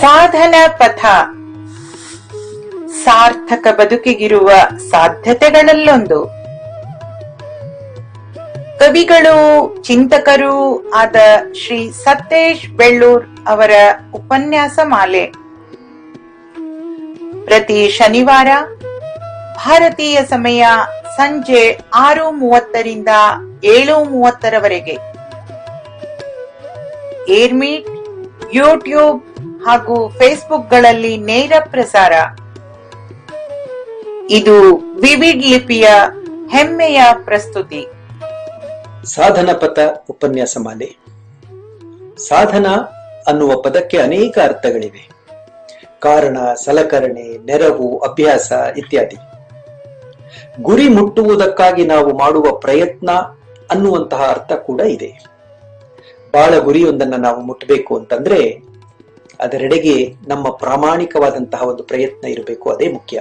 ಸಾಧನ ಪಥ ಸಾರ್ಥಕ ಬದುಕಿಗಿರುವ ಸಾಧ್ಯತೆಗಳಲ್ಲೊಂದು. ಕವಿಗಳು ಚಿಂತಕರೂ ಆದ ಶ್ರೀ ಸತೇಶ್ ಬೆಳ್ಳೂರ್ ಅವರ ಉಪನ್ಯಾಸ ಮಾಲೆ ಪ್ರತಿ ಶನಿವಾರ ಭಾರತೀಯ ಸಮಯ ಸಂಜೆ 6:30ರಿಂದ 7:30ರವರೆಗೆ ಏರ್ಮೀಟ್, ಯೂಟ್ಯೂಬ್ ಹಾಗೂ ಫೇಸ್ಬುಕ್ಗಳಲ್ಲಿ ನೇರ ಪ್ರಸಾರ. ಇದು ವಿವಿಡ್ ಲಿಪಿಯ ಹೆಮ್ಮೆಯ ಪ್ರಸ್ತುತಿ. ಸಾಧನ ಪಥ ಉಪನ್ಯಾಸ ಮಾಲೆ. ಸಾಧನ ಅನ್ನುವ ಪದಕ್ಕೆ ಅನೇಕ ಅರ್ಥಗಳಿವೆ. ಕಾರಣ, ಸಲಕರಣೆ, ನೆರವು, ಅಭ್ಯಾಸ ಇತ್ಯಾದಿ. ಗುರಿ ಮುಟ್ಟುವುದಕ್ಕಾಗಿ ನಾವು ಮಾಡುವ ಪ್ರಯತ್ನ ಅನ್ನುವಂತಹ ಅರ್ಥ ಕೂಡ ಇದೆ. ಬಾಳ ಗುರಿಯೊಂದನ್ನು ನಾವು ಮುಟ್ಟಬೇಕು ಅಂತಂದ್ರೆ ಅದರೆಡೆಗೆ ನಮ್ಮ ಪ್ರಾಮಾಣಿಕವಾದಂತಹ ಒಂದು ಪ್ರಯತ್ನ ಇರಬೇಕು. ಅದೇ ಮುಖ್ಯ.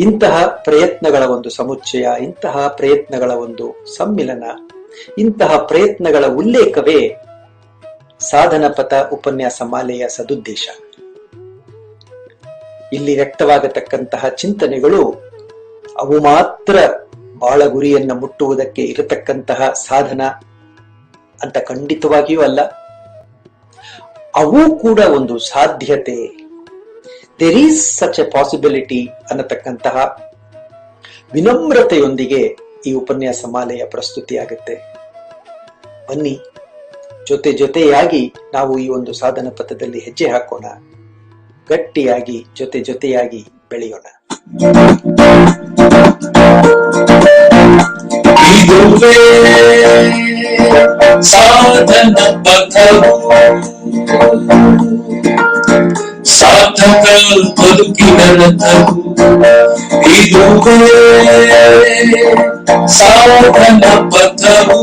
ಇಂತಹ ಪ್ರಯತ್ನಗಳ ಒಂದು ಸಮುಚ್ಚಯ, ಇಂತಹ ಪ್ರಯತ್ನಗಳ ಒಂದು ಸಮ್ಮಿಲನ, ಇಂತಹ ಪ್ರಯತ್ನಗಳ ಉಲ್ಲೇಖವೇ ಸಾಧನ ಪಥ ಉಪನ್ಯಾಸ ಮಾಲೆಯ ಸದುದ್ದೇಶ. ಇಲ್ಲಿ ವ್ಯಕ್ತವಾಗತಕ್ಕಂತಹ ಚಿಂತನೆಗಳು ಅವು ಮಾತ್ರ ಬಾಳ ಗುರಿಯನ್ನ ಮುಟ್ಟುವುದಕ್ಕೆ ಇರತಕ್ಕಂತಹ ಸಾಧನ ಅಂತ ಖಂಡಿತವಾಗಿಯೂ ಅಲ್ಲ. ಅವು ಕೂಡ ಒಂದು ಸಾಧ್ಯತೆ, there is such a possibility ಅನ್ನತಕ್ಕಂತಹ ವಿನಮ್ರತೆಯೊಂದಿಗೆ ಈ ಉಪನ್ಯಾಸ ಮಾಲೆಯ ಪ್ರಸ್ತುತಿಯಾಗುತ್ತೆ. ಬನ್ನಿ, ಜೊತೆಯಾಗಿ ನಾವು ಈ ಒಂದು ಸಾಧನ ಪಥದಲ್ಲಿ ಹೆಜ್ಜೆ ಹಾಕೋಣ. ಗಟ್ಟಿಯಾಗಿ ಜೊತೆಯಾಗಿ ಬೆಳೆಯೋಣ. ಇದುವೇ ಸಾಧನ ಪಥವು, ಸಾಧಕ ಬದುಕಿನ ರಥವು. ಇದುವೇ ಸಾಧನ ಪಥವು,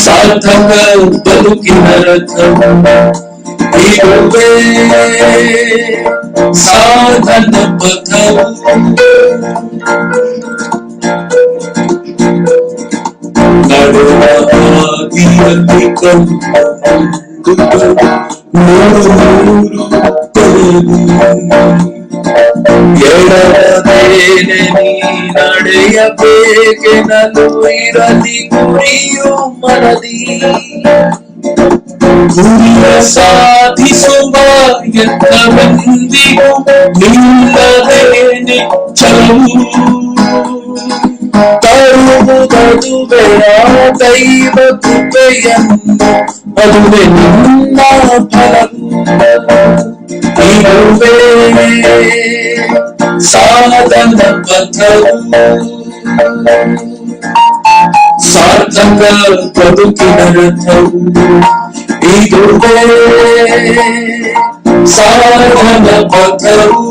ಸಾಧಕ ಬದುಕಿನ ರಥವು. ಇದುವೇ ಸಾಧನ ಪಥವು. ನಡುವ ಹಾದಿಯಲ್ಲಿ ಎಡದೇನೆ ನೀ ನಡೆಯಬೇಕೆನಲು ಇರಲಿ ಗುರಿಯು ಮನದಿ. ಗುರಿಯ ಸಾಧಿಸುವ ಯತ್ನವೆಂದಿಗೂ ನಿಲ್ಲದೇನೆ ಛಲವು. ತರುವುದದುವೆಯ ದೈವ ಕೃಪೆಯನ್ನು, ಅದುವೆ ನಿನ್ನ ಫಲವು. ಇದುವೇ ಸಾಧನ ಪಥವು, ಸಾರ್ಥಕ ಬದುಕಿನ ರಥವು. ಇದುವೇ ಸಾಧನ ಪಥವು.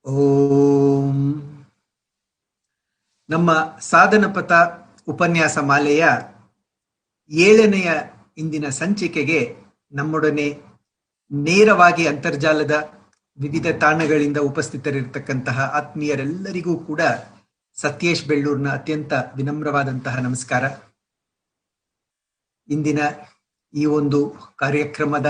ಓಂ. ನಮ್ಮ ಸಾಧನ ಪಥ ಉಪನ್ಯಾಸ ಮಾಲೆಯ 7ನೆಯ ಇಂದಿನ ಸಂಚಿಕೆಗೆ ನಮ್ಮೊಡನೆ ನೇರವಾಗಿ ಅಂತರ್ಜಾಲದ ವಿವಿಧ ತಾಣಗಳಿಂದ ಉಪಸ್ಥಿತರಿರತಕ್ಕಂತಹ ಆತ್ಮೀಯರೆಲ್ಲರಿಗೂ ಕೂಡ ಸತೇಶ್ ಬೆಳ್ಳೂರ್ನ ಅತ್ಯಂತ ವಿನಮ್ರವಾದಂತಹ ನಮಸ್ಕಾರ. ಇಂದಿನ ಈ ಒಂದು ಕಾರ್ಯಕ್ರಮದ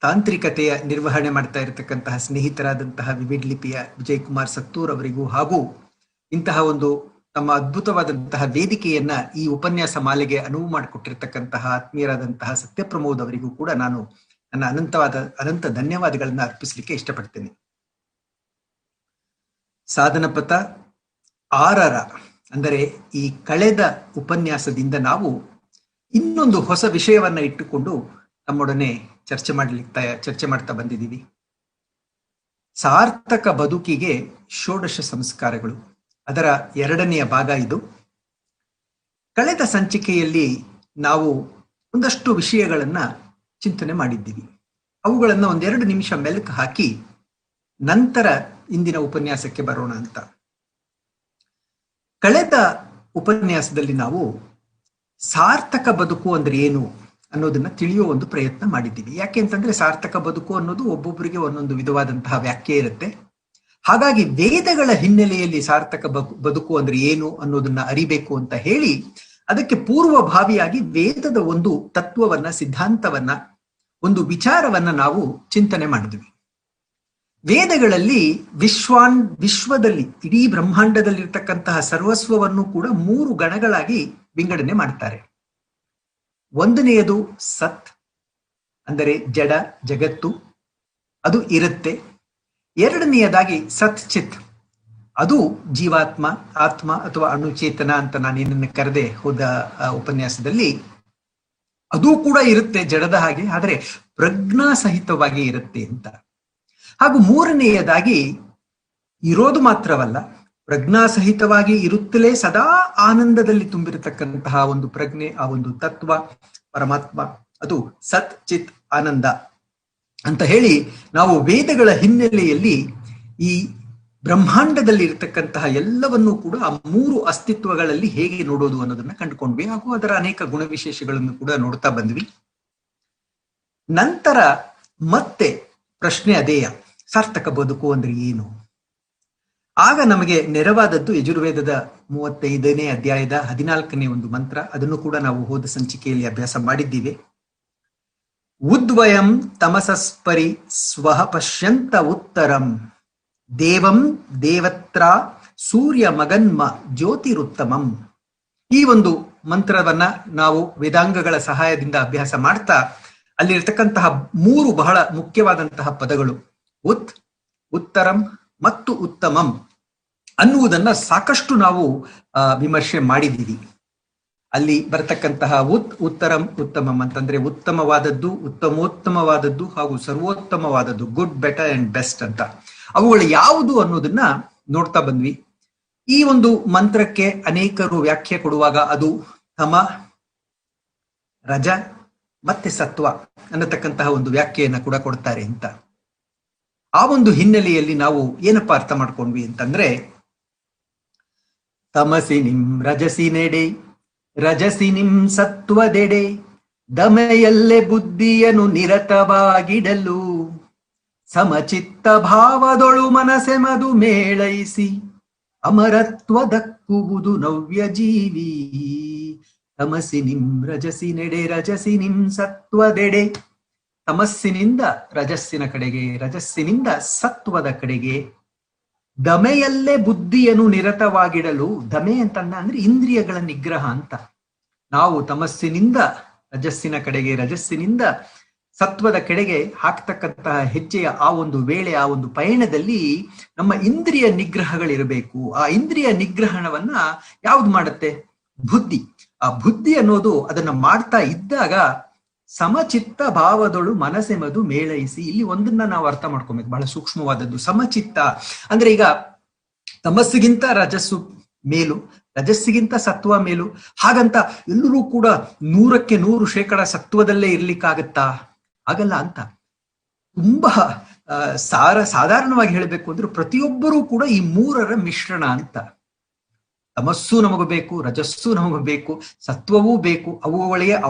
ತಾಂತ್ರಿಕತೆಯ ನಿರ್ವಹಣೆ ಮಾಡ್ತಾ ಇರತಕ್ಕಂತಹ ಸ್ನೇಹಿತರಾದಂತಹ ವಿವಿಡ್ ಲಿಪಿಯ ವಿಜಯ್ ಕುಮಾರ್ ಸತ್ತೂರ್ ಅವರಿಗೂ ಹಾಗೂ ಇಂತಹ ಒಂದು ತಮ್ಮ ಅದ್ಭುತವಾದಂತಹ ವೇದಿಕೆಯನ್ನ ಈ ಉಪನ್ಯಾಸ ಮಾಲೆಗೆ ಅನುವು ಮಾಡಿಕೊಟ್ಟಿರ್ತಕ್ಕಂತಹ ಆತ್ಮೀಯರಾದಂತಹ ಸತ್ಯಪ್ರಮೋದ್ ಅವರಿಗೂ ಕೂಡ ನಾನು ನನ್ನ ಅನಂತ ಧನ್ಯವಾದಗಳನ್ನ ಅರ್ಪಿಸಲಿಕ್ಕೆ ಇಷ್ಟಪಡ್ತೇನೆ. ಸಾಧನ ಪಥ 6ರ ಅಂದರೆ ಈ ಕಳೆದ ಉಪನ್ಯಾಸದಿಂದ ನಾವು ಇನ್ನೊಂದು ಹೊಸ ವಿಷಯವನ್ನ ಇಟ್ಟುಕೊಂಡು ನಮ್ಮೊಡನೆ ಚರ್ಚೆ ಮಾಡ್ತಾ ಬಂದಿದ್ದೀವಿ. ಸಾರ್ಥಕ ಬದುಕಿಗೆ ಷೋಡಶ ಸಂಸ್ಕಾರಗಳು, ಅದರ 2ನೆಯ ಭಾಗ ಇದು. ಕಳೆದ ಸಂಚಿಕೆಯಲ್ಲಿ ನಾವು ಒಂದಷ್ಟು ವಿಷಯಗಳನ್ನ ಚಿಂತನೆ ಮಾಡಿದ್ದೀವಿ. ಅವುಗಳನ್ನ 1-2 ನಿಮಿಷ ಮೆಲುಕು ಹಾಕಿ ನಂತರ ಇಂದಿನ ಉಪನ್ಯಾಸಕ್ಕೆ ಬರೋಣ ಅಂತ. ಕಳೆದ ಉಪನ್ಯಾಸದಲ್ಲಿ ನಾವು ಸಾರ್ಥಕ ಬದುಕು ಅಂದ್ರೆ ಏನು ಅನ್ನೋದನ್ನ ತಿಳಿಯುವ ಒಂದು ಪ್ರಯತ್ನ ಮಾಡಿದ್ದೀವಿ. ಯಾಕೆ ಅಂತಂದ್ರೆ ಸಾರ್ಥಕ ಬದುಕು ಅನ್ನೋದು ಒಬ್ಬೊಬ್ಬರಿಗೆ ಒಂದೊಂದು ವಿಧವಾದಂತಹ ವ್ಯಾಖ್ಯೆ ಇರುತ್ತೆ. ಹಾಗಾಗಿ ವೇದಗಳ ಹಿನ್ನೆಲೆಯಲ್ಲಿ ಸಾರ್ಥಕ ಬದುಕು ಅಂದ್ರೆ ಏನು ಅನ್ನೋದನ್ನ ಅರಿಬೇಕು ಅಂತ ಹೇಳಿ ಅದಕ್ಕೆ ಪೂರ್ವಭಾವಿಯಾಗಿ ವೇದದ ಒಂದು ತತ್ವವನ್ನ, ಸಿದ್ಧಾಂತವನ್ನ, ಒಂದು ವಿಚಾರವನ್ನ ನಾವು ಚಿಂತನೆ ಮಾಡಿದ್ವಿ. ವೇದಗಳಲ್ಲಿ ವಿಶ್ವದಲ್ಲಿ ಇಡೀ ಬ್ರಹ್ಮಾಂಡದಲ್ಲಿರ್ತಕ್ಕಂತಹ ಸರ್ವಸ್ವವನ್ನು ಕೂಡ 3 ಗಣಗಳಾಗಿ ವಿಂಗಡಣೆ ಮಾಡ್ತಾರೆ. ಒಂದನೆಯದು ಸತ್, ಅಂದರೆ ಜಡ ಜಗತ್ತು, ಅದು ಇರುತ್ತೆ. ಎರಡನೆಯದಾಗಿ ಸತ್ ಚಿತ್, ಅದು ಜೀವಾತ್ಮ, ಆತ್ಮ ಅಥವಾ ಅಣುಚೇತನ ಅಂತ ನಾನೇನನ್ನು ಕರೆದೆ ಹೋದ ಉಪನ್ಯಾಸದಲ್ಲಿ. ಅದು ಕೂಡ ಇರುತ್ತೆ ಜಡದ ಹಾಗೆ, ಆದರೆ ಪ್ರಜ್ಞಾ ಸಹಿತವಾಗಿ ಇರುತ್ತೆ ಅಂತ. ಹಾಗೂ ಮೂರನೆಯದಾಗಿ ಇರೋದು ಮಾತ್ರವಲ್ಲ, ಪ್ರಜ್ಞಾ ಸಹಿತವಾಗಿ ಇರುತ್ತಲೇ ಸದಾ ಆನಂದದಲ್ಲಿ ತುಂಬಿರತಕ್ಕಂತಹ ಒಂದು ಪ್ರಜ್ಞೆ, ಆ ಒಂದು ತತ್ವ ಪರಮಾತ್ಮ, ಅದು ಸತ್ ಚಿತ್ ಆನಂದ ಅಂತ ಹೇಳಿ ನಾವು ವೇದಗಳ ಹಿನ್ನೆಲೆಯಲ್ಲಿ ಈ ಬ್ರಹ್ಮಾಂಡದಲ್ಲಿ ಇರತಕ್ಕಂತಹ ಎಲ್ಲವನ್ನೂ ಕೂಡ ಆ 3 ಅಸ್ತಿತ್ವಗಳಲ್ಲಿ ಹೇಗೆ ನೋಡೋದು ಅನ್ನೋದನ್ನ ಕಂಡುಕೊಂಡ್ವಿ. ಹಾಗೂ ಅದರ ಅನೇಕ ಗುಣವಿಶೇಷಗಳನ್ನು ಕೂಡ ನೋಡ್ತಾ ಬಂದ್ವಿ. ನಂತರ ಮತ್ತೆ ಪ್ರಶ್ನೆ ಅದೇಯ, ಸಾರ್ಥಕ ಬದುಕು ಅಂದ್ರೆ ಏನು? ಆಗ ನಮಗೆ ನೆರವಾದದ್ದು ಯಜುರ್ವೇದದ 35ನೇ ಅಧ್ಯಾಯದ 14ನೇ ಒಂದು ಮಂತ್ರ. ಅದನ್ನು ಕೂಡ ನಾವು ಹೋದ ಸಂಚಿಕೆಯಲ್ಲಿ ಅಭ್ಯಾಸ ಮಾಡಿದ್ದೀವಿ. ಉದ್ವಯಂ ತಮಸಸ್ಪರಿ ಸ್ವಹ ಪಶ್ಯಂತ ಉತ್ತರಂ ದೇವಂ ದೇವತ್ರ ಸೂರ್ಯ ಮಗನ್ಮ ಜ್ಯೋತಿರುತ್ತಮಂ. ಈ ಒಂದು ಮಂತ್ರವನ್ನ ನಾವು ವೇದಾಂಗಗಳ ಸಹಾಯದಿಂದ ಅಭ್ಯಾಸ ಮಾಡ್ತಾ ಅಲ್ಲಿರ್ತಕ್ಕಂತಹ 3 ಬಹಳ ಮುಖ್ಯವಾದಂತಹ ಪದಗಳು ಉತ್ತರಂ ಮತ್ತು ಉತ್ತಮಂ ಅನ್ನುವುದನ್ನ ಸಾಕಷ್ಟು ನಾವು ವಿಮರ್ಶೆ ಮಾಡಿದ್ದೀವಿ. ಅಲ್ಲಿ ಬರತಕ್ಕಂತಹ ಉತ್ತರಂ ಉತ್ತಮಂ ಅಂತಂದ್ರೆ ಉತ್ತಮವಾದದ್ದು, ಉತ್ತಮೋತ್ತಮವಾದದ್ದು ಹಾಗೂ ಸರ್ವೋತ್ತಮವಾದದ್ದು, ಗುಡ್, ಬೆಟರ್ ಅಂಡ್ ಬೆಸ್ಟ್ ಅಂತ. ಅವುಗಳು ಯಾವುದು ಅನ್ನೋದನ್ನ ನೋಡ್ತಾ ಬಂದ್ವಿ. ಈ ಒಂದು ಮಂತ್ರಕ್ಕೆ ಅನೇಕರು ವ್ಯಾಖ್ಯೆ ಕೊಡುವಾಗ ಅದು ತಮ, ರಜ ಮತ್ತೆ ಸತ್ವ ಅನ್ನತಕ್ಕಂತಹ ಒಂದು ವ್ಯಾಖ್ಯೆಯನ್ನ ಕೂಡ ಕೊಡ್ತಾರೆ ಅಂತ. ಆ ಒಂದು ಹಿನ್ನೆಲೆಯಲ್ಲಿ ನಾವು ಏನಪ್ಪಾ ಅರ್ಥ ಮಾಡ್ಕೊಂಡ್ವಿ ಅಂತಂದ್ರೆ, ತಮಸಿ ನಿಂ ರಜಸಿ ನೆಡೆ, ರಜಸಿ ನಿಂ ಸತ್ವದೆಡೆ, ದಮೆಯಲ್ಲೇ ಬುದ್ಧಿಯನ್ನು ನಿರತವಾಗಿಡಲು, ಸಮಚಿತ್ತ ಭಾವದೊಳು ಮನಸೆಮದು ಮೇಳೈಸಿ ಅಮರತ್ವದಕ್ಕುವುದು ನವ್ಯ ಜೀವಿ. ತಮಸಿ ನಿಂ ರಜಸಿ ನೆಡೆ, ರಜಸಿ ನಿಂ ಸತ್ವದೆಡೆ, ತಮಸ್ಸಿನಿಂದ ರಜಸ್ಸಿನ ಕಡೆಗೆ, ರಜಸ್ಸಿನಿಂದ ಸತ್ವದ ಕಡೆಗೆ, ದಮೆಯಲ್ಲೇ ಬುದ್ಧಿಯನ್ನು ನಿರತವಾಗಿಡಲು. ದಮೆ ಅಂತಂದ ಅಂದ್ರೆ ಇಂದ್ರಿಯಗಳ ನಿಗ್ರಹ ಅಂತ. ನಾವು ತಮಸ್ಸಿನಿಂದ ರಜಸ್ಸಿನ ಕಡೆಗೆ, ರಜಸ್ಸಿನಿಂದ ಸತ್ವದ ಕಡೆಗೆ ಹಾಕ್ತಕ್ಕಂತಹ ಹೆಜ್ಜೆಯ ಆ ಒಂದು ವೇಳೆ, ಆ ಒಂದು ಪಯಣದಲ್ಲಿ ನಮ್ಮ ಇಂದ್ರಿಯ ನಿಗ್ರಹಗಳಿರಬೇಕು. ಆ ಇಂದ್ರಿಯ ನಿಗ್ರಹಣವನ್ನ ಯಾವ್ದು ಮಾಡುತ್ತೆ? ಬುದ್ಧಿ. ಆ ಬುದ್ಧಿ ಅನ್ನೋದು ಅದನ್ನ ಮಾಡ್ತಾ ಇದ್ದಾಗ ಸಮಚಿತ್ತ ಭಾವದೊಳು ಮನಸೆಮದು ಮೇಳೈಸಿ. ಇಲ್ಲಿ ಒಂದನ್ನ ನಾವು ಅರ್ಥ ಮಾಡ್ಕೊಬೇಕು, ಬಹಳ ಸೂಕ್ಷ್ಮವಾದದ್ದು. ಸಮಚಿತ್ತ ಅಂದ್ರೆ ಈಗ ತಮಸ್ಸಿಗಿಂತ ರಜಸ್ಸು ಮೇಲು, ರಜಸ್ಸಿಗಿಂತ ಸತ್ವ ಮೇಲು, ಹಾಗಂತ ಎಲ್ಲರೂ ಕೂಡ 100ಕ್ಕೆ 100% ಸತ್ವದಲ್ಲೇ ಇರ್ಲಿಕ್ಕಾಗತ್ತಾ? ಆಗಲ್ಲ ಅಂತ. ತುಂಬಾ ಸಾಧಾರಣವಾಗಿ ಹೇಳಬೇಕು ಅಂದ್ರೆ ಪ್ರತಿಯೊಬ್ಬರೂ ಕೂಡ ಈ 3ರ ಮಿಶ್ರಣ ಅಂತ. ತಮಸ್ಸು ನಮಗೂ ಬೇಕು, ರಜಸ್ಸು ನಮಗೂ ಬೇಕು, ಸತ್ವವೂ ಬೇಕು.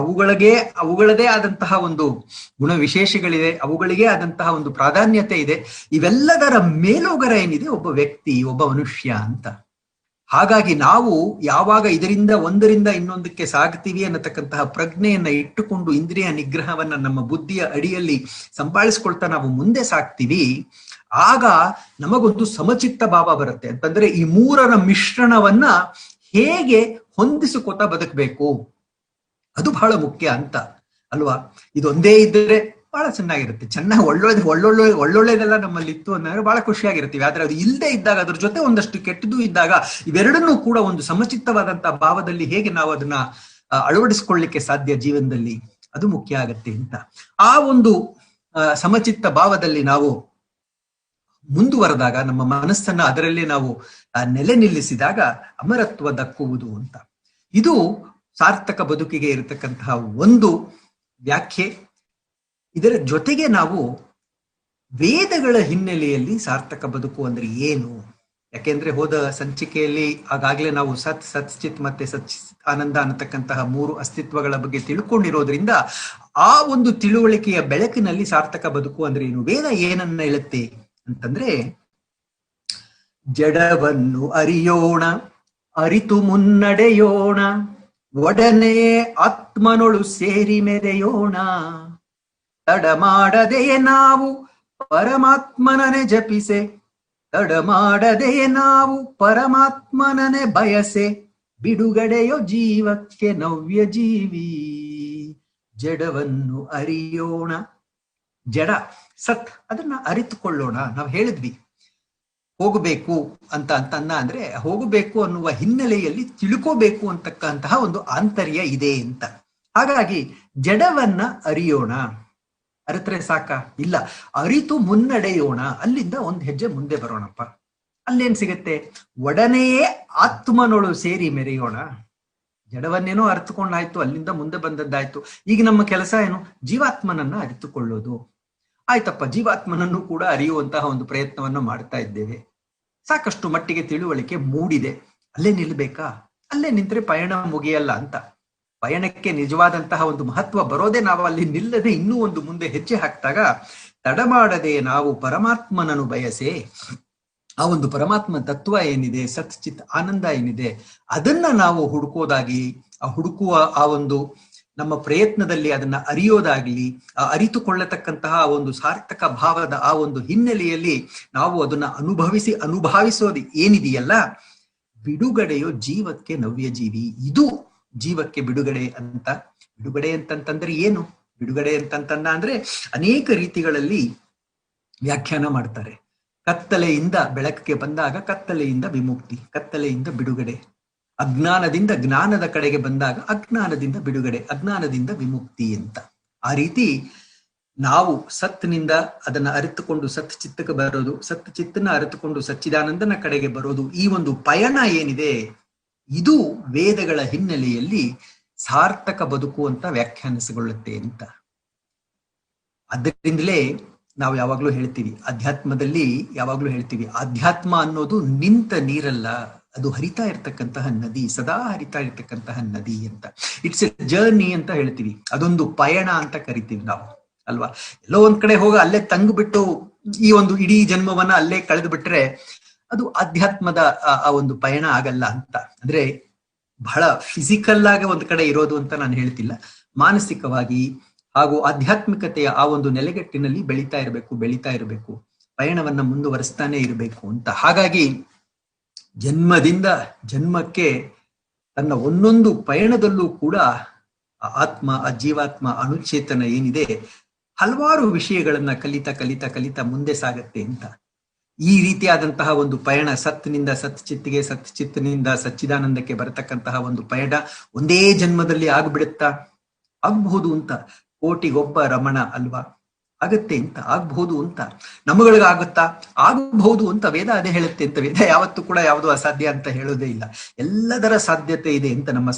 ಅವುಗಳದೇ ಆದಂತಹ ಒಂದು ಗುಣ ವಿಶೇಷಗಳಿದೆ, ಅವುಗಳಿಗೆ ಆದಂತಹ ಒಂದು ಪ್ರಾಧಾನ್ಯತೆ ಇದೆ. ಇವೆಲ್ಲದರ ಮೇಲೋಗರ ಏನಿದೆ ಒಬ್ಬ ವ್ಯಕ್ತಿ, ಒಬ್ಬ ಮನುಷ್ಯ ಅಂತ. ಹಾಗಾಗಿ ನಾವು ಯಾವಾಗ ಒಂದರಿಂದ ಇನ್ನೊಂದಕ್ಕೆ ಸಾಗ್ತೀವಿ ಅನ್ನತಕ್ಕಂತಹ ಪ್ರಜ್ಞೆಯನ್ನ ಇಟ್ಟುಕೊಂಡು ಇಂದ್ರಿಯ ನಿಗ್ರಹವನ್ನ ನಮ್ಮ ಬುದ್ಧಿಯ ಅಡಿಯಲ್ಲಿ ಸಂಭಾಳಿಸ್ಕೊಳ್ತಾ ನಾವು ಮುಂದೆ ಸಾಗ್ತೀವಿ, ಆಗ ನಮಗೊಂದು ಸಮಚಿತ್ತ ಭಾವ ಬರುತ್ತೆ. ಅಂತಂದ್ರೆ ಈ 3ರ ಮಿಶ್ರಣವನ್ನ ಹೇಗೆ ಹೊಂದಿಸಿಕೊತಾ ಬದುಕಬೇಕು, ಅದು ಬಹಳ ಮುಖ್ಯ ಅಂತ ಅಲ್ವಾ? ಇದೊಂದೇ ಇದ್ದರೆ ಬಹಳ ಚೆನ್ನಾಗಿರುತ್ತೆ, ಚೆನ್ನಾಗಿ ಒಳ್ಳೊಳ್ಳೆದೆಲ್ಲ ನಮ್ಮಲ್ಲಿ ಇತ್ತು ಅಂದ್ರೆ ಬಹಳ ಖುಷಿಯಾಗಿರ್ತೀವಿ. ಆದ್ರೆ ಅದು ಇಲ್ಲದೆ ಇದ್ದಾಗ, ಅದ್ರ ಜೊತೆ ಒಂದಷ್ಟು ಕೆಟ್ಟದ್ದು ಇದ್ದಾಗ, ಇವೆರಡನ್ನೂ ಕೂಡ ಒಂದು ಸಮಚಿತ್ತವಾದಂತಹ ಭಾವದಲ್ಲಿ ಹೇಗೆ ನಾವು ಅದನ್ನ ಅಳವಡಿಸ್ಕೊಳ್ಳಿಕ್ಕೆ ಸಾಧ್ಯ ಜೀವನದಲ್ಲಿ, ಅದು ಮುಖ್ಯ ಆಗತ್ತೆ ಅಂತ. ಆ ಒಂದು ಸಮಚಿತ್ತ ಭಾವದಲ್ಲಿ ನಾವು ಮುಂದುವರೆದಾಗ, ನಮ್ಮ ಮನಸ್ಸನ್ನ ಅದರಲ್ಲೇ ನಾವು ನೆಲೆ ನಿಲ್ಲಿಸಿದಾಗ ಅಮರತ್ವ ದಕ್ಕುವುದು ಅಂತ. ಇದು ಸಾರ್ಥಕ ಬದುಕಿಗೆ ಇರತಕ್ಕಂತಹ ಒಂದು ವ್ಯಾಖ್ಯೆ. ಇದರ ಜೊತೆಗೆ ನಾವು ವೇದಗಳ ಹಿನ್ನೆಲೆಯಲ್ಲಿ ಸಾರ್ಥಕ ಬದುಕು ಅಂದ್ರೆ ಏನು ಯಾಕೆಂದ್ರೆ ಹೋದ ಸಂಚಿಕೆಯಲ್ಲಿ ಆಗಾಗ್ಲೇ ನಾವು ಸತ್, ಸತ್ಚಿತ್ ಮತ್ತೆ ಆನಂದ ಅನ್ನತಕ್ಕಂತಹ 3 ಅಸ್ತಿತ್ವಗಳ ಬಗ್ಗೆ ತಿಳ್ಕೊಂಡಿರೋದ್ರಿಂದ ಆ ಒಂದು ತಿಳುವಳಿಕೆಯ ಬೆಳಕಿನಲ್ಲಿ ಸಾರ್ಥಕ ಬದುಕು ಅಂದ್ರೆ ಏನು, ವೇದ ಏನನ್ನ ಹೇಳುತ್ತೆ ಅಂತಂದ್ರೆ, ಜಡವನ್ನು ಅರಿಯೋಣ, ಅರಿತು ಮುನ್ನಡೆಯೋಣ, ಒಡನೆ ಆತ್ಮನೊಳು ಸೇರಿ ಮೆರೆಯೋಣ, ತಡ ಮಾಡದೆಯೇ ನಾವು ಪರಮಾತ್ಮನನೆ ಜಪಿಸೆ, ತಡ ಮಾಡದೆಯೇ ನಾವು ಪರಮಾತ್ಮನನೆ ಬಯಸೆ, ಬಿಡುಗಡೆಯೋ ಜೀವಕ್ಕೆ ನವ್ಯ ಜೀವಿ. ಜಡವನ್ನು ಅರಿಯೋಣ, ಜಡ ಸತ್ ಅದನ್ನ ಅರಿತುಕೊಳ್ಳೋಣ. ನಾವು ಹೇಳಿದ್ವಿ ಹೋಗಬೇಕು ಅಂತ ಅಂದ್ರೆ ಹೋಗಬೇಕು ಅನ್ನುವ ಹಿನ್ನೆಲೆಯಲ್ಲಿ ತಿಳ್ಕೋಬೇಕು ಅಂತಕ್ಕಂತಹ ಒಂದು ಆಂತರ್ಯ ಇದೆ ಅಂತ. ಹಾಗಾಗಿ ಜಡವನ್ನ ಅರಿಯೋಣ, ಅರಿತ್ರೆ ಸಾಕ? ಇಲ್ಲ, ಅರಿತು ಮುನ್ನಡೆಯೋಣ, ಅಲ್ಲಿಂದ ಒಂದು ಹೆಜ್ಜೆ ಮುಂದೆ ಬರೋಣಪ್ಪ. ಅಲ್ಲೇನ್ ಸಿಗತ್ತೆ? ಒಡನೆಯೇ ಆತ್ಮನೊಳು ಸೇರಿ ಮೆರೆಯೋಣ. ಜಡವನ್ನೇನೋ ಅರಿತುಕೊಂಡಾಯ್ತು, ಅಲ್ಲಿಂದ ಮುಂದೆ ಬಂದದ್ದಾಯ್ತು. ಈಗ ನಮ್ಮ ಕೆಲಸ ಏನು? ಜೀವಾತ್ಮನನ್ನ ಅರಿತುಕೊಳ್ಳೋದು. ಆಯ್ತಪ್ಪ, ಜೀವಾತ್ಮನನ್ನು ಕೂಡ ಅರಿಯುವಂತಹ ಒಂದು ಪ್ರಯತ್ನವನ್ನು ಮಾಡ್ತಾ ಇದ್ದೇವೆ. ಸಾಕಷ್ಟು ಮಟ್ಟಿಗೆ ತಿಳುವಳಿಕೆ ಮೂಡಿದೆ. ಅಲ್ಲೇ ನಿಲ್ಬೇಕಾ? ಅಲ್ಲೇ ನಿಂತ್ರೆ ಪಯಣ ಮುಗಿಯಲ್ಲ ಅಂತ. ಪಯಣಕ್ಕೆ ನಿಜವಾದಂತಹ ಒಂದು ಮಹತ್ವ ಬರೋದೇ ನಾವು ಅಲ್ಲಿ ನಿಲ್ಲದೆ ಇನ್ನೂ ಒಂದು ಮುಂದೆ ಹೆಜ್ಜೆ ಹಾಕ್ತಾಗ, ತಡ ಮಾಡದೆ ನಾವು ಪರಮಾತ್ಮನನ್ನು ಬಯಸೆ, ಆ ಒಂದು ಪರಮಾತ್ಮ ತತ್ವ ಏನಿದೆ, ಸತ್ ಚಿತ್ ಆನಂದ ಏನಿದೆ, ಅದನ್ನ ನಾವು ಹುಡುಕೋದಾಗಿ, ಆ ಹುಡುಕುವ ಆ ಒಂದು ನಮ್ಮ ಪ್ರಯತ್ನದಲ್ಲಿ ಅದನ್ನ ಅರಿಯೋದಾಗ್ಲಿ, ಆ ಅರಿತುಕೊಳ್ಳತಕ್ಕಂತಹ ಒಂದು ಸಾರ್ಥಕ ಭಾವದ ಆ ಒಂದು ಹಿನ್ನೆಲೆಯಲ್ಲಿ ನಾವು ಅದನ್ನ ಅನುಭವಿಸೋದು ಏನಿದೆಯಲ್ಲ, ಬಿಡುಗಡೆಯೋ ಜೀವಕ್ಕೆ ನವ್ಯ ಜೀವಿ. ಇದು ಜೀವಕ್ಕೆ ಬಿಡುಗಡೆ ಅಂತ. ಬಿಡುಗಡೆ ಅಂತಂತಂದ್ರೆ ಏನು? ಬಿಡುಗಡೆ ಅಂತಂತಂದ ಅಂದ್ರೆ ಅನೇಕ ರೀತಿಗಳಲ್ಲಿ ವ್ಯಾಖ್ಯಾನ ಮಾಡ್ತಾರೆ. ಕತ್ತಲೆಯಿಂದ ಬೆಳಕಿಗೆ ಬಂದಾಗ ಕತ್ತಲೆಯಿಂದ ವಿಮುಕ್ತಿ, ಕತ್ತಲೆಯಿಂದ ಬಿಡುಗಡೆ. ಅಜ್ಞಾನದಿಂದ ಜ್ಞಾನದ ಕಡೆಗೆ ಬಂದಾಗ ಅಜ್ಞಾನದಿಂದ ಬಿಡುಗಡೆ, ಅಜ್ಞಾನದಿಂದ ವಿಮುಕ್ತಿ ಅಂತ. ಆ ರೀತಿ ನಾವು ಸತ್ನಿಂದ ಅದನ್ನ ಅರಿತುಕೊಂಡು ಸತ್ ಚಿತ್ತಕ್ಕೆ ಬರೋದು, ಸತ್ ಚಿತ್ತನ ಅರಿತುಕೊಂಡು ಸಚ್ಚಿದಾನಂದನ ಕಡೆಗೆ ಬರೋದು, ಈ ಒಂದು ಪಯಣ ಏನಿದೆ, ಇದು ವೇದಗಳ ಹಿನ್ನೆಲೆಯಲ್ಲಿ ಸಾರ್ಥಕ ಬದುಕು ಅಂತ ವ್ಯಾಖ್ಯಾನಿಸಿಕೊಳ್ಳುತ್ತೆ ಅಂತ. ಅದರಿಂದಲೇ ನಾವು ಯಾವಾಗ್ಲೂ ಹೇಳ್ತೀವಿ, ಅಧ್ಯಾತ್ಮ ಅನ್ನೋದು ನಿಂತ ನೀರಲ್ಲ, ಅದು ಹರಿತಾ ಇರ್ತಕ್ಕಂತಹ ನದಿ, ಸದಾ ಹರಿತಾ ಇರ್ತಕ್ಕಂತಹ ನದಿ ಅಂತ. ಇಟ್ಸ್ ಎ ಜರ್ನಿ ಅಂತ ಹೇಳ್ತೀವಿ, ಅದೊಂದು ಪಯಣ ಅಂತ ಕರಿತೀವಿ ನಾವು, ಅಲ್ವಾ? ಎಲ್ಲೋ ಒಂದ್ ಕಡೆ ಹೋಗ ಅಲ್ಲೇ ತಂಗ್ಬಿಟ್ಟು ಈ ಒಂದು ಇಡೀ ಜನ್ಮವನ್ನ ಅಲ್ಲೇ ಕಳೆದು ಬಿಟ್ರೆ ಅದು ಅಧ್ಯಾತ್ಮದ ಆ ಒಂದು ಪಯಣ ಆಗಲ್ಲ ಅಂತ. ಅಂದ್ರೆ ಬಹಳ ಫಿಸಿಕಲ್ ಆಗಿ ಒಂದ್ ಕಡೆ ಇರೋದು ಅಂತ ನಾನು ಹೇಳ್ತಿಲ್ಲ, ಮಾನಸಿಕವಾಗಿ ಹಾಗೂ ಆಧ್ಯಾತ್ಮಿಕತೆಯ ಆ ಒಂದು ನೆಲೆಗಟ್ಟಿನಲ್ಲಿ ಬೆಳೀತಾ ಇರಬೇಕು, ಪಯಣವನ್ನ ಮುಂದುವರಿಸ್ತಾನೆ ಇರಬೇಕು ಅಂತ. ಹಾಗಾಗಿ ಜನ್ಮದಿಂದ ಜನ್ಮಕ್ಕೆ ತನ್ನ ಒಂದೊಂದು ಪಯಣದಲ್ಲೂ ಕೂಡ ಆ ಆತ್ಮ, ಆ ಜೀವಾತ್ಮ, ಅಣುಚೇತನ ಏನಿದೆ, ಹಲವಾರು ವಿಷಯಗಳನ್ನ ಕಲಿತಾ ಮುಂದೆ ಸಾಗತ್ತೆ ಅಂತ. ಈ ರೀತಿಯಾದಂತಹ ಒಂದು ಪಯಣ, ಸತ್ನಿಂದ ಸತ್ಚಿತ್ತಿಗೆ, ಸತ್ಚಿತ್ತಿನಿಂದ ಸಚ್ಚಿದಾನಂದಕ್ಕೆ ಬರತಕ್ಕಂತಹ ಒಂದು ಪಯಣ ಒಂದೇ ಜನ್ಮದಲ್ಲಿ ಆಗ್ಬಿಡುತ್ತಾ? ಆಗ್ಬಹುದು ಅಂತ. ಕೋಟಿಗೊಬ್ಬ ರಮಣ ಅಲ್ವಾ? ಆಗತ್ತೆ ಅಂತ, ಆಗ್ಬಹುದು ಅಂತ. ನಮ್ಮಗಳಿಗಾಗುತ್ತಾ? ಆಗಬಹುದು ಅಂತ ವೇದ ಅದೇ ಹೇಳುತ್ತೆ ಅಂತ. ವೇದ ಯಾವತ್ತೂ ಕೂಡ ಯಾವುದು ಅಸಾಧ್ಯ ಅಂತ ಹೇಳೋದೇ ಇಲ್ಲ, ಎಲ್ಲದರ ಸಾಧ್ಯತೆ ಇದೆ ಅಂತ. ನಮ್ಮ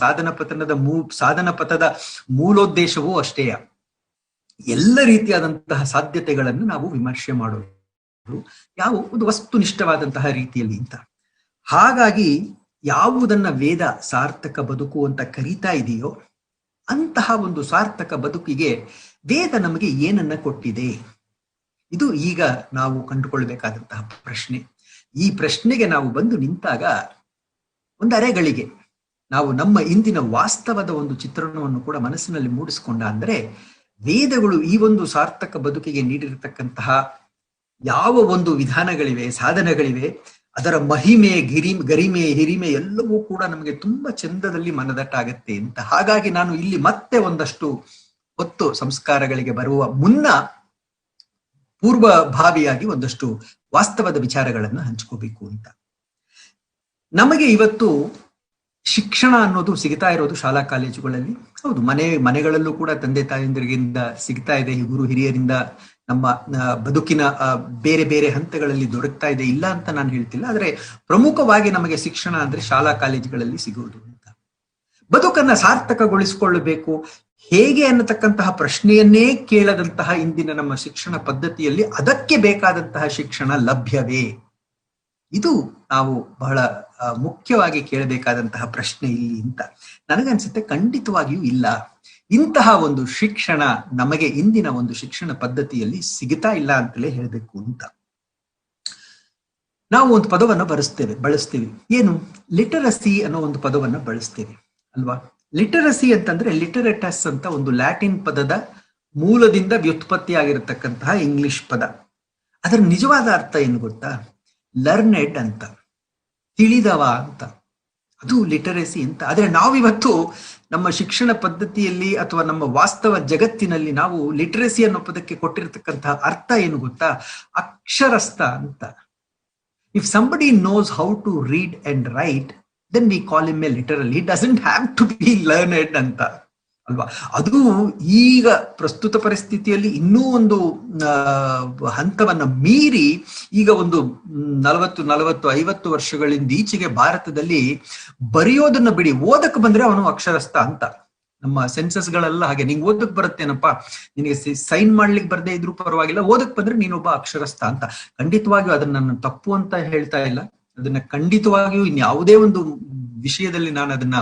ಸಾಧನ ಪಥದ ಮೂಲೋದ್ದೇಶವೂ ಅಷ್ಟೇಯ. ಎಲ್ಲ ರೀತಿಯಾದಂತಹ ಸಾಧ್ಯತೆಗಳನ್ನು ನಾವು ವಿಮರ್ಶೆ ಮಾಡೋದು ಯಾವ ಒಂದು ವಸ್ತುನಿಷ್ಠವಾದಂತಹ ರೀತಿಯಲ್ಲಿ ಅಂತ. ಹಾಗಾಗಿ ಯಾವುದನ್ನ ವೇದ ಸಾರ್ಥಕ ಬದುಕು ಅಂತ ಕರೀತಾ ಇದೆಯೋ ಅಂತಹ ಒಂದು ಸಾರ್ಥಕ ಬದುಕಿಗೆ ವೇದ ನಮಗೆ ಏನನ್ನ ಕೊಟ್ಟಿದೆ? ಇದು ಈಗ ನಾವು ಕಂಡುಕೊಳ್ಬೇಕಾದಂತಹ ಪ್ರಶ್ನೆ. ಈ ಪ್ರಶ್ನೆಗೆ ನಾವು ಬಂದು ನಿಂತಾಗ ಒಂದು ಅರೆಗಳಿಗೆ ನಾವು ನಮ್ಮ ಇಂದಿನ ವಾಸ್ತವದ ಒಂದು ಚಿತ್ರಣವನ್ನು ಕೂಡ ಮನಸ್ಸಿನಲ್ಲಿ ಮೂಡಿಸ್ಕೊಂಡ ಅಂದ್ರೆ, ವೇದಗಳು ಈ ಒಂದು ಸಾರ್ಥಕ ಬದುಕಿಗೆ ನೀಡಿರತಕ್ಕಂತಹ ಯಾವ ಒಂದು ವಿಧಾನಗಳಿವೆ, ಸಾಧನಗಳಿವೆ, ಅದರ ಮಹಿಮೆ, ಗರಿಮೆ, ಹಿರಿಮೆ ಎಲ್ಲವೂ ಕೂಡ ನಮಗೆ ತುಂಬಾ ಚಂದದಲ್ಲಿ ಮನದಟ್ಟಾಗತ್ತೆ ಅಂತ. ಹಾಗಾಗಿ ನಾನು ಇಲ್ಲಿ ಮತ್ತೆ ಒಂದಷ್ಟು ಹೊತ್ತು ಸಂಸ್ಕಾರಗಳಿಗೆ ಬರುವ ಮುನ್ನ ಪೂರ್ವಭಾವಿಯಾಗಿ ಒಂದಷ್ಟು ವಾಸ್ತವದ ವಿಚಾರಗಳನ್ನು ಹಂಚ್ಕೋಬೇಕು ಅಂತ. ನಮಗೆ ಇವತ್ತು ಶಿಕ್ಷಣ ಅನ್ನೋದು ಸಿಗ್ತಾ ಇರೋದು ಶಾಲಾ ಕಾಲೇಜುಗಳಲ್ಲಿ. ಹೌದು, ಮನೆಗಳಲ್ಲೂ ಕೂಡ ತಂದೆ ತಾಯಂದಿರಿಗಿಂದ ಸಿಗ್ತಾ ಇದೆ, ಗುರು ಹಿರಿಯರಿಂದ ನಮ್ಮ ಬದುಕಿನ ಬೇರೆ ಬೇರೆ ಹಂತಗಳಲ್ಲಿ ದೊರಕ್ತಾ ಇದೆ, ಇಲ್ಲ ಅಂತ ನಾನು ಹೇಳ್ತಿಲ್ಲ. ಆದ್ರೆ ಪ್ರಮುಖವಾಗಿ ನಮಗೆ ಶಿಕ್ಷಣ ಅಂದ್ರೆ ಶಾಲಾ ಕಾಲೇಜುಗಳಲ್ಲಿ ಸಿಗುವುದು ಅಂತ. ಬದುಕನ್ನ ಸಾರ್ಥಕಗೊಳಿಸಿಕೊಳ್ಳಬೇಕು ಹೇಗೆ ಅನ್ನತಕ್ಕಂತಹ ಪ್ರಶ್ನೆಯನ್ನೇ ಕೇಳದಂತಹ ಇಂದಿನ ನಮ್ಮ ಶಿಕ್ಷಣ ಪದ್ಧತಿಯಲ್ಲಿ ಅದಕ್ಕೆ ಬೇಕಾದಂತಹ ಶಿಕ್ಷಣ ಲಭ್ಯವೇ? ಇದು ನಾವು ಬಹಳ ಮುಖ್ಯವಾಗಿ ಕೇಳಬೇಕಾದಂತಹ ಪ್ರಶ್ನೆ ಇಲ್ಲಿ ಅಂತ ನನಗನ್ಸುತ್ತೆ. ಖಂಡಿತವಾಗಿಯೂ ಇಲ್ಲ. ಇಂತಹ ಒಂದು ಶಿಕ್ಷಣ ನಮಗೆ ಇಂದಿನ ಒಂದು ಶಿಕ್ಷಣ ಪದ್ಧತಿಯಲ್ಲಿ ಸಿಗುತ್ತಾ ಇಲ್ಲ ಅಂತಲೇ ಹೇಳಬೇಕು ಅಂತ. ನಾವು ಒಂದು ಪದವನ್ನ ಬಳಸ್ತೀವಿ. ಏನು? ಲಿಟರಸಿ ಅನ್ನೋ ಒಂದು ಪದವನ್ನ ಬಳಸ್ತೇವೆ ಅಲ್ವಾ? ಲಿಟರಸಿ ಅಂತಂದ್ರೆ ಲಿಟರೇಟಸ್ ಅಂತ ಒಂದು ಲ್ಯಾಟಿನ್ ಪದದ ಮೂಲದಿಂದ ವ್ಯುತ್ಪತ್ತಿ ಆಗಿರತಕ್ಕಂತಹ ಇಂಗ್ಲಿಷ್ ಪದ. ಅದರ ನಿಜವಾದ ಅರ್ಥ ಏನು ಗೊತ್ತಾ? ಲರ್ನೆಡ್ ಅಂತ, ತಿಳಿದವ ಅಂತ. ಅದು ಲಿಟರಸಿ ಅಂತ. ಆದ್ರೆ ನಾವಿವತ್ತು ನಮ್ಮ ಶಿಕ್ಷಣ ಪದ್ಧತಿಯಲ್ಲಿ ಅಥವಾ ನಮ್ಮ ವಾಸ್ತವ ಜಗತ್ತಿನಲ್ಲಿ ನಾವು ಲಿಟರಸಿ ಅನ್ನೋ ಪದಕ್ಕೆ ಕೊಟ್ಟಿರತಕ್ಕಂತಹ ಅರ್ಥ ಏನು ಗೊತ್ತಾ? ಅಕ್ಷರಸ್ಥ ಅಂತ. If somebody knows how to read and write, then we call him a literal. He doesn't have to be learned ಅಂತ ಅಲ್ವಾ? ಅದು ಈಗ ಪ್ರಸ್ತುತ ಪರಿಸ್ಥಿತಿಯಲ್ಲಿ ಇನ್ನೂ ಒಂದು ಹಂತವನ್ನ ಮೀರಿ ಈಗ ಒಂದು 40-50 ವರ್ಷಗಳಿಂದ ಈಚೆಗೆ ಭಾರತದಲ್ಲಿ ಬರೆಯೋದನ್ನ ಬಿಡಿ, ಓದಕ್ ಬಂದ್ರೆ ಅವನು ಅಕ್ಷರಸ್ಥ ಅಂತ. ನಮ್ಮ ಸೆನ್ಸಸ್ ಗಳೆಲ್ಲ ಹಾಗೆ. ನಿಂಗೆ ಓದಕ್ ಬರುತ್ತೇನಪ್ಪಾ, ನಿನಗೆ ಸೈನ್ ಮಾಡ್ಲಿಕ್ಕೆ ಬರ್ದೇ ಇದ್ರೂ ಪರವಾಗಿಲ್ಲ, ಓದಕ್ ಬಂದ್ರೆ ನೀನೊಬ್ಬ ಅಕ್ಷರಸ್ಥ ಅಂತ. ಖಂಡಿತವಾಗಿಯೂ ಅದನ್ನ ನಾನು ತಪ್ಪು ಅಂತ ಹೇಳ್ತಾ ಇಲ್ಲ. ಅದನ್ನ ಖಂಡಿತವಾಗಿಯೂ ಇನ್ಯಾವುದೇ ಒಂದು ವಿಷಯದಲ್ಲಿ ನಾನು ಅದನ್ನ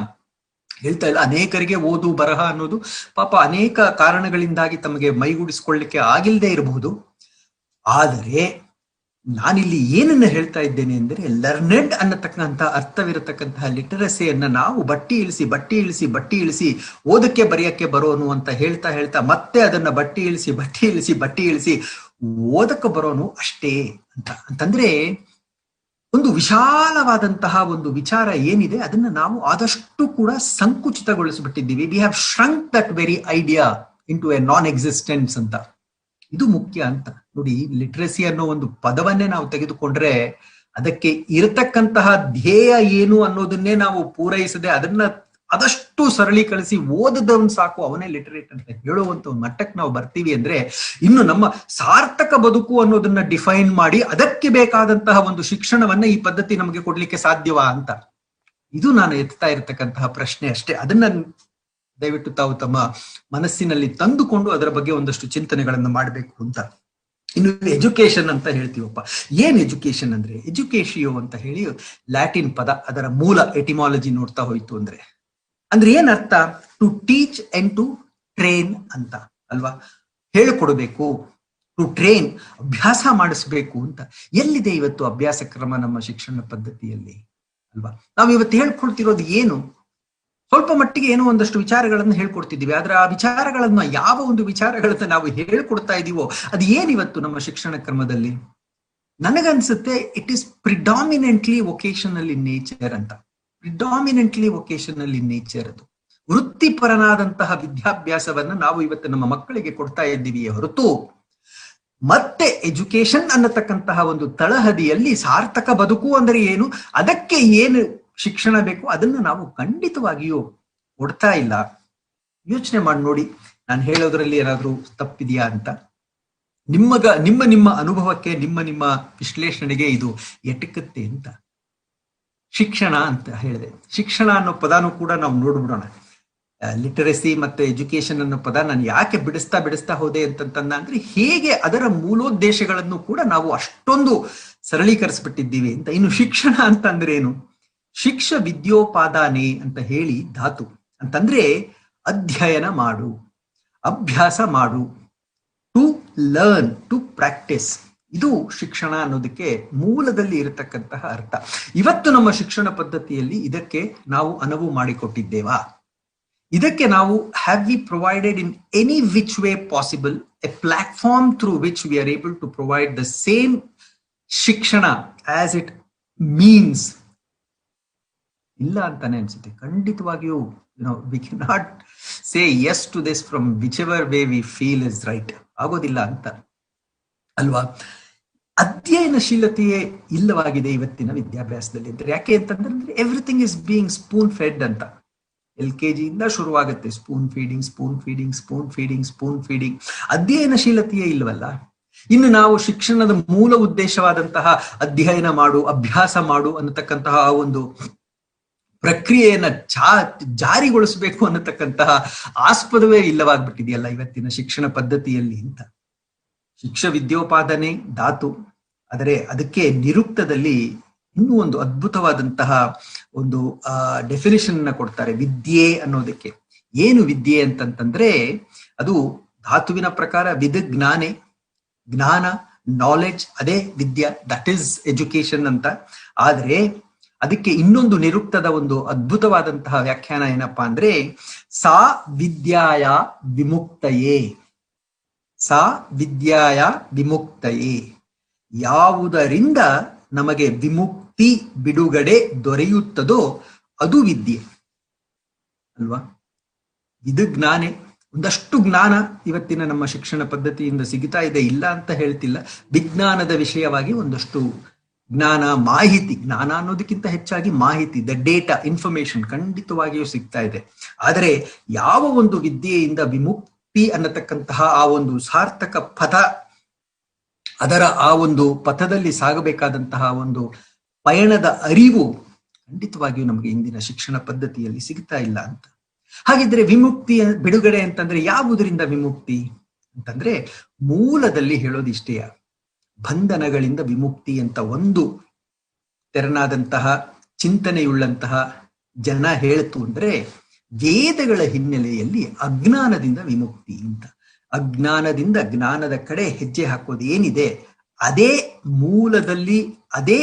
ಹೇಳ್ತಾ ಇಲ್ಲ. ಅನೇಕರಿಗೆ ಓದು ಬರಹ ಅನ್ನೋದು ಪಾಪ ಅನೇಕ ಕಾರಣಗಳಿಂದಾಗಿ ತಮಗೆ ಮೈಗೂಡಿಸ್ಕೊಳ್ಳಿಕ್ಕೆ ಆಗಿಲ್ಲದೆ ಇರಬಹುದು. ಆದರೆ ನಾನಿಲ್ಲಿ ಏನನ್ನ ಹೇಳ್ತಾ ಇದ್ದೇನೆ ಅಂದ್ರೆ, ಲರ್ನೆಡ್ ಅನ್ನತಕ್ಕಂಥ ಅರ್ಥವಿರತಕ್ಕಂತಹ ಲಿಟರಸಿಯನ್ನ ನಾವು ಬಟ್ಟಿ ಇಳಿಸಿ ಓದಕ್ಕೆ ಬರೆಯಕ್ಕೆ ಬರೋನು ಅಂತ ಹೇಳ್ತಾ ಮತ್ತೆ ಅದನ್ನ ಬಟ್ಟಿ ಇಳಿಸಿ ಓದಕ್ಕೆ ಬರೋನು ಅಷ್ಟೇ ಅಂತಂದ್ರೆ ಒಂದು ವಿಶಾಲವಾದಂತಹ ಒಂದು ವಿಚಾರ ಏನಿದೆ ಅದನ್ನ ನಾವು ಆದಷ್ಟು ಕೂಡ ಸಂಕುಚಿತಗೊಳಿಸ್ಬಿಟ್ಟಿದ್ದೀವಿ. We have shrunk that very idea into a non existence ಅಂತ. ಇದು ಮುಖ್ಯ ಅಂತ ನೋಡಿ. ಲಿಟ್ರಸಿ ಅನ್ನೋ ಒಂದು ಪದವನ್ನೇ ನಾವು ತೆಗೆದುಕೊಂಡ್ರೆ ಅದಕ್ಕೆ ಇರತಕ್ಕಂತಹ ಧ್ಯೇಯ ಏನು ಅನ್ನೋದನ್ನೇ ನಾವು ಪೂರೈಸದೆ ಅದನ್ನ ಆದಷ್ಟು ಸರಳೀಕರಿಸಿ ಓದದವನ್ ಸಾಕು ಅವನೇ ಲಿಟರೇಟ್ ಅಂತ ಹೇಳುವಂತ ಒಂದು ಮಟ್ಟಕ್ಕೆ ನಾವು ಬರ್ತೀವಿ ಅಂದ್ರೆ, ಇನ್ನು ನಮ್ಮ ಸಾರ್ಥಕ ಬದುಕು ಅನ್ನೋದನ್ನ ಡಿಫೈನ್ ಮಾಡಿ ಅದಕ್ಕೆ ಬೇಕಾದಂತಹ ಒಂದು ಶಿಕ್ಷಣವನ್ನ ಈ ಪದ್ಧತಿ ನಮಗೆ ಕೊಡ್ಲಿಕ್ಕೆ ಸಾಧ್ಯವಾ ಅಂತ. ಇದು ನಾನು ಎತ್ತಾ ಇರತಕ್ಕಂತಹ ಪ್ರಶ್ನೆ ಅಷ್ಟೇ. ಅದನ್ನ ದಯವಿಟ್ಟು ತಾವು ತಮ್ಮ ಮನಸ್ಸಿನಲ್ಲಿ ತಂದುಕೊಂಡು ಅದರ ಬಗ್ಗೆ ಒಂದಷ್ಟು ಚಿಂತನೆಗಳನ್ನು ಮಾಡಬೇಕು ಅಂತ. ಇನ್ನು ಎಜುಕೇಶನ್ ಅಂತ ಹೇಳ್ತೀವಪ್ಪ. ಏನ್ ಎಜುಕೇಶನ್ ಅಂದ್ರೆ, ಎಜುಕೇಶಿಯೋ ಅಂತ ಹೇಳಿ ಲ್ಯಾಟಿನ್ ಪದ, ಅದರ ಮೂಲ ಎಟಿಮಾಲಜಿ ನೋಡ್ತಾ ಹೋಯ್ತು ಅಂದ್ರೆ ಏನ್ ಅರ್ಥ? To teach and to train ಅಂತ ಅಲ್ವಾ? ಹೇಳಿಕೊಡ್ಬೇಕು, ಟು ಟ್ರೈನ್, ಅಭ್ಯಾಸ ಮಾಡಿಸ್ಬೇಕು ಅಂತ. ಎಲ್ಲಿದೆ ಇವತ್ತು ಅಭ್ಯಾಸ ಕ್ರಮ ನಮ್ಮ ಶಿಕ್ಷಣ ಪದ್ಧತಿಯಲ್ಲಿ ಅಲ್ವಾ? ನಾವು ಇವತ್ತು ಹೇಳ್ಕೊಳ್ತಿರೋದು ಏನು? ಸ್ವಲ್ಪ ಮಟ್ಟಿಗೆ ಏನೋ ಒಂದಷ್ಟು ವಿಚಾರಗಳನ್ನು ಹೇಳ್ಕೊಡ್ತಿದ್ದೀವಿ. ಆದ್ರೆ ಆ ವಿಚಾರಗಳನ್ನ, ಯಾವ ಒಂದು ವಿಚಾರಗಳನ್ನ ನಾವು ಹೇಳ್ಕೊಡ್ತಾ ಇದೀವೋ ಅದು ಏನಿವತ್ತು ನಮ್ಮ ಶಿಕ್ಷಣ ಕ್ರಮದಲ್ಲಿ? ನನಗನ್ಸುತ್ತೆ it is predominantly vocational in nature ಅಂತ. Predominantly vocational in nature. ಅದು ವೃತ್ತಿಪರನಾದಂತಹ ವಿದ್ಯಾಭ್ಯಾಸವನ್ನ ನಾವು ಇವತ್ತು ನಮ್ಮ ಮಕ್ಕಳಿಗೆ ಕೊಡ್ತಾ ಇದ್ದೀವಿಯೇ ಹೊರತು ಮತ್ತೆ ಎಜುಕೇಶನ್ ಅನ್ನತಕ್ಕಂತಹ ಒಂದು ತಳಹದಿಯಲ್ಲಿ ಸಾರ್ಥಕ ಬದುಕು ಅಂದ್ರೆ ಏನು, ಅದಕ್ಕೆ ಏನು ಶಿಕ್ಷಣ ಬೇಕು ಅದನ್ನು ನಾವು ಖಂಡಿತವಾಗಿಯೂ ಕೊಡ್ತಾ ಇಲ್ಲ. ಯೋಚನೆ ಮಾಡಿ ನೋಡಿ, ನಾನು ಹೇಳೋದ್ರಲ್ಲಿ ಏನಾದ್ರೂ ತಪ್ಪಿದೆಯಾ ಅಂತ. ನಿಮ್ಮ ಅನುಭವಕ್ಕೆ, ನಿಮ್ಮ ವಿಶ್ಲೇಷಣೆಗೆ ಇದು ಎಟಕತ್ತೆ ಅಂತ. ಶಿಕ್ಷಣ ಅಂತ ಹೇಳಿದೆ. ಶಿಕ್ಷಣ ಅನ್ನೋ ಪದಾನು ಕೂಡ ನಾವು ನೋಡ್ಬಿಡೋಣ. ಲಿಟರಸಿ ಮತ್ತೆ ಎಜುಕೇಶನ್ ಅನ್ನೋ ಪದ ನಾನು ಯಾಕೆ ಬಿಡಿಸ್ತಾ ಹೋದೆ ಅಂತಂದ ಅಂದ್ರೆ, ಹೇಗೆ ಅದರ ಮೂಲೋದ್ದೇಶಗಳನ್ನು ಕೂಡ ನಾವು ಅಷ್ಟೊಂದು ಸರಳೀಕರಿಸ್ಬಿಟ್ಟಿದ್ದೀವಿ ಅಂತ. ಇನ್ನು ಶಿಕ್ಷಣ ಅಂತಂದ್ರೆ ಏನು? ಶಿಕ್ಷ ವಿದ್ಯೋಪಾದಾನೆ ಅಂತ ಹೇಳಿ ಧಾತು ಅಂತಂದ್ರೆ ಅಧ್ಯಯನ ಮಾಡು, ಅಭ್ಯಾಸ ಮಾಡು, ಟು ಲರ್ನ್, ಟು ಪ್ರಾಕ್ಟಿಸ್. ಇದು ಶಿಕ್ಷಣ ಅನ್ನೋದಕ್ಕೆ ಮೂಲದಲ್ಲಿ ಇರತಕ್ಕಂತಹ ಅರ್ಥ. ಇವತ್ತು ನಮ್ಮ ಶಿಕ್ಷಣ ಪದ್ಧತಿಯಲ್ಲಿ ಇದಕ್ಕೆ ನಾವು ಅನುವು ಮಾಡಿಕೊಟ್ಟಿದ್ದೇವಾ? ಇದಕ್ಕೆ ನಾವು have we provided in any which way possible a platform through which we are able to provide the same ಶಿಕ್ಷಣ ಆಸ್ ಇಟ್ ಮೀನ್ಸ್? ಇಲ್ಲ ಅಂತಾನೆ ಅನ್ಸುತ್ತೆ. ಖಂಡಿತವಾಗಿಯೂ we can not say yes to this from whichever way we feel is right. ಆಗೋದಿಲ್ಲ ಅಂತ ಅಲ್ವಾ? ಅಧ್ಯಯನಶೀಲತೆಯೇ ಇಲ್ಲವಾಗಿದೆ ಇವತ್ತಿನ ವಿದ್ಯಾಭ್ಯಾಸದಲ್ಲಿ ಅಂತ. ಯಾಕೆ ಅಂತಂದ್ರೆ everything is being spoon Fed ಅಂತ. LKG ಇಂದ ಶುರುವಾಗುತ್ತೆ ಸ್ಪೂನ್ ಫೀಡಿಂಗ್. ಅಧ್ಯಯನಶೀಲತೆಯೇ ಇಲ್ಲವಲ್ಲ. ಇನ್ನು ನಾವು ಶಿಕ್ಷಣದ ಮೂಲ ಉದ್ದೇಶವಾದಂತಹ ಅಧ್ಯಯನ ಮಾಡು, ಅಭ್ಯಾಸ ಮಾಡು ಅನ್ನತಕ್ಕಂತಹ ಒಂದು ಪ್ರಕ್ರಿಯೆಯನ್ನ ಜಾರಿಗೊಳಿಸಬೇಕು ಅನ್ನತಕ್ಕಂತಹ ಆಸ್ಪದವೇ ಇಲ್ಲವಾಗ್ಬಿಟ್ಟಿದೆಯಲ್ಲ ಇವತ್ತಿನ ಶಿಕ್ಷಣ ಪದ್ಧತಿಯಲ್ಲಿ ಅಂತ. ಶಿಕ್ಷ ವಿದ್ಯೋಪಾದನೆ ಧಾತು, ಆದರೆ ಅದಕ್ಕೆ ನಿರುಕ್ತದಲ್ಲಿ ಇನ್ನೂ ಒಂದು ಅದ್ಭುತವಾದಂತಹ ಒಂದು ಡೆಫಿನೇಷನ್ ಅನ್ನ ಕೊಡ್ತಾರೆ ವಿದ್ಯೆ ಅನ್ನೋದಕ್ಕೆ. ಏನು ವಿದ್ಯೆ ಅಂತಂತಂದ್ರೆ ಅದು ಧಾತುವಿನ ಪ್ರಕಾರ ವಿದ್ ಜ್ಞಾನೆ, ಜ್ಞಾನ ನಾಲೆಡ್ಜ್, ಅದೇ ವಿದ್ಯಾ, ದಟ್ ಈಸ್ ಎಜುಕೇಶನ್ ಅಂತ. ಆದ್ರೆ ಅದಕ್ಕೆ ಇನ್ನೊಂದು ನಿರುಕ್ತದ ಒಂದು ಅದ್ಭುತವಾದಂತಹ ವ್ಯಾಖ್ಯಾನ ಏನಪ್ಪಾ ಅಂದ್ರೆ ಸಾ ವಿದ್ಯಾಯ ವಿಮುಕ್ತಯೇ, ಸಾ ವಿದ್ಯಾಯ ವಿಮುಕ್ತಯೇ, ಯಾವುದರಿಂದ ನಮಗೆ ವಿಮುಕ್ತಿ ಬಿಡುಗಡೆ ದೊರೆಯುತ್ತದೋ ಅದು ವಿದ್ಯೆ ಅಲ್ವಾ. ಇದು ಜ್ಞಾನೆ. ಒಂದಷ್ಟು ಜ್ಞಾನ ಇವತ್ತಿನ ನಮ್ಮ ಶಿಕ್ಷಣ ಪದ್ಧತಿಯಿಂದ ಸಿಗ್ತಾ ಇದೆ, ಇಲ್ಲ ಅಂತ ಹೇಳ್ತಿಲ್ಲ. ವಿಜ್ಞಾನದ ವಿಷಯವಾಗಿ ಒಂದಷ್ಟು ಜ್ಞಾನ, ಮಾಹಿತಿ, ಜ್ಞಾನ ಅನ್ನೋದಕ್ಕಿಂತ ಹೆಚ್ಚಾಗಿ ಮಾಹಿತಿ, ದ ಡೇಟಾ, ಇನ್ಫಾರ್ಮೇಶನ್ ಖಂಡಿತವಾಗಿಯೂ ಸಿಗ್ತಾ ಇದೆ. ಆದರೆ ಯಾವ ಒಂದು ವಿದ್ಯೆಯಿಂದ ವಿಮುಕ್ತಿ ಅನ್ನತಕ್ಕಂತಹ ಆ ಒಂದು ಸಾರ್ಥಕ ಪಥ, ಅದರ ಆ ಒಂದು ಪಥದಲ್ಲಿ ಸಾಗಬೇಕಾದಂತಹ ಒಂದು ಪಯಣದ ಅರಿವು ಖಂಡಿತವಾಗಿಯೂ ನಮಗೆ ಇಂದಿನ ಶಿಕ್ಷಣ ಪದ್ಧತಿಯಲ್ಲಿ ಸಿಗ್ತಾ ಇಲ್ಲ ಅಂತ. ಹಾಗಿದ್ರೆ ವಿಮುಕ್ತಿ ಬಿಡುಗಡೆ ಅಂತಂದ್ರೆ ಯಾವುದರಿಂದ ವಿಮುಕ್ತಿ ಅಂತಂದ್ರೆ ಮೂಲದಲ್ಲಿ ಹೇಳೋದಿಷ್ಟೇಯ, ಬಂಧನಗಳಿಂದ ವಿಮುಕ್ತಿ ಅಂತ ಒಂದು ತೆರನಾದಂತಹ ಚಿಂತನೆಯುಳ್ಳಂತಹ ಜನ ಹೇಳ್ತು ಅಂದ್ರೆ ವೇದಗಳ ಹಿನ್ನೆಲೆಯಲ್ಲಿ ಅಜ್ಞಾನದಿಂದ ವಿಮುಕ್ತಿ ಅಂತ. ಅಜ್ಞಾನದಿಂದ ಜ್ಞಾನದ ಕಡೆ ಹೆಜ್ಜೆ ಹಾಕೋದು ಏನಿದೆ ಅದೇ ಮೂಲದಲ್ಲಿ, ಅದೇ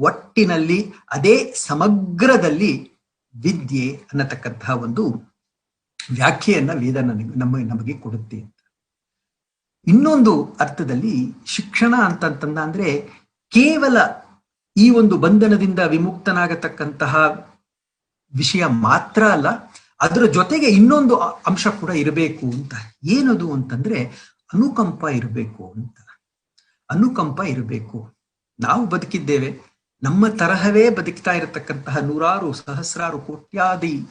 ಒಟ್ಟಿನಲ್ಲಿ, ಅದೇ ಸಮಗ್ರದಲ್ಲಿ ವಿದ್ಯೆ ಅನ್ನತಕ್ಕಂತಹ ಒಂದು ವ್ಯಾಖ್ಯೆಯನ್ನ ವೇದ ನಮಗೆ ಕೊಡುತ್ತೆ ಅಂತ. ಇನ್ನೊಂದು ಅರ್ಥದಲ್ಲಿ ಶಿಕ್ಷಣ ಅಂತಂತಂದ ಅಂದ್ರೆ ಕೇವಲ ಈ ಒಂದು ಬಂಧನದಿಂದ ವಿಮುಕ್ತನಾಗತಕ್ಕಂತಹ ವಿಷಯ ಮಾತ್ರ ಅಲ್ಲ, ಅದರ ಜೊತೆಗೆ ಇನ್ನೊಂದು ಅಂಶ ಕೂಡ ಇರಬೇಕು ಅಂತ. ಏನದು ಅಂತಂದ್ರೆ ಅನುಕಂಪ ಇರಬೇಕು ಅಂತ. ಅನುಕಂಪ ಇರಬೇಕು. ನಾವು ಬದುಕಿದ್ದೇವೆ, ನಮ್ಮ ತರಹವೇ ಬದುಕ್ತಾ ಇರತಕ್ಕಂತಹ ನೂರಾರು ಸಹಸ್ರಾರು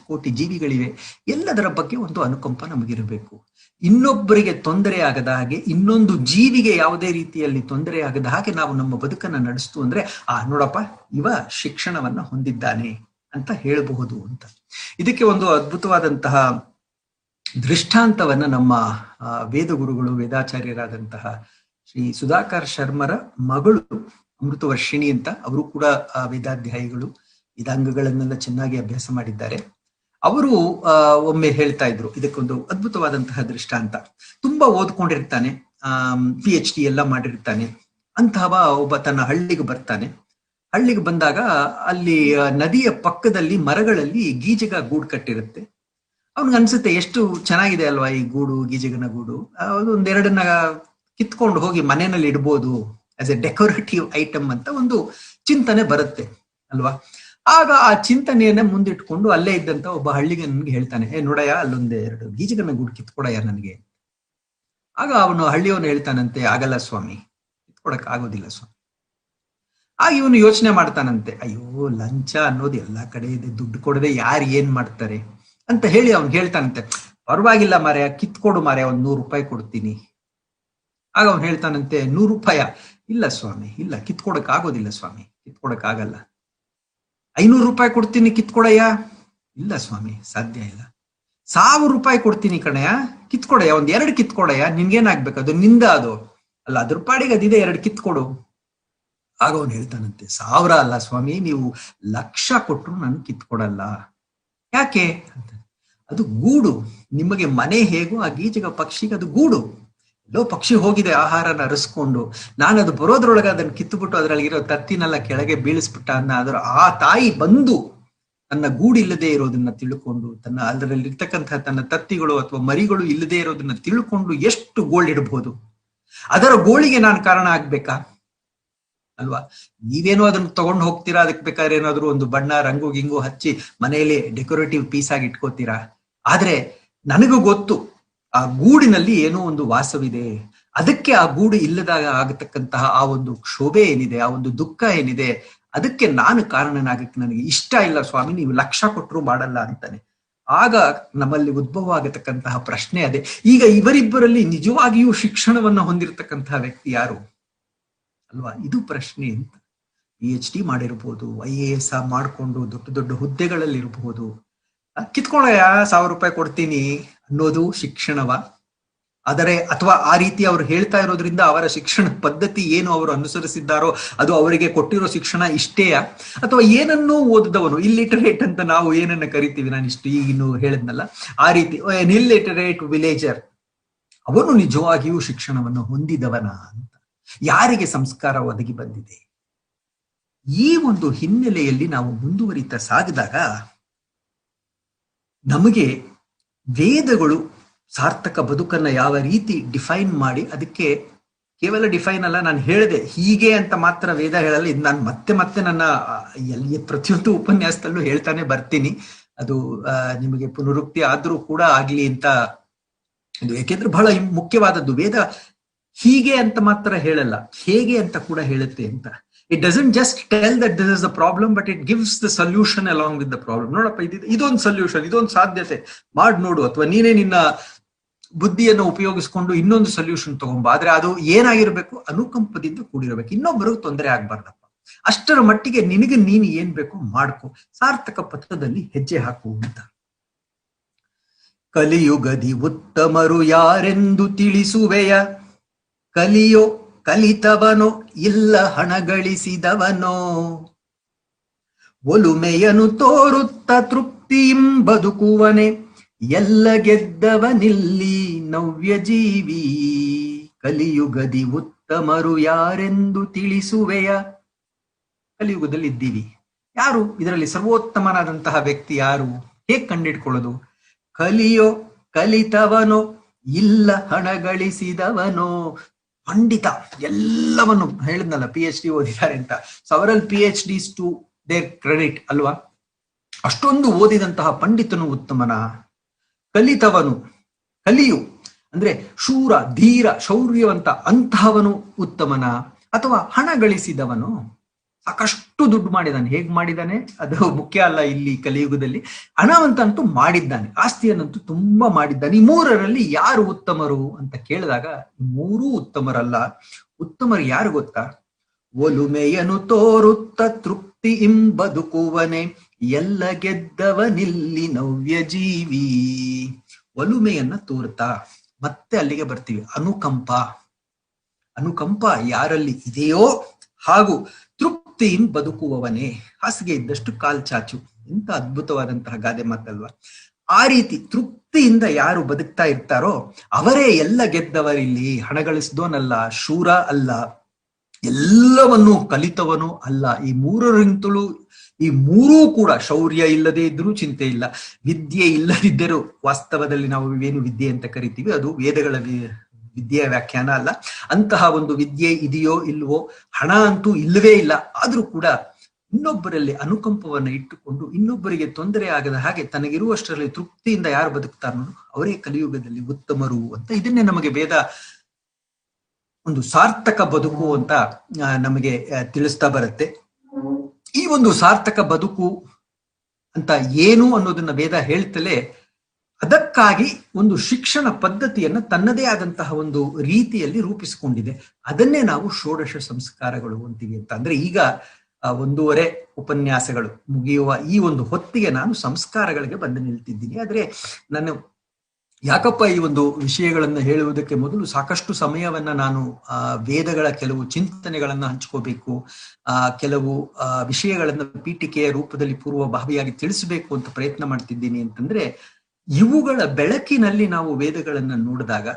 ಕೋಟಿ ಜೀವಿಗಳಿವೆ. ಎಲ್ಲದರ ಬಗ್ಗೆ ಒಂದು ಅನುಕಂಪ ನಮಗಿರಬೇಕು. ಇನ್ನೊಬ್ಬರಿಗೆ ತೊಂದರೆ ಆಗದ ಹಾಗೆ, ಇನ್ನೊಂದು ಜೀವಿಗೆ ಯಾವುದೇ ರೀತಿಯಲ್ಲಿ ತೊಂದರೆ ಆಗದ ಹಾಗೆ ನಾವು ನಮ್ಮ ಬದುಕನ್ನ ನಡೆಸ್ತು ಅಂದ್ರೆ ನೋಡಪ್ಪ ಇವ ಶಿಕ್ಷಣವನ್ನ ಹೊಂದಿದ್ದಾನೆ ಅಂತ ಹೇಳಬಹುದು ಅಂತ. ಇದಕ್ಕೆ ಒಂದು ಅದ್ಭುತವಾದಂತಹ ದೃಷ್ಟಾಂತವನ್ನ ನಮ್ಮ ವೇದಗುರುಗಳು, ವೇದಾಚಾರ್ಯರಾದಂತಹ ಶ್ರೀ ಸುಧಾಕರ್ ಶರ್ಮರ ಮಗಳು ಅಮೃತವರ್ಷಿಣಿ ಅಂತ, ಅವರು ಕೂಡ ವೇದಾಧ್ಯಾಯಿಗಳು, ವೇದಾಂಗಗಳನ್ನೆಲ್ಲ ಚೆನ್ನಾಗಿ ಅಭ್ಯಾಸ ಮಾಡಿದ್ದಾರೆ. ಅವರು ಒಮ್ಮೆ ಹೇಳ್ತಾ ಇದ್ರು, ಇದಕ್ಕೊಂದು ಅದ್ಭುತವಾದಂತಹ ದೃಷ್ಟಾಂತ. ತುಂಬಾ ಓದ್ಕೊಂಡಿರ್ತಾನೆ, PhD ಎಲ್ಲ ಮಾಡಿರ್ತಾನೆ. ಅಂತಹವ ಒಬ್ಬ ತನ್ನ ಹಳ್ಳಿಗೆ ಬರ್ತಾನೆ. ಹಳ್ಳಿಗೆ ಬಂದಾಗ ಅಲ್ಲಿ ನದಿಯ ಪಕ್ಕದಲ್ಲಿ ಮರಗಳಲ್ಲಿ ಗೀಜಗ ಗೂಡು ಕಟ್ಟಿರುತ್ತೆ. ಅವನಿಗನ್ಸುತ್ತೆ ಎಷ್ಟು ಚೆನ್ನಾಗಿದೆ ಅಲ್ವಾ ಈ ಗೂಡು, ಗೀಜಗನ ಗೂಡು, ಒಂದೆರಡನ್ನ ಕಿತ್ಕೊಂಡು ಹೋಗಿ ಮನೆಯಲ್ಲಿ ಇಡ್ಬೋದು ಆಸ್ ಎ ಡೆಕೋರೇಟಿವ್ ಐಟಮ್ ಅಂತ ಒಂದು ಚಿಂತನೆ ಬರುತ್ತೆ ಅಲ್ವಾ. ಆಗ ಆ ಚಿಂತನೆಯನ್ನ ಮುಂದಿಟ್ಕೊಂಡು ಅಲ್ಲೇ ಇದ್ದಂತ ಒಬ್ಬ ಹಳ್ಳಿಗನಿಗೆ ಹೇಳ್ತಾನೆ, ನೋಡಯ್ಯ ಅಲ್ಲೊಂದೆರಡು ಗೀಜಗನ ಗೂಡು ಕಿತ್ಕೊಡಯ್ಯ ನನಗೆ. ಆಗ ಅವನು ಹಳ್ಳಿಯವನು ಹೇಳ್ತಾನಂತೆ, ಆಗಲ್ಲ ಸ್ವಾಮಿ, ಕಿತ್ಕೊಡಕ್ ಆಗೋದಿಲ್ಲ ಸ್ವಾಮಿ. ಆಗ ಇವನು ಯೋಚನೆ ಮಾಡ್ತಾನಂತೆ, ಅಯ್ಯೋ ಲಂಚ ಅನ್ನೋದು ಎಲ್ಲಾ ಕಡೆ ಇದೆ, ದುಡ್ಡು ಕೊಡದೆ ಯಾರು ಏನ್ ಮಾಡ್ತಾರೆ ಅಂತ ಹೇಳಿ ಅವ್ನು ಹೇಳ್ತಾನಂತೆ, ಪರವಾಗಿಲ್ಲ ಮಾರ್ಯ, ಕಿತ್ಕೊಡು ಮಾರ್ಯ, ಒಂದ್ 100 ರೂಪಾಯಿ ಕೊಡ್ತೀನಿ. ಆಗ ಅವ್ನು ಹೇಳ್ತಾನಂತೆ, 100 ರೂಪಾಯ? ಇಲ್ಲ ಸ್ವಾಮಿ, ಇಲ್ಲ, ಕಿತ್ಕೊಡಕ್ ಆಗೋದಿಲ್ಲ ಸ್ವಾಮಿ, ಕಿತ್ಕೊಡಕ್ ಆಗಲ್ಲ. 500 ರೂಪಾಯಿ ಕೊಡ್ತೀನಿ, ಕಿತ್ಕೊಡಯ್ಯ? ಇಲ್ಲ ಸ್ವಾಮಿ, ಸಾಧ್ಯ ಇಲ್ಲ. 1000 ರೂಪಾಯಿ ಕೊಡ್ತೀನಿ ಕಣಯ್ಯ, ಕಿತ್ಕೊಡಯ್ಯ, 2 ಕಿತ್ಕೊಡಯ್ಯ, ನಿನ್ಗೇನಾಗ್ಬೇಕು, ಅದು ನಿಂದ, ಅದು ಅಲ್ಲ, ಅದ್ರ ಪಾಡಿಗೆ ಅದಿದೆ, 2 ಕಿತ್ಕೊಡು. ಆಗ ಅವನು ಹೇಳ್ತಾನಂತೆ, 1000 ಅಲ್ಲ ಸ್ವಾಮಿ, ನೀವು 1,00,000 ಕೊಟ್ರು ನಾನು ಕಿತ್ಕೊಡಲ್ಲ. ಯಾಕೆ ಅಂತ, ಅದು ಗೂಡು. ನಿಮಗೆ ಮನೆ ಹೇಗೋ ಆ ಗೀಜಗ ಪಕ್ಷಿಗೆ ಅದು ಗೂಡು. ಎಲ್ಲೋ ಪಕ್ಷಿ ಹೋಗಿದೆ ಆಹಾರನ ಅರಸ್ಕೊಂಡು, ನಾನು ಅದು ಬರೋದ್ರೊಳಗೆ ಅದನ್ನ ಕಿತ್ತುಬಿಟ್ಟು ಅದರಲ್ಲಿರೋ ತತ್ತಿನೆಲ್ಲ ಕೆಳಗೆ ಬೀಳಿಸ್ಬಿಟ್ಟ ಅದರ ಆ ತಾಯಿ ಬಂದು ತನ್ನ ಗೂಡು ಇಲ್ಲದೆ ಇರೋದನ್ನ ತಿಳ್ಕೊಂಡು, ಅದರಲ್ಲಿರ್ತಕ್ಕಂತಹ ತನ್ನ ತತ್ತಿಗಳು ಅಥವಾ ಮರಿಗಳು ಇಲ್ಲದೆ ಇರೋದನ್ನ ತಿಳ್ಕೊಂಡು ಎಷ್ಟು ಗೋಳಿಡಬಹುದು. ಅದರ ಗೋಳಿಗೆ ನಾನು ಕಾರಣ ಆಗ್ಬೇಕಾ ಅಲ್ವಾ? ನೀವೇನೋ ಅದನ್ನ ತಗೊಂಡು ಹೋಗ್ತೀರಾ, ಅದಕ್ಕೆ ಬೇಕಾದ್ರೆ ಏನಾದ್ರು ಒಂದು ಬಣ್ಣ ರಂಗು ಗಿಂಗು ಹಚ್ಚಿ ಮನೆಯಲ್ಲಿ ಡೆಕೋರೇಟಿವ್ ಪೀಸ್ ಆಗಿ ಇಟ್ಕೋತೀರಾ. ಆದ್ರೆ ನನಗೂ ಗೊತ್ತು ಆ ಗೂಡಿನಲ್ಲಿ ಏನೋ ಒಂದು ವಾಸವಿದೆ. ಅದಕ್ಕೆ ಆ ಗೂಡು ಇಲ್ಲದಾಗ ಆಗತಕ್ಕಂತಹ ಆ ಒಂದು ಕ್ಷೋಭೆ ಏನಿದೆ, ಆ ಒಂದು ದುಃಖ ಏನಿದೆ, ಅದಕ್ಕೆ ನಾನು ಕಾರಣನಾಗಕ್ಕೆ ನನಗೆ ಇಷ್ಟ ಇಲ್ಲ ಸ್ವಾಮಿ, ನೀವು 1,00,000 ಕೊಟ್ಟರು ಮಾಡಲ್ಲ ಅಂತಾನೆ. ಆಗ ನಮ್ಮಲ್ಲಿ ಉದ್ಭವ ಆಗತಕ್ಕಂತಹ ಪ್ರಶ್ನೆ ಅದೇ. ಈಗ ಇವರಿಬ್ಬರಲ್ಲಿ ನಿಜವಾಗಿಯೂ ಶಿಕ್ಷಣವನ್ನ ಹೊಂದಿರತಕ್ಕಂತಹ ವ್ಯಕ್ತಿ ಯಾರು ಅಲ್ವಾ? ಇದು ಪ್ರಶ್ನೆ ಅಂತ. PhD ಮಾಡಿರ್ಬೋದು, IAS ಮಾಡ್ಕೊಂಡು ದೊಡ್ಡ ದೊಡ್ಡ ಹುದ್ದೆಗಳಲ್ಲಿ ಇರಬಹುದು. ಕಿತ್ಕೊಳ್ಳಯ್ಯ 1,000 ರೂಪಾಯಿ ಕೊಡ್ತೀನಿ ಅನ್ನೋದು ಶಿಕ್ಷಣವ? ಆದರೆ ಅಥವಾ ಆ ರೀತಿ ಅವರು ಹೇಳ್ತಾ ಇರೋದ್ರಿಂದ ಅವರ ಶಿಕ್ಷಣ ಪದ್ಧತಿ ಏನು ಅವರು ಅನುಸರಿಸಿದ್ದಾರೋ ಅದು ಅವರಿಗೆ ಕೊಟ್ಟಿರೋ ಶಿಕ್ಷಣ ಇಷ್ಟೇಯ, ಅಥವಾ ಏನನ್ನೂ ಓದಿದವನು ಇಲ್ಲಿಟರೇಟ್ ಅಂತ ನಾವು ಏನನ್ನ ಕರಿತೀವಿ, ನಾನು ಇಷ್ಟು ಈಗಿನ್ನು ಹೇಳಿದ್ನಲ್ಲ ಆ ರೀತಿ ಇಲ್ಲಿಟರೇಟ್ ವಿಲೇಜರ್, ಅವನು ನಿಜವಾಗಿಯೂ ಶಿಕ್ಷಣವನ್ನು ಹೊಂದಿದವನ ಅಂತ ಯಾರಿಗೆ ಸಂಸ್ಕಾರ ಒದಗಿ ಬಂದಿದೆ? ಈ ಒಂದು ಹಿನ್ನೆಲೆಯಲ್ಲಿ ನಾವು ಮುಂದುವರಿತಾ ಸಾಗಿದಾಗ ನಮಗೆ ವೇದಗಳು ಸಾರ್ಥಕ ಬದುಕನ್ನ ಯಾವ ರೀತಿ ಡಿಫೈನ್ ಮಾಡಿ, ಅದಕ್ಕೆ ಕೇವಲ ಡಿಫೈನ್ ಅಲ್ಲ, ನಾನು ಹೇಳಿದೆ ಹೀಗೆ ಅಂತ ಮಾತ್ರ ವೇದ ಹೇಳಲ್ಲ, ಇದು ನಾನು ಮತ್ತೆ ಮತ್ತೆ ನನ್ನ ಪ್ರತಿಯೊಂದು ಉಪನ್ಯಾಸದಲ್ಲೂ ಹೇಳ್ತಾನೆ ಬರ್ತೀನಿ, ಅದು ನಿಮಗೆ ಪುನರುಕ್ತಿ ಆದ್ರೂ ಕೂಡ ಆಗ್ಲಿ ಅಂತ. ಇದು ಯಾಕೆಂದ್ರೆ ಬಹಳ ಮುಖ್ಯವಾದದ್ದು. ವೇದ ಹೀಗೆ ಅಂತ ಮಾತ್ರ ಹೇಳಲ್ಲ, ಹೇಗೆ ಅಂತ ಕೂಡ ಹೇಳುತ್ತೆ ಅಂತ. It doesn't just tell that this is the problem, but it gives the solution along with the problem. ನೋಡಪ್ಪ, ಇದೊಂದು ಸೊಲ್ಯೂಷನ್, ಇದೊಂದು ಸಾಧ್ಯತೆ ಮಾಡಿ ನೋಡು, ಅಥವಾ ನೀನೇ ನಿನ್ನ ಬುದ್ಧಿಯನ್ನು ಉಪಯೋಗಿಸ್ಕೊಂಡು ಇನ್ನೊಂದು ಸೊಲ್ಯೂಷನ್ ತಗೊಂಬ. ಆದ್ರೆ ಅದು ಏನಾಗಿರ್ಬೇಕು? ಅನುಕಂಪದಿಂದ ಕೂಡಿರ್ಬೇಕು, ಇನ್ನೊಬ್ಬರಿಗೂ ತೊಂದರೆ ಆಗ್ಬಾರ್ದಪ್ಪ. ಅಷ್ಟರ ಮಟ್ಟಿಗೆ ನಿನಗೆ ನೀನು ಏನ್ ಬೇಕು ಮಾಡ್ಕೊ, ಸಾರ್ಥಕ ಪಥದಲ್ಲಿ ಹೆಜ್ಜೆ ಹಾಕು ಅಂತ. ಕಲಿಯುಗದಿ ಉತ್ತಮರು ಯಾರೆಂದು ತಿಳಿಸುವೆಯ, ಕಲಿಯೋ ಕಲಿತವನೋ ಇಲ್ಲ ಹಣ ಗಳಿಸಿದವನೋ, ಒಲುಮೆಯನು ತೋರುತ್ತ ತೃಪ್ತಿಂ ಬದುಕುವನೆ, ಎಲ್ಲ ಗೆದ್ದವನಿಲ್ಲಿ ನವ್ಯ ಜೀವಿ. ಕಲಿಯುಗದಿ ಉತ್ತಮರು ಯಾರೆಂದು ತಿಳಿಸುವೆಯ. ಕಲಿಯುಗದಲ್ಲಿ ಇದ್ದೀವಿ, ಯಾರು ಇದರಲ್ಲಿ ಸರ್ವೋತ್ತಮನಾದಂತಹ ವ್ಯಕ್ತಿ ಯಾರು? ಹೇಗ್ ಕಂಡಿಡ್ಕೊಳ್ಳೋದು? ಕಲಿಯೋ ಕಲಿತವನೋ ಇಲ್ಲ ಹಣ ಗಳಿಸಿದವನೋ. ಪಂಡಿತ ಎಲ್ಲವನ್ನು ಹೇಳಿದ್ನಲ್ಲ, PhD ಓದಿದ್ದಾರೆ ಅಂತ, several PhDs to their credit ಅಲ್ವಾ. ಅಷ್ಟೊಂದು ಓದಿದಂತಹ ಪಂಡಿತನು ಉತ್ತಮನ? ಕಲಿತವನು, ಕಲಿಯು ಅಂದ್ರೆ ಶೂರ ಧೀರ ಶೌರ್ಯವಂತ ಅಂತಹವನು ಉತ್ತಮನ? ಅಥವಾ ಹಣ ಗಳಿಸಿದವನು? ಸಾಕಷ್ಟು ದುಡ್ಡು ಮಾಡಿದ್ದಾನೆ, ಹೇಗ್ ಮಾಡಿದ್ದಾನೆ ಅದು ಮುಖ್ಯ ಅಲ್ಲ ಇಲ್ಲಿ ಕಲಿಯುಗದಲ್ಲಿ. ಹಣವಂತ ಅಂತೂ ಮಾಡಿದ್ದಾನೆ, ಆಸ್ತಿಯನ್ನಂತೂ ತುಂಬಾ ಮಾಡಿದ್ದಾನೆ. ಈ ಮೂರರಲ್ಲಿ ಯಾರು ಉತ್ತಮರು ಅಂತ ಕೇಳಿದಾಗ ಮೂರೂ ಉತ್ತಮರಲ್ಲ. ಉತ್ತಮರು ಯಾರು ಗೊತ್ತಾ? ಒಲುಮೆಯನು ತೋರುತ್ತ ತೃಪ್ತಿ ಬದುಕುವನೆ, ಎಲ್ಲ ಗೆದ್ದವನಿಲ್ಲಿ ನವ್ಯ ಜೀವಿ. ಒಲುಮೆಯನ್ನ ತೋರುತ್ತಾ, ಮತ್ತೆ ಅಲ್ಲಿಗೆ ಬರ್ತೀವಿ, ಅನುಕಂಪ. ಅನುಕಂಪ ಯಾರಲ್ಲಿ ಇದೆಯೋ ಹಾಗೂ ತೃಪ್ತಿಯಿಂ ಬದುಕುವವನೇ. ಹಾಸಿಗೆ ಇದ್ದಷ್ಟು ಕಾಲ್ ಚಾಚು, ಇಂಥ ಅದ್ಭುತವಾದಂತಹ ಗಾದೆ ಮಾತಲ್ವಾ. ಆ ರೀತಿ ತೃಪ್ತಿಯಿಂದ ಯಾರು ಬದುಕ್ತಾ ಇರ್ತಾರೋ ಅವರೇ ಎಲ್ಲ ಗೆದ್ದವರಿಲ್ಲಿ. ಹಣ ಗಳಿಸಿದವನಲ್ಲ, ಶೂರ ಅಲ್ಲ, ಎಲ್ಲವನ್ನೂ ಕಲಿತವನು ಅಲ್ಲ. ಈ ಮೂರರಿಂತಲೂ ಈ ಮೂರೂ ಕೂಡ ಶೌರ್ಯ ಇಲ್ಲದೆ ಇದ್ರೂ ಚಿಂತೆ ಇಲ್ಲ, ವಿದ್ಯೆ ಇಲ್ಲದಿದ್ದರೂ, ವಾಸ್ತವದಲ್ಲಿ ನಾವು ಏನು ವಿದ್ಯೆ ಅಂತ ಕರಿತೀವಿ ಅದು ವೇದಗಳ ವಿದ್ಯೆಯ ವ್ಯಾಖ್ಯಾನ ಅಲ್ಲ. ಅಂತಹ ಒಂದು ವಿದ್ಯೆ ಇದೆಯೋ ಇಲ್ವೋ, ಹಣ ಅಂತೂ ಇಲ್ಲವೇ ಇಲ್ಲ, ಆದ್ರೂ ಕೂಡ ಇನ್ನೊಬ್ಬರಲ್ಲಿ ಅನುಕಂಪವನ್ನ ಇಟ್ಟುಕೊಂಡು ಇನ್ನೊಬ್ಬರಿಗೆ ತೊಂದರೆ ಆಗದ ಹಾಗೆ ತನಗಿರುವಷ್ಟರಲ್ಲಿ ತೃಪ್ತಿಯಿಂದ ಯಾರು ಬದುಕ್ತಾರೋ ಅವರೇ ಕಲಿಯುಗದಲ್ಲಿ ಉತ್ತಮರು ಅಂತ. ಇದನ್ನೇ ನಮಗೆ ವೇದ ಒಂದು ಸಾರ್ಥಕ ಬದುಕು ಅಂತ ನಮಗೆ ತಿಳಿಸ್ತಾ ಬರುತ್ತೆ. ಈ ಒಂದು ಸಾರ್ಥಕ ಬದುಕು ಅಂತ ಏನು ಅನ್ನೋದನ್ನ ವೇದ ಹೇಳ್ತಲೇ ಅದಕ್ಕಾಗಿ ಒಂದು ಶಿಕ್ಷಣ ಪದ್ಧತಿಯನ್ನ ತನ್ನದೇ ಆದಂತಹ ಒಂದು ರೀತಿಯಲ್ಲಿ ರೂಪಿಸಿಕೊಂಡಿದೆ. ಅದನ್ನೇ ನಾವು ಷೋಡಶ ಸಂಸ್ಕಾರಗಳು ಅಂತೀವಿ ಅಂತ. ಅಂದ್ರೆ ಈಗ 1.5 ಉಪನ್ಯಾಸಗಳು ಮುಗಿಯುವ ಈ ಒಂದು ಹೊತ್ತಿಗೆ ನಾನು ಸಂಸ್ಕಾರಗಳಿಗೆ ಬಂದು ನಿಲ್ತಿದ್ದೀನಿ. ಆದ್ರೆ ನಾನು ಯಾಕಪ್ಪ ಈ ಒಂದು ವಿಷಯಗಳನ್ನ ಹೇಳುವುದಕ್ಕೆ ಮೊದಲು ಸಾಕಷ್ಟು ಸಮಯವನ್ನ ನಾನು ವೇದಗಳ ಕೆಲವು ಚಿಂತನೆಗಳನ್ನ ಹಂಚ್ಕೋಬೇಕು, ಕೆಲವು ವಿಷಯಗಳನ್ನ ಪೀಠಿಕೆಯ ರೂಪದಲ್ಲಿ ಪೂರ್ವಭಾವಿಯಾಗಿ ತಿಳಿಸಬೇಕು ಅಂತ ಪ್ರಯತ್ನ ಮಾಡ್ತಿದ್ದೀನಿ. ಅಂತಂದ್ರೆ ಇವುಗಳ ಬೆಳಕಿನಲ್ಲಿ ನಾವು ವೇದಗಳನ್ನ ನೋಡಿದಾಗ,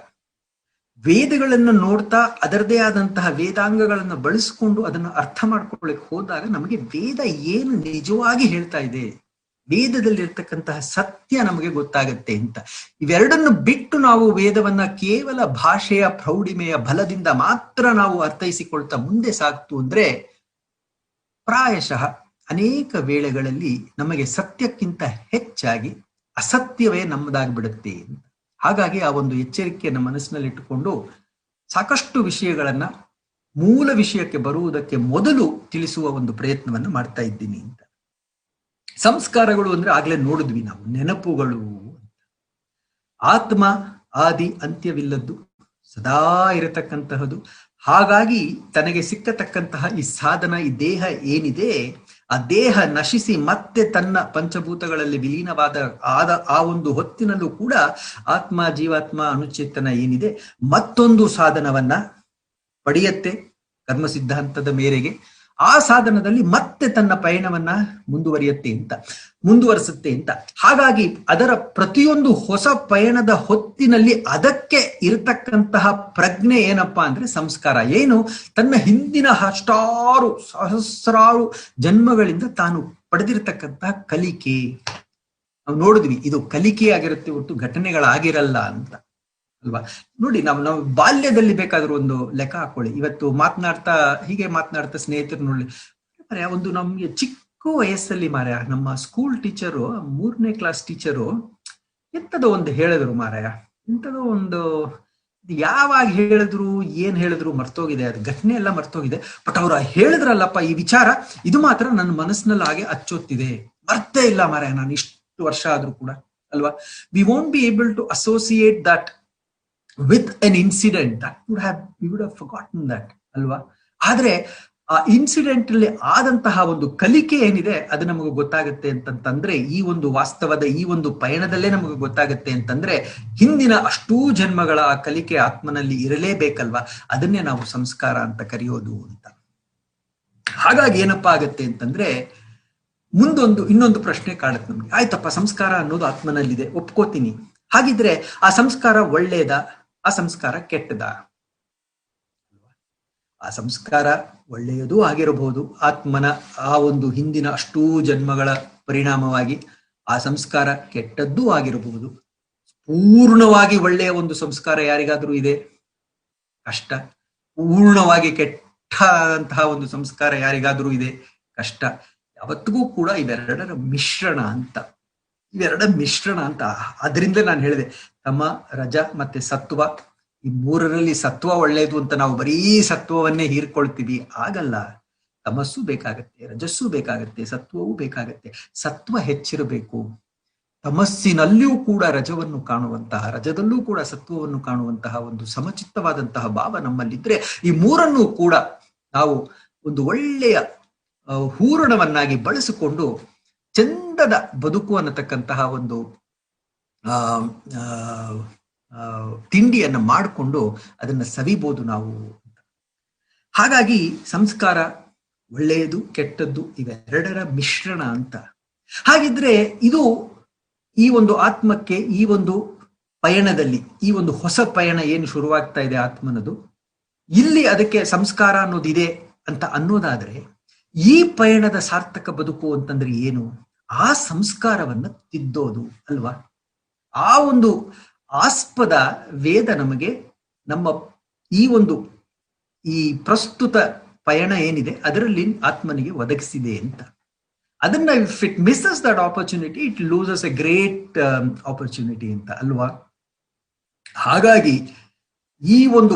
ವೇದಗಳನ್ನ ನೋಡ್ತಾ ಅದರದೇ ಆದಂತಹ ವೇದಾಂಗಗಳನ್ನ ಬಳಸಿಕೊಂಡು ಅದನ್ನ ಅರ್ಥ ಮಾಡ್ಕೊಳ್ಳಿಕ್ಕೆ ಹೋದಾಗ ನಮಗೆ ವೇದ ಏನು ನಿಜವಾಗಿ ಹೇಳ್ತಾ ಇದೆ, ವೇದದಲ್ಲಿರ್ತಕ್ಕಂತಹ ಸತ್ಯ ನಮಗೆ ಗೊತ್ತಾಗತ್ತೆ ಅಂತ. ಇವೆರಡನ್ನು ಬಿಟ್ಟು ನಾವು ವೇದವನ್ನ ಕೇವಲ ಭಾಷೆಯ ಪ್ರೌಢಿಮೆಯ ಬಲದಿಂದ ಮಾತ್ರ ನಾವು ಅರ್ಥೈಸಿಕೊಳ್ತಾ ಮುಂದೆ ಸಾಗ್ತು ಅಂದ್ರೆ ಪ್ರಾಯಶಃ ಅನೇಕ ವೇಳೆಗಳಲ್ಲಿ ನಮಗೆ ಸತ್ಯಕ್ಕಿಂತ ಹೆಚ್ಚಾಗಿ ಅಸತ್ಯವೇ ನಮ್ಮದಾಗ್ಬಿಡುತ್ತೆ ಅಂತ. ಹಾಗಾಗಿ ಆ ಒಂದು ಎಚ್ಚರಿಕೆಯನ್ನು ಮನಸ್ಸಿನಲ್ಲಿಟ್ಟುಕೊಂಡು ಸಾಕಷ್ಟು ವಿಷಯಗಳನ್ನ ಮೂಲ ವಿಷಯಕ್ಕೆ ಬರುವುದಕ್ಕೆ ಮೊದಲು ತಿಳಿಸುವ ಒಂದು ಪ್ರಯತ್ನವನ್ನು ಮಾಡ್ತಾ ಇದ್ದೀನಿ ಅಂತ. ಸಂಸ್ಕಾರಗಳು ಅಂದ್ರೆ ಆಗ್ಲೇ ನೋಡಿದ್ವಿ ನಾವು, ನೆನಪುಗಳು. ಆತ್ಮ ಆದಿ ಅಂತ್ಯವಿಲ್ಲದ್ದು, ಸದಾ ಇರತಕ್ಕಂತಹದ್ದು. ಹಾಗಾಗಿ ತನಗೆ ಸಿಕ್ಕತಕ್ಕಂತಹ ಈ ಸಾಧನ, ಈ ದೇಹ ಏನಿದೆ ಆ ದೇಹ ನಶಿಸಿ ಮತ್ತೆ ತನ್ನ ಪಂಚಭೂತಗಳಲ್ಲಿ ಆದ ಆ ಒಂದು ಹೊತ್ತಿನಲ್ಲೂ ಕೂಡ ಆತ್ಮ, ಜೀವಾತ್ಮ, ಅಣುಚೇತನ ಏನಿದೆ ಮತ್ತೊಂದು ಸಾಧನವನ್ನ ಪಡೆಯತ್ತೆ ಕರ್ಮ ಸಿದ್ಧಾಂತದ ಮೇರೆಗೆ. ಆ ಸಾಧನದಲ್ಲಿ ಮತ್ತೆ ತನ್ನ ಪಯಣವನ್ನ ಮುಂದುವರಿಸುತ್ತೆ ಅಂತ. ಹಾಗಾಗಿ ಅದರ ಪ್ರತಿಯೊಂದು ಹೊಸ ಪಯಣದ ಹೊತ್ತಿನಲ್ಲಿ ಅದಕ್ಕೆ ಇರತಕ್ಕಂತಹ ಪ್ರಜ್ಞೆ ಏನಪ್ಪಾ ಅಂದ್ರೆ ಸಂಸ್ಕಾರ. ಏನು? ತನ್ನ ಹಿಂದಿನ ಸಹಸ್ರಾರು ಜನ್ಮಗಳಿಂದ ತಾನು ಪಡೆದಿರತಕ್ಕಂತಹ ಕಲಿಕೆ. ನಾವು ನೋಡಿದ್ವಿ, ಇದು ಕಲಿಕೆ ಆಗಿರುತ್ತೆ ಹೊರತು ಘಟನೆಗಳಾಗಿರಲ್ಲ ಅಂತ ಅಲ್ವಾ. ನೋಡಿ, ನಾವು ಬಾಲ್ಯದಲ್ಲಿ ಬೇಕಾದ್ರೂ ಒಂದು ಲೆಕ್ಕ ಹಾಕೊಳ್ಳಿ. ಇವತ್ತು ಮಾತನಾಡ್ತಾ ಸ್ನೇಹಿತರು ನೋಡಿ, ಒಂದು ನಮ್ಗೆ ಚಿಕ್ಕ ವಯಸ್ಸಲ್ಲಿ ನಮ್ಮ ಸ್ಕೂಲ್ ಟೀಚರು, 3ನೇ ಕ್ಲಾಸ್ ಟೀಚರು ಎಂತದೋ ಒಂದು ಹೇಳಿದ್ರು ಇಂಥದೋ ಒಂದು, ಯಾವಾಗ ಹೇಳಿದ್ರು ಏನ್ ಹೇಳಿದ್ರು ಮರ್ತೋಗಿದೆ, ಅದು ಘಟನೆ ಎಲ್ಲ ಮರ್ತೋಗಿದೆ. ಬಟ್ ಅವ್ರು ಹೇಳಿದ್ರಲ್ಲಪ್ಪ ಈ ವಿಚಾರ, ಇದು ಮಾತ್ರ ನನ್ನ ಮನಸ್ಸಿನಲ್ಲಿ ಹಾಗೆ ಅಚ್ಚೊತ್ತಿದೆ, ಮರ್ತೇ ಇಲ್ಲ ನಾನು ಇಷ್ಟು ವರ್ಷ ಆದ್ರೂ ಕೂಡ ಅಲ್ವಾ. We won't be able to associate that with an incident that we would have forgotten that ಅಲ್ವಾ. ಆದ್ರೆ ಆ ಇನ್ಸಿಡೆಂಟ್ ಅಲ್ಲಿ ಆದಂತಹ ಒಂದು ಕಲಿಕೆ ಏನಿದೆ ಅದು ನಮಗೆ ಗೊತ್ತಾಗುತ್ತೆ ಅಂತಂದ್ರೆ, ಈ ಒಂದು ವಾಸ್ತವದ ಈ ಒಂದು ಪಯಣದಲ್ಲೇ ನಮಗೆ ಗೊತ್ತಾಗುತ್ತೆ ಅಂತಂದ್ರೆ, ಹಿಂದಿನ ಅಷ್ಟೂ ಜನ್ಮಗಳ ಆ ಕಲಿಕೆ ಆತ್ಮನಲ್ಲಿ ಇರಲೇಬೇಕಲ್ವಾ. ಅದನ್ನೇ ನಾವು ಸಂಸ್ಕಾರ ಅಂತ ಕರೆಯೋದು ಅಂತ. ಹಾಗಾಗಿ ಏನಪ್ಪಾ ಆಗತ್ತೆ ಅಂತಂದ್ರೆ, ಇನ್ನೊಂದು ಪ್ರಶ್ನೆ ಕಾಡುತ್ತೆ ನಮ್ಗೆ. ಆಯ್ತಪ್ಪ, ಸಂಸ್ಕಾರ ಅನ್ನೋದು ಆತ್ಮನಲ್ಲಿದೆ, ಒಪ್ಕೋತೀನಿ. ಹಾಗಿದ್ರೆ ಆ ಸಂಸ್ಕಾರ ಒಳ್ಳೇದ, ಆ ಸಂಸ್ಕಾರ ಕೆಟ್ಟದ? ಆ ಸಂಸ್ಕಾರ ಒಳ್ಳೆಯದೂ ಆಗಿರಬಹುದು, ಆತ್ಮನ ಆ ಒಂದು ಹಿಂದಿನ ಅಷ್ಟೂ ಜನ್ಮಗಳ ಪರಿಣಾಮವಾಗಿ. ಆ ಸಂಸ್ಕಾರ ಕೆಟ್ಟದ್ದೂ ಆಗಿರಬಹುದು. ಪೂರ್ಣವಾಗಿ ಒಳ್ಳೆಯ ಒಂದು ಸಂಸ್ಕಾರ ಯಾರಿಗಾದ್ರೂ ಇದೆ? ಕಷ್ಟ. ಪೂರ್ಣವಾಗಿ ಕೆಟ್ಟಂತಹ ಒಂದು ಸಂಸ್ಕಾರ ಯಾರಿಗಾದ್ರೂ ಇದೆ? ಕಷ್ಟ. ಯಾವತ್ತಿಗೂ ಕೂಡ ಇವೆರಡರ ಮಿಶ್ರಣ ಅಂತ. ಅದರಿಂದ ನಾನು ಹೇಳಿದೆ, ತಮ, ರಜ ಮತ್ತೆ ಸತ್ವ, ಈ 3ರಲ್ಲಿ ಸತ್ವ ಒಳ್ಳೆಯದು ಅಂತ ನಾವು ಬರೀ ಸತ್ವವನ್ನೇ ಹೀರ್ಕೊಳ್ತೀವಿ. ಆಗಲ್ಲ. ತಮಸ್ಸು ಬೇಕಾಗತ್ತೆ, ರಜಸ್ಸು ಬೇಕಾಗತ್ತೆ, ಸತ್ವವೂ ಬೇಕಾಗತ್ತೆ. ಸತ್ವ ಹೆಚ್ಚಿರಬೇಕು. ತಮಸ್ಸಿನಲ್ಲಿಯೂ ಕೂಡ ರಜವನ್ನು ಕಾಣುವಂತಹ, ರಜದಲ್ಲೂ ಕೂಡ ಸತ್ವವನ್ನು ಕಾಣುವಂತಹ ಒಂದು ಸಮಚಿತ್ತವಾದಂತಹ ಭಾವ ನಮ್ಮಲ್ಲಿದ್ರೆ, ಈ 3ಅನ್ನೂ ಕೂಡ ನಾವು ಒಂದು ಒಳ್ಳೆಯ ಹೂರಣವನ್ನಾಗಿ ಬಳಸಿಕೊಂಡು ಚಂದದ ಬದುಕು ಅನ್ನತಕ್ಕಂತಹ ಒಂದು ತಿಂಡಿಯನ್ನ ಮಾಡಿಕೊಂಡು ಅದನ್ನ ಸವಿಬಹುದು ನಾವು. ಹಾಗಾಗಿ ಸಂಸ್ಕಾರ ಒಳ್ಳೆಯದು ಕೆಟ್ಟದ್ದು ಇವೆರಡರ ಮಿಶ್ರಣ ಅಂತ. ಹಾಗಿದ್ರೆ ಇದು ಈ ಒಂದು ಆತ್ಮಕ್ಕೆ, ಈ ಒಂದು ಪಯಣದಲ್ಲಿ, ಈ ಒಂದು ಹೊಸ ಪಯಣ ಏನು ಶುರುವಾಗ್ತಾ ಇದೆ ಆತ್ಮನದು, ಇಲ್ಲಿ ಅದಕ್ಕೆ ಸಂಸ್ಕಾರ ಅನ್ನೋದಿದೆ ಅಂತ ಅನ್ನೋದಾದ್ರೆ, ಈ ಪಯಣದ ಸಾರ್ಥಕ ಬದುಕು ಅಂತಂದ್ರೆ ಏನು? ಆ ಸಂಸ್ಕಾರವನ್ನ ತಿದ್ದೋದು ಅಲ್ವಾ. ಆ ಒಂದು ಆಸ್ಪದ ವೇದ ನಮಗೆ ನಮ್ಮ ಈ ಪ್ರಸ್ತುತ ಪಯಣ ಏನಿದೆ ಅದರಲ್ಲಿ ಆತ್ಮನಿಗೆ ಒದಗಿಸಿದೆ ಅಂತ. ಅದನ್ನ if it misses that opportunity, it loses a great opportunity ಅಂತ ಅಲ್ವಾ. ಹಾಗಾಗಿ ಈ ಒಂದು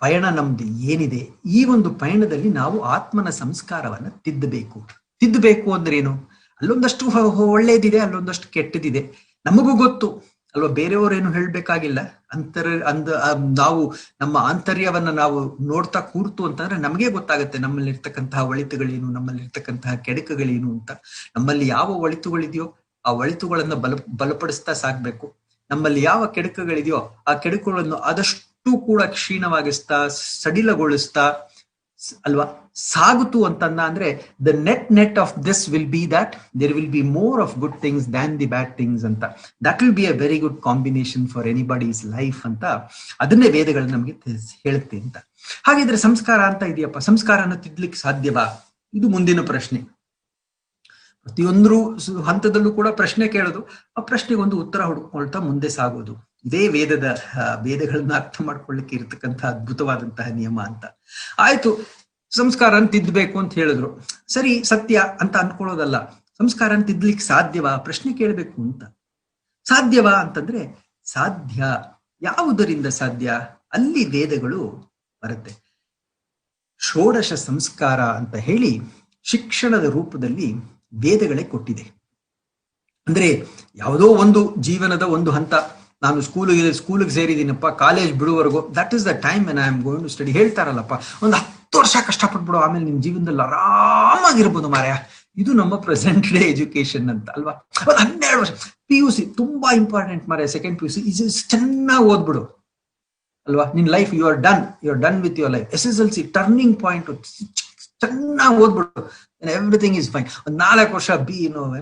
ಪಯಣ ನಮ್ದು ಏನಿದೆ, ಈ ಒಂದು ಪಯಣದಲ್ಲಿ ನಾವು ಆತ್ಮನ ಸಂಸ್ಕಾರವನ್ನ ತಿದ್ದಬೇಕು ಅಂದ್ರೆ ಏನು? ಅಲ್ಲೊಂದಷ್ಟು ಒಳ್ಳೇದಿದೆ, ಅಲ್ಲೊಂದಷ್ಟು ಕೆಟ್ಟದಿದೆ. ನಮಗೂ ಗೊತ್ತು ಅಲ್ವಾ, ಬೇರೆಯವರೇನು ಹೇಳ್ಬೇಕಾಗಿಲ್ಲ. ನಾವು ನಮ್ಮ ಆಂತರ್ಯವನ್ನ ನಾವು ನೋಡ್ತಾ ಕೂರ್ತು ಅಂತಂದ್ರೆ ನಮಗೆ ಗೊತ್ತಾಗುತ್ತೆ ನಮ್ಮಲ್ಲಿರ್ತಕ್ಕಂತಹ ಒಳಿತುಗಳೇನು, ನಮ್ಮಲ್ಲಿರ್ತಕ್ಕಂತಹ ಕೆಡುಕುಗಳೇನು ಅಂತ. ನಮ್ಮಲ್ಲಿ ಯಾವ ಒಳಿತುಗಳಿದೆಯೋ ಆ ಒಳಿತುಗಳನ್ನ ಬಲಪಡಿಸ್ತಾ ಸಾಗ್ಬೇಕು. ನಮ್ಮಲ್ಲಿ ಯಾವ ಕೆಡುಕುಗಳಿದೆಯೋ ಆ ಕೆಡುಕುಗಳನ್ನು ಆದಷ್ಟು ಕೂಡ ಕ್ಷೀಣವಾಗಿಸ್ತಾ, ಸಡಿಲಗೊಳಿಸ್ತಾ ಅಲ್ವಾ ಸಾಗುತ್ತು ಅಂದ್ರೆ the net of this will be that there will be more of good things than the bad things ಅಂತ. That will be a very good combination for anybody's life ಅಂತ ಅದನ್ನೇ ವೇದಗಳು ನಮ್ಗೆ ಹೇಳುತ್ತೆ ಅಂತ. ಹಾಗಿದ್ರೆ ಸಂಸ್ಕಾರ ಅಂತ ಇದೆಯಪ್ಪ, ಸಂಸ್ಕಾರನ ತಿದ್ದಲಿಕ್ಕೆ ಸಾಧ್ಯವಾ? ಇದು ಮುಂದಿನ ಪ್ರಶ್ನೆ. ಪ್ರತಿಯೊಂದು ಹಂತದಲ್ಲೂ ಕೂಡ ಪ್ರಶ್ನೆ ಕೇಳೋದು, ಆ ಪ್ರಶ್ನೆಗೆ ಒಂದು ಉತ್ತರ ಹುಡುಕೊಳ್ತಾ ಮುಂದೆ ಸಾಗೋದು. ಇದೇ ವೇದಗಳನ್ನ ಅರ್ಥ ಮಾಡ್ಕೊಳ್ಳಿಕ್ಕೆ ಇರತಕ್ಕಂತಹ ಅದ್ಭುತವಾದಂತಹ ನಿಯಮ ಅಂತ. ಆಯ್ತು, ಸಂಸ್ಕಾರನ ತಿದ್ದಬೇಕು ಅಂತ ಹೇಳಿದ್ರು, ಸರಿ ಸತ್ಯ ಅಂತ ಅನ್ಕೊಳ್ಳೋದಲ್ಲ. ಸಂಸ್ಕಾರನ ತಿದ್ದಲಿಕ್ಕೆ ಸಾಧ್ಯವಾ ಪ್ರಶ್ನೆ ಕೇಳಬೇಕು ಅಂತ. ಸಾಧ್ಯವಾ ಅಂತಂದ್ರೆ ಸಾಧ್ಯ. ಯಾವುದರಿಂದ ಸಾಧ್ಯ? ಅಲ್ಲಿ ವೇದಗಳು ಬರುತ್ತೆ. ಷೋಡಶ ಸಂಸ್ಕಾರ ಅಂತ ಹೇಳಿ ಶಿಕ್ಷಣದ ರೂಪದಲ್ಲಿ ವೇದಗಳೇ ಕೊಟ್ಟಿದೆ. ಅಂದ್ರೆ ಯಾವುದೋ ಒಂದು ಜೀವನದ ಒಂದು ಹಂತ, ನಾನು ಸ್ಕೂಲಿಗೆ ಸೇರಿದ್ದೀನಪ್ಪ, ಕಾಲೇಜ್ ಬಿಡುವವರೆಗೂ, that is the time when I am going to study. ಹೇಳ್ತಾರಲ್ಲಪ್ಪ, ಒಂದು 10 ವರ್ಷ ಕಷ್ಟಪಟ್ಬಿಡು, ಆಮೇಲೆ ನಿಮ್ ಜೀವನದಲ್ಲಿ ಆರಾಮಾಗಿರ್ಬೋದು ಮಾರ್ಯ, ಇದು ನಮ್ಮ ಪ್ರೆಸೆಂಟ್ ಡೇ ಎಜುಕೇಶನ್ ಅಂತ ಅಲ್ವಾ. 12 ವರ್ಷ PUC ತುಂಬಾ ಇಂಪಾರ್ಟೆಂಟ್ ಮಾರೆ. ಸೆಕೆಂಡ್ PUC ಚೆನ್ನಾಗಿ ಓದ್ಬಿಡು ಅಲ್ವಾ, ನಿನ್ life you are done with your life. SSLC turning point, ಚೆನ್ನಾಗಿ ಓದ್ಬಿಡು, ಎವ್ರಿಥಿಂಗ್ ಇಸ್ ಫೈನ್. 4 ವರ್ಷ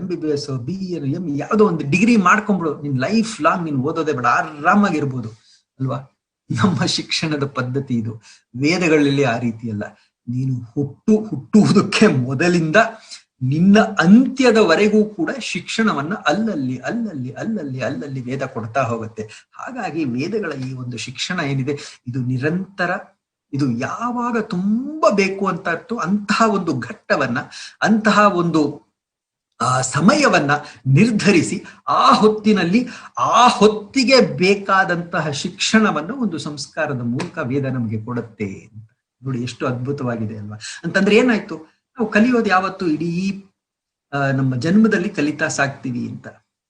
MBBS BA ಯಾವ್ದೋ ಒಂದು ಡಿಗ್ರಿ ಮಾಡ್ಕೊಂಡ್ಬಿಡು, ನಿನ್ ಲೈಫ್ ಲಾಂಗ್ ನೀನ್ ಓದೋದೇ ಬೇಡ, ಆರಾಮಾಗಿರ್ಬೋದು ಅಲ್ವಾ. ನಮ್ಮ ಶಿಕ್ಷಣದ ಪದ್ಧತಿ ಇದು. ವೇದಗಳಲ್ಲಿ ಆ ರೀತಿ ಅಲ್ಲ. ನೀನು ಹುಟ್ಟುವುದಕ್ಕೆ ಮೊದಲಿಂದ ನಿನ್ನ ಅಂತ್ಯದವರೆಗೂ ಕೂಡ ಶಿಕ್ಷಣವನ್ನ ಅಲ್ಲಲ್ಲಿ ವೇದ ಕೊಡ್ತಾ ಹೋಗುತ್ತೆ. ಹಾಗಾಗಿ ವೇದಗಳ ಈ ಒಂದು ಶಿಕ್ಷಣ ಏನಿದೆ ಇದು ನಿರಂತರ, ಇದು ಯಾವಾಗ ತುಂಬಾ ಬೇಕು ಅಂತ ಇತ್ತು ಅಂತಹ ಒಂದು ಘಟ್ಟವನ್ನ, ಅಂತಹ ಒಂದು ಸಮಯವನ್ನ ನಿರ್ಧರಿಸಿ ಆ ಹೊತ್ತಿನಲ್ಲಿ ಆ ಹೊತ್ತಿಗೆ ಬೇಕಾದಂತಹ ಶಿಕ್ಷಣವನ್ನು ಒಂದು ಸಂಸ್ಕಾರದ ಮೂಲಕ ವೇದ ನಮಗೆ ಕೊಡುತ್ತೆ ಅಂತ. ನೋಡಿ ಎಷ್ಟು ಅದ್ಭುತವಾಗಿದೆ ಅಲ್ವಾ. ಅಂತಂದ್ರೆ ಏನಾಯ್ತು, ನಾವು ಕಲಿಯೋದು ಯಾವತ್ತು ಇಡೀ ನಮ್ಮ ಜನ್ಮದಲ್ಲಿ ಕಲಿತಾ ಸಾಕ್ತೀವಿ ಅಂತ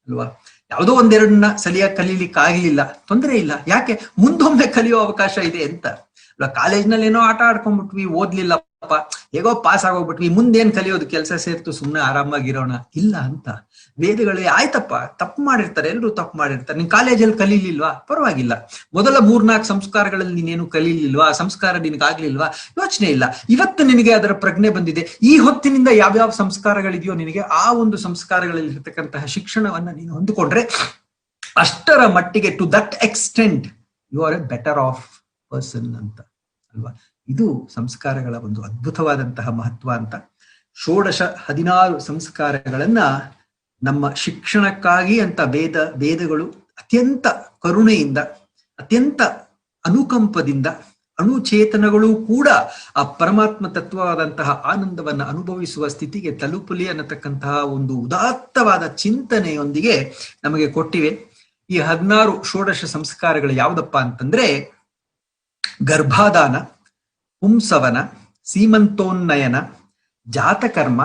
ಅಲ್ವಾ. ಯಾವುದೋ ಒಂದೆರಡನ್ನ ಸರಿಯಾಗಿ ಕಲೀಲಿಕ್ಕೆ ಆಗ್ಲಿಲ್ಲ, ತೊಂದರೆ ಇಲ್ಲ, ಯಾಕೆ ಮುಂದೊಮ್ಮೆ ಕಲಿಯೋ ಅವಕಾಶ ಇದೆ ಅಂತ. ಕಾಲೇಜ್ನಲ್ಲಿ ಏನೋ ಆಟ ಆಡ್ಕೊಂಡ್ಬಿಟ್ವಿ, ಓದ್ಲಿಲ್ಲಪ್ಪ, ಹೇಗೋ ಪಾಸ್ ಆಗೋಗ್ಬಿಟ್ವಿ, ಮುಂದೇನ್ ಕಲಿಯೋದು, ಕೆಲಸ ಸೇರ್ತು ಸುಮ್ಮನೆ ಆರಾಮಾಗಿರೋಣ, ಇಲ್ಲ ಅಂತ. ವೇದಗಳೇ ಆಯ್ತಪ್ಪ, ತಪ್ಪು ಮಾಡಿರ್ತಾರೆ, ಎಲ್ಲರೂ ತಪ್ಪು ಮಾಡಿರ್ತಾರೆ, ನಿನ್ ಕಾಲೇಜಲ್ಲಿ ಕಲೀಲಿಲ್ವಾ, ಪರವಾಗಿಲ್ಲ. ಮೊದಲ 3-4 ಸಂಸ್ಕಾರಗಳಲ್ಲಿ ನೀನೇನು ಕಲೀಲಿಲ್ವಾ, ಆ ಸಂಸ್ಕಾರ ನಿನಗಾಗ್ಲಿಲ್ವಾ, ಯೋಚನೆ ಇಲ್ಲ. ಇವತ್ತು ನಿನಗೆ ಅದರ ಪ್ರಜ್ಞೆ ಬಂದಿದೆ, ಈ ಹೊತ್ತಿನಿಂದ ಯಾವ್ಯಾವ ಸಂಸ್ಕಾರಗಳಿದೆಯೋ ನಿನಗೆ ಆ ಒಂದು ಸಂಸ್ಕಾರಗಳಲ್ಲಿ ಇರ್ತಕ್ಕಂತಹ ಶಿಕ್ಷಣವನ್ನ ನೀನು ಹೊಂದಿಕೊಂಡ್ರೆ ಅಷ್ಟರ ಮಟ್ಟಿಗೆ, to that extent you are a better off person ಅಂತ ಅಲ್ವಾ. ಇದು ಸಂಸ್ಕಾರಗಳ ಒಂದು ಅದ್ಭುತವಾದಂತಹ ಮಹತ್ವ ಅಂತ. 16 ಸಂಸ್ಕಾರಗಳನ್ನ ನಮ್ಮ ಶಿಕ್ಷಣಕ್ಕಾಗಿ ಅಂತ ವೇದಗಳು ಅತ್ಯಂತ ಕರುಣೆಯಿಂದ, ಅತ್ಯಂತ ಅನುಕಂಪದಿಂದ, ಅಣುಚೇತನಗಳು ಕೂಡ ಆ ಪರಮಾತ್ಮ ತತ್ವವಾದಂತಹ ಆನಂದವನ್ನ ಅನುಭವಿಸುವ ಸ್ಥಿತಿಗೆ ತಲುಪಲಿ ಅನ್ನತಕ್ಕಂತಹ ಒಂದು ಉದಾತ್ತವಾದ ಚಿಂತನೆಯೊಂದಿಗೆ ನಮಗೆ ಕೊಟ್ಟಿವೆ. ಈ 16 ಸಂಸ್ಕಾರಗಳು ಯಾವುದಪ್ಪ ಅಂತಂದ್ರೆ ಗರ್ಭಾಧಾನ, ಪುಂಸವನ, ಸೀಮಂತೋನ್ನಯನ, ಜಾತಕರ್ಮ,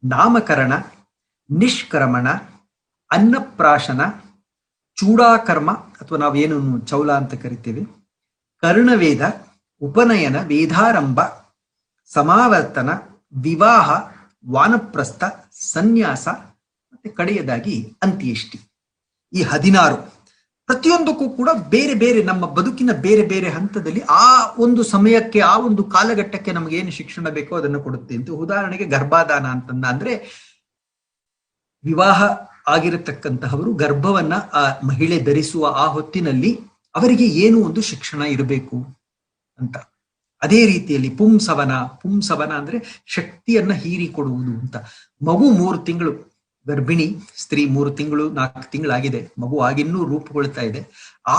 ನಾಮಕರಣ, ನಿಷ್ಕ್ರಮಣ, ಅನ್ನಪ್ರಾಶನ, ಚೂಡಾಕರ್ಮ ಅಥವಾ ನಾವೇನು ಚೌಲ ಅಂತ ಕರಿತೇವೆ, ಕರ್ಣವೇದ, ಉಪನಯನ, ವೇದಾರಂಭ, ಸಮಾವರ್ತನ, ವಿವಾಹ, ವಾನಪ್ರಸ್ಥ, ಸನ್ಯಾಸ ಮತ್ತೆ ಕಡೆಯದಾಗಿ ಅಂತ್ಯೇಷ್ಟಿ. ಈ 16 ಪ್ರತಿಯೊಂದಕ್ಕೂ ಕೂಡ ಬೇರೆ ಬೇರೆ ನಮ್ಮ ಬದುಕಿನ ಬೇರೆ ಬೇರೆ ಹಂತದಲ್ಲಿ ಆ ಒಂದು ಸಮಯಕ್ಕೆ, ಆ ಒಂದು ಕಾಲಘಟ್ಟಕ್ಕೆ ನಮಗೆ ಏನು ಶಿಕ್ಷಣ ಬೇಕೋ ಅದನ್ನು ಕೊಡುತ್ತೆ ಅಂತ. ಉದಾಹರಣೆಗೆ ಗರ್ಭಾಧಾನ ಅಂದ್ರೆ ವಿವಾಹ ಆಗಿರತಕ್ಕಂತಹವರು ಗರ್ಭವನ್ನ ಆ ಮಹಿಳೆ ಧರಿಸುವ ಆ ಹೊತ್ತಿನಲ್ಲಿ ಅವರಿಗೆ ಏನು ಒಂದು ಶಿಕ್ಷಣ ಇರಬೇಕು ಅಂತ. ಅದೇ ರೀತಿಯಲ್ಲಿ ಪುಂಸವನ ಅಂದ್ರೆ ಶಕ್ತಿಯನ್ನ ಹೀರಿಕೊಡುವುದು ಅಂತ. ಮಗು 3 ತಿಂಗಳು ಗರ್ಭಿಣಿ ಸ್ತ್ರೀ, 3 ತಿಂಗಳು 4 ತಿಂಗಳಾಗಿದೆ, ಮಗು ಆಗಿನ್ನೂ ರೂಪುಗೊಳ್ತಾ ಇದೆ.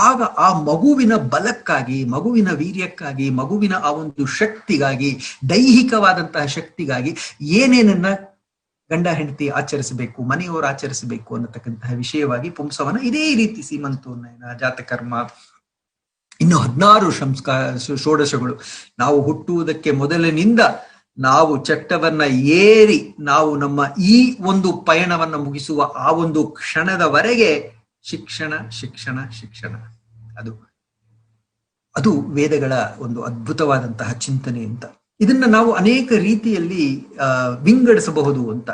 ಆಗ ಆ ಮಗುವಿನ ಬಲಕ್ಕಾಗಿ, ಮಗುವಿನ ವೀರ್ಯಕ್ಕಾಗಿ, ಮಗುವಿನ ಆ ಒಂದು ಶಕ್ತಿಗಾಗಿ, ದೈಹಿಕವಾದಂತಹ ಶಕ್ತಿಗಾಗಿ ಏನೇನನ್ನ ಗಂಡ ಹೆಂಡತಿ ಆಚರಿಸಬೇಕು, ಮನೆಯವರು ಆಚರಿಸಬೇಕು ಅನ್ನತಕ್ಕಂತಹ ವಿಷಯವಾಗಿ ಪುಂಸವನ. ಇದೇ ರೀತಿ ಸೀಮಂತೋನ್ನಯನ, ಜಾತಕರ್ಮ, ಇನ್ನು 16 ಷೋಡಶಗಳು. ನಾವು ಹುಟ್ಟುವುದಕ್ಕೆ ಮೊದಲಿನಿಂದ ನಾವು ಚಟ್ಟವನ್ನ ಏರಿ ನಾವು ನಮ್ಮ ಈ ಒಂದು ಪಯಣವನ್ನ ಮುಗಿಸುವ ಆ ಒಂದು ಕ್ಷಣದವರೆಗೆ ಶಿಕ್ಷಣ ಶಿಕ್ಷಣ ಶಿಕ್ಷಣ. ಅದು ವೇದಗಳ ಒಂದು ಅದ್ಭುತವಾದಂತಹ ಚಿಂತನೆ ಅಂತ. ಇದನ್ನ ನಾವು ಅನೇಕ ರೀತಿಯಲ್ಲಿ ವಿಂಗಡಿಸಬಹುದು ಅಂತ.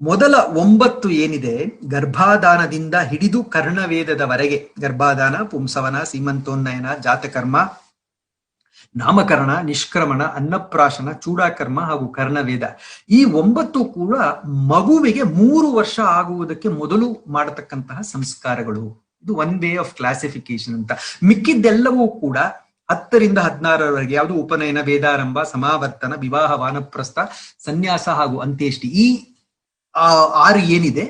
ಮೊದಲ 9 ಏನಿದೆ, ಗರ್ಭಾಧಾನದಿಂದ ಹಿಡಿದು ಕರ್ಣವೇದದವರೆಗೆ, ಗರ್ಭಾಧಾನ, ಪುಂಸವನ, ಸೀಮಂತೋನ್ನಯನ, ಜಾತಕರ್ಮ, ನಾಮಕರಣ, ನಿಷ್ಕ್ರಮಣ, ಅನ್ನಪ್ರಾಶನ, ಚೂಡಾಕರ್ಮ ಹಾಗೂ ಕರ್ಣವೇದ, ಈ 9 ಕೂಡ ಮಗುವಿಗೆ 3 ವರ್ಷ ಆಗುವುದಕ್ಕೆ ಮೊದಲು ಮಾಡತಕ್ಕಂತಹ ಸಂಸ್ಕಾರಗಳು. ಇದು ಒನ್ ವೇ ಆಫ್ ಕ್ಲಾಸಿಫಿಕೇಶನ್ ಅಂತ. ಮಿಕ್ಕಿದ್ದೆಲ್ಲವೂ ಕೂಡ 10ರಿಂದ 16ರವರೆಗೆ, ಯಾವುದು ಉಪನಯನ, ವೇದಾರಂಭ, ಸಮಾವರ್ತನ, ವಿವಾಹ, ವಾನಪ್ರಸ್ಥ, ಸನ್ಯಾಸ ಹಾಗೂ ಅಂತ್ಯೇಷ್ಟಿ, ಈ 6 ಏನಿದೆ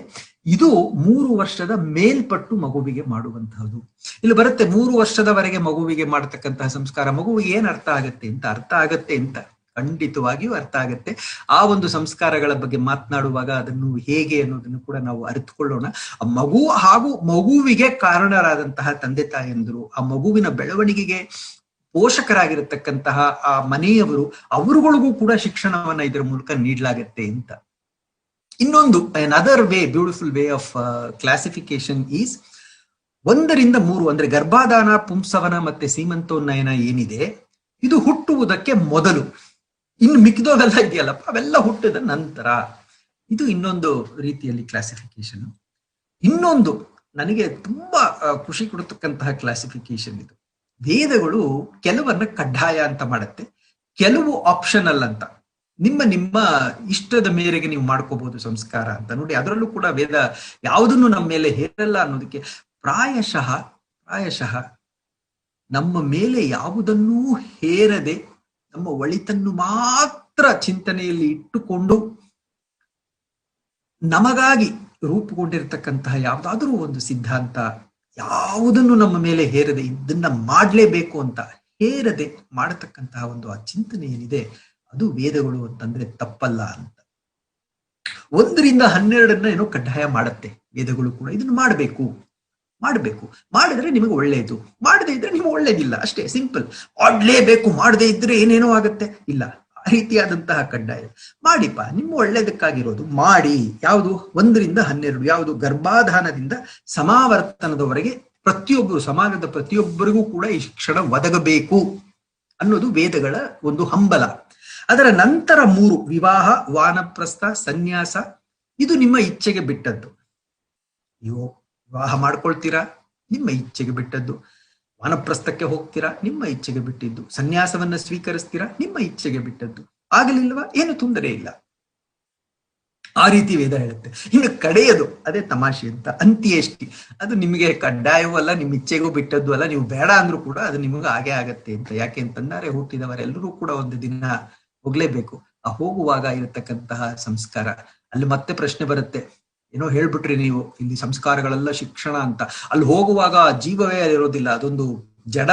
ಇದು 3 ವರ್ಷದ ಮೇಲ್ಪಟ್ಟು ಮಗುವಿಗೆ ಮಾಡುವಂತಹದ್ದು. ಇಲ್ಲಿ ಬರುತ್ತೆ 3 ವರ್ಷದವರೆಗೆ ಮಗುವಿಗೆ ಮಾಡತಕ್ಕಂತಹ ಸಂಸ್ಕಾರ. ಮಗುವಿಗೆ ಏನ್ ಅರ್ಥ ಆಗತ್ತೆ ಅಂತ ಖಂಡಿತವಾಗಿಯೂ ಅರ್ಥ ಆಗತ್ತೆ. ಆ ಒಂದು ಸಂಸ್ಕಾರಗಳ ಬಗ್ಗೆ ಮಾತನಾಡುವಾಗ ಅದನ್ನು ಹೇಗೆ ಅನ್ನೋದನ್ನು ಕೂಡ ನಾವು ಅರಿತುಕೊಳ್ಳೋಣ. ಆ ಮಗು ಹಾಗೂ ಮಗುವಿಗೆ ಕಾರಣರಾದಂತಹ ತಂದೆ ತಾಯಂದಿರು, ಆ ಮಗುವಿನ ಬೆಳವಣಿಗೆಗೆ ಪೋಷಕರಾಗಿರತಕ್ಕಂತಹ ಆ ಮನೆಯವರು, ಅವರುಗಳಿಗೂ ಕೂಡ ಶಿಕ್ಷಣವನ್ನ ಇದರ ಮೂಲಕ ನೀಡಲಾಗತ್ತೆ ಅಂತ. ಇನ್ನೊಂದು another way, beautiful way of classification is 1ರಿಂದ 3 ಅಂದ್ರೆ ಗರ್ಭಾಧಾನ, ಪುಂಸವನ ಮತ್ತೆ ಸೀಮಂತೋನ್ನಯನ ಏನಿದೆ ಇದು ಹುಟ್ಟುವುದಕ್ಕೆ ಮೊದಲು. ಇನ್ನು ಮಿಕ್ಕಿದೋವೆಲ್ಲ ಇದೆಯಲ್ಲಪ್ಪ ಅವೆಲ್ಲ ಹುಟ್ಟಿದ ನಂತರ. ಇದು ಇನ್ನೊಂದು ರೀತಿಯಲ್ಲಿ ಕ್ಲಾಸಿಫಿಕೇಶನ್. ಇನ್ನೊಂದು ನನಗೆ ತುಂಬಾ ಖುಷಿ ಕೊಡತಕ್ಕಂತಹ ಕ್ಲಾಸಿಫಿಕೇಶನ್ ಇದು. ವೇದಗಳು ಕೆಲವನ್ನ ಕಡ್ಡಾಯ ಅಂತ ಮಾಡುತ್ತೆ, ಕೆಲವು ಆಪ್ಷನಲ್ ಅಂತ. ನಿಮ್ಮ ಇಷ್ಟದ ಮೇರೆಗೆ ನೀವು ಮಾಡ್ಕೋಬಹುದು ಸಂಸ್ಕಾರ ಅಂತ. ನೋಡಿ, ಅದರಲ್ಲೂ ಕೂಡ ವೇದ ಯಾವುದನ್ನು ನಮ್ಮ ಮೇಲೆ ಹೇರಲ್ಲ ಅನ್ನೋದಕ್ಕೆ ಪ್ರಾಯಶಃ ನಮ್ಮ ಮೇಲೆ ಯಾವುದನ್ನೂ ಹೇರದೆ ನಮ್ಮ ಒಳಿತನ್ನು ಮಾತ್ರ ಚಿಂತನೆಯಲ್ಲಿ ಇಟ್ಟುಕೊಂಡು ನಮಗಾಗಿ ರೂಪುಗೊಂಡಿರ್ತಕ್ಕಂತಹ ಯಾವುದಾದ್ರೂ ಒಂದು ಸಿದ್ಧಾಂತ, ಯಾವುದನ್ನು ನಮ್ಮ ಮೇಲೆ ಹೇರದೆ ಇದನ್ನ ಮಾಡ್ಲೇಬೇಕು ಅಂತ ಹೇರದೆ ಮಾಡತಕ್ಕಂತಹ ಒಂದು ಆ ಚಿಂತನೆ ಏನಿದೆ ಅದು ವೇದಗಳು ಅಂತಂದ್ರೆ ತಪ್ಪಲ್ಲ ಅಂತ. 1ರಿಂದ 12 ಏನೋ ಕಡ್ಡಾಯ ಮಾಡುತ್ತೆ ವೇದಗಳು ಕೂಡ. ಇದನ್ನು ಮಾಡಬೇಕು ಮಾಡಿದ್ರೆ ನಿಮಗೆ ಒಳ್ಳೆಯದು, ಮಾಡದೇ ಇದ್ರೆ ನಿಮಗೆ ಒಳ್ಳೇದಿಲ್ಲ, ಅಷ್ಟೇ ಸಿಂಪಲ್. ಮಾಡ್ಲೇಬೇಕು, ಮಾಡದೇ ಇದ್ರೆ ಏನೇನೋ ಆಗತ್ತೆ, ಇಲ್ಲ. ಆ ರೀತಿಯಾದಂತಹ ಕಡ್ಡಾಯ ಮಾಡಿಪ್ಪ, ನಿಮ್ಮ ಒಳ್ಳೇದಕ್ಕಾಗಿರೋದು ಮಾಡಿ. ಯಾವುದು 1ರಿಂದ 12, ಯಾವುದು ಗರ್ಭಾಧಾನದಿಂದ ಸಮಾವರ್ತನದವರೆಗೆ ಪ್ರತಿಯೊಬ್ಬರು, ಸಮಾಜದ ಪ್ರತಿಯೊಬ್ಬರಿಗೂ ಕೂಡ ಈ ಶಿಕ್ಷಣ ಒದಗಬೇಕು ಅನ್ನೋದು ವೇದಗಳ ಒಂದು ಹಂಬಲ. ಅದರ ನಂತರ 3 ವಿವಾಹ, ವಾನಪ್ರಸ್ಥ, ಸನ್ಯಾಸ, ಇದು ನಿಮ್ಮ ಇಚ್ಛೆಗೆ ಬಿಟ್ಟದ್ದು. ವಿವಾಹ ಮಾಡ್ಕೊಳ್ತೀರಾ, ನಿಮ್ಮ ಇಚ್ಛೆಗೆ ಬಿಟ್ಟದ್ದು. ವಾನಪ್ರಸ್ಥಕ್ಕೆ ಹೋಗ್ತೀರಾ, ನಿಮ್ಮ ಇಚ್ಛೆಗೆ ಬಿಟ್ಟಿದ್ದು. ಸನ್ಯಾಸವನ್ನ ಸ್ವೀಕರಿಸ್ತೀರಾ, ನಿಮ್ಮ ಇಚ್ಛೆಗೆ ಬಿಟ್ಟದ್ದು. ಆಗಲಿಲ್ವಾ, ಏನು ತೊಂದರೆ ಇಲ್ಲ. ಆ ರೀತಿ ವೇದ ಹೇಳುತ್ತೆ. ಇನ್ನು ಕಡೆಯದು, ಅದೇ ತಮಾಷೆ ಅಂತ, ಅಂತ್ಯೇಷ್ಟಿ. ಅದು ನಿಮಗೆ ಕಡ್ಡಾಯವೂ ಅಲ್ಲ, ನಿಮ್ಮ ಇಚ್ಛೆಗೂ ಬಿಟ್ಟದ್ದು ಅಲ್ಲ. ನೀವು ಬೇಡ ಅಂದ್ರೂ ಕೂಡ ಅದು ನಿಮಗೆ ಹಾಗೆ ಆಗತ್ತೆ ಅಂತ. ಯಾಕೆ ಅಂತಂದರೆ ಹುಟ್ಟಿದವರೆಲ್ಲರೂ ಕೂಡ ಒಂದು ದಿನ ಹೋಗ್ಲೇಬೇಕು. ಆ ಹೋಗುವಾಗ ಇರತಕ್ಕಂತಹ ಸಂಸ್ಕಾರ, ಅಲ್ಲಿ ಮತ್ತೆ ಪ್ರಶ್ನೆ ಬರುತ್ತೆ, ಏನೋ ಹೇಳ್ಬಿಟ್ರಿ ನೀವು ಇಲ್ಲಿ ಸಂಸ್ಕಾರಗಳೆಲ್ಲ ಶಿಕ್ಷಣ ಅಂತ. ಅಲ್ಲಿ ಹೋಗುವಾಗ ಜೀವವೇ ಇರೋದಿಲ್ಲ, ಅದೊಂದು ಜಡ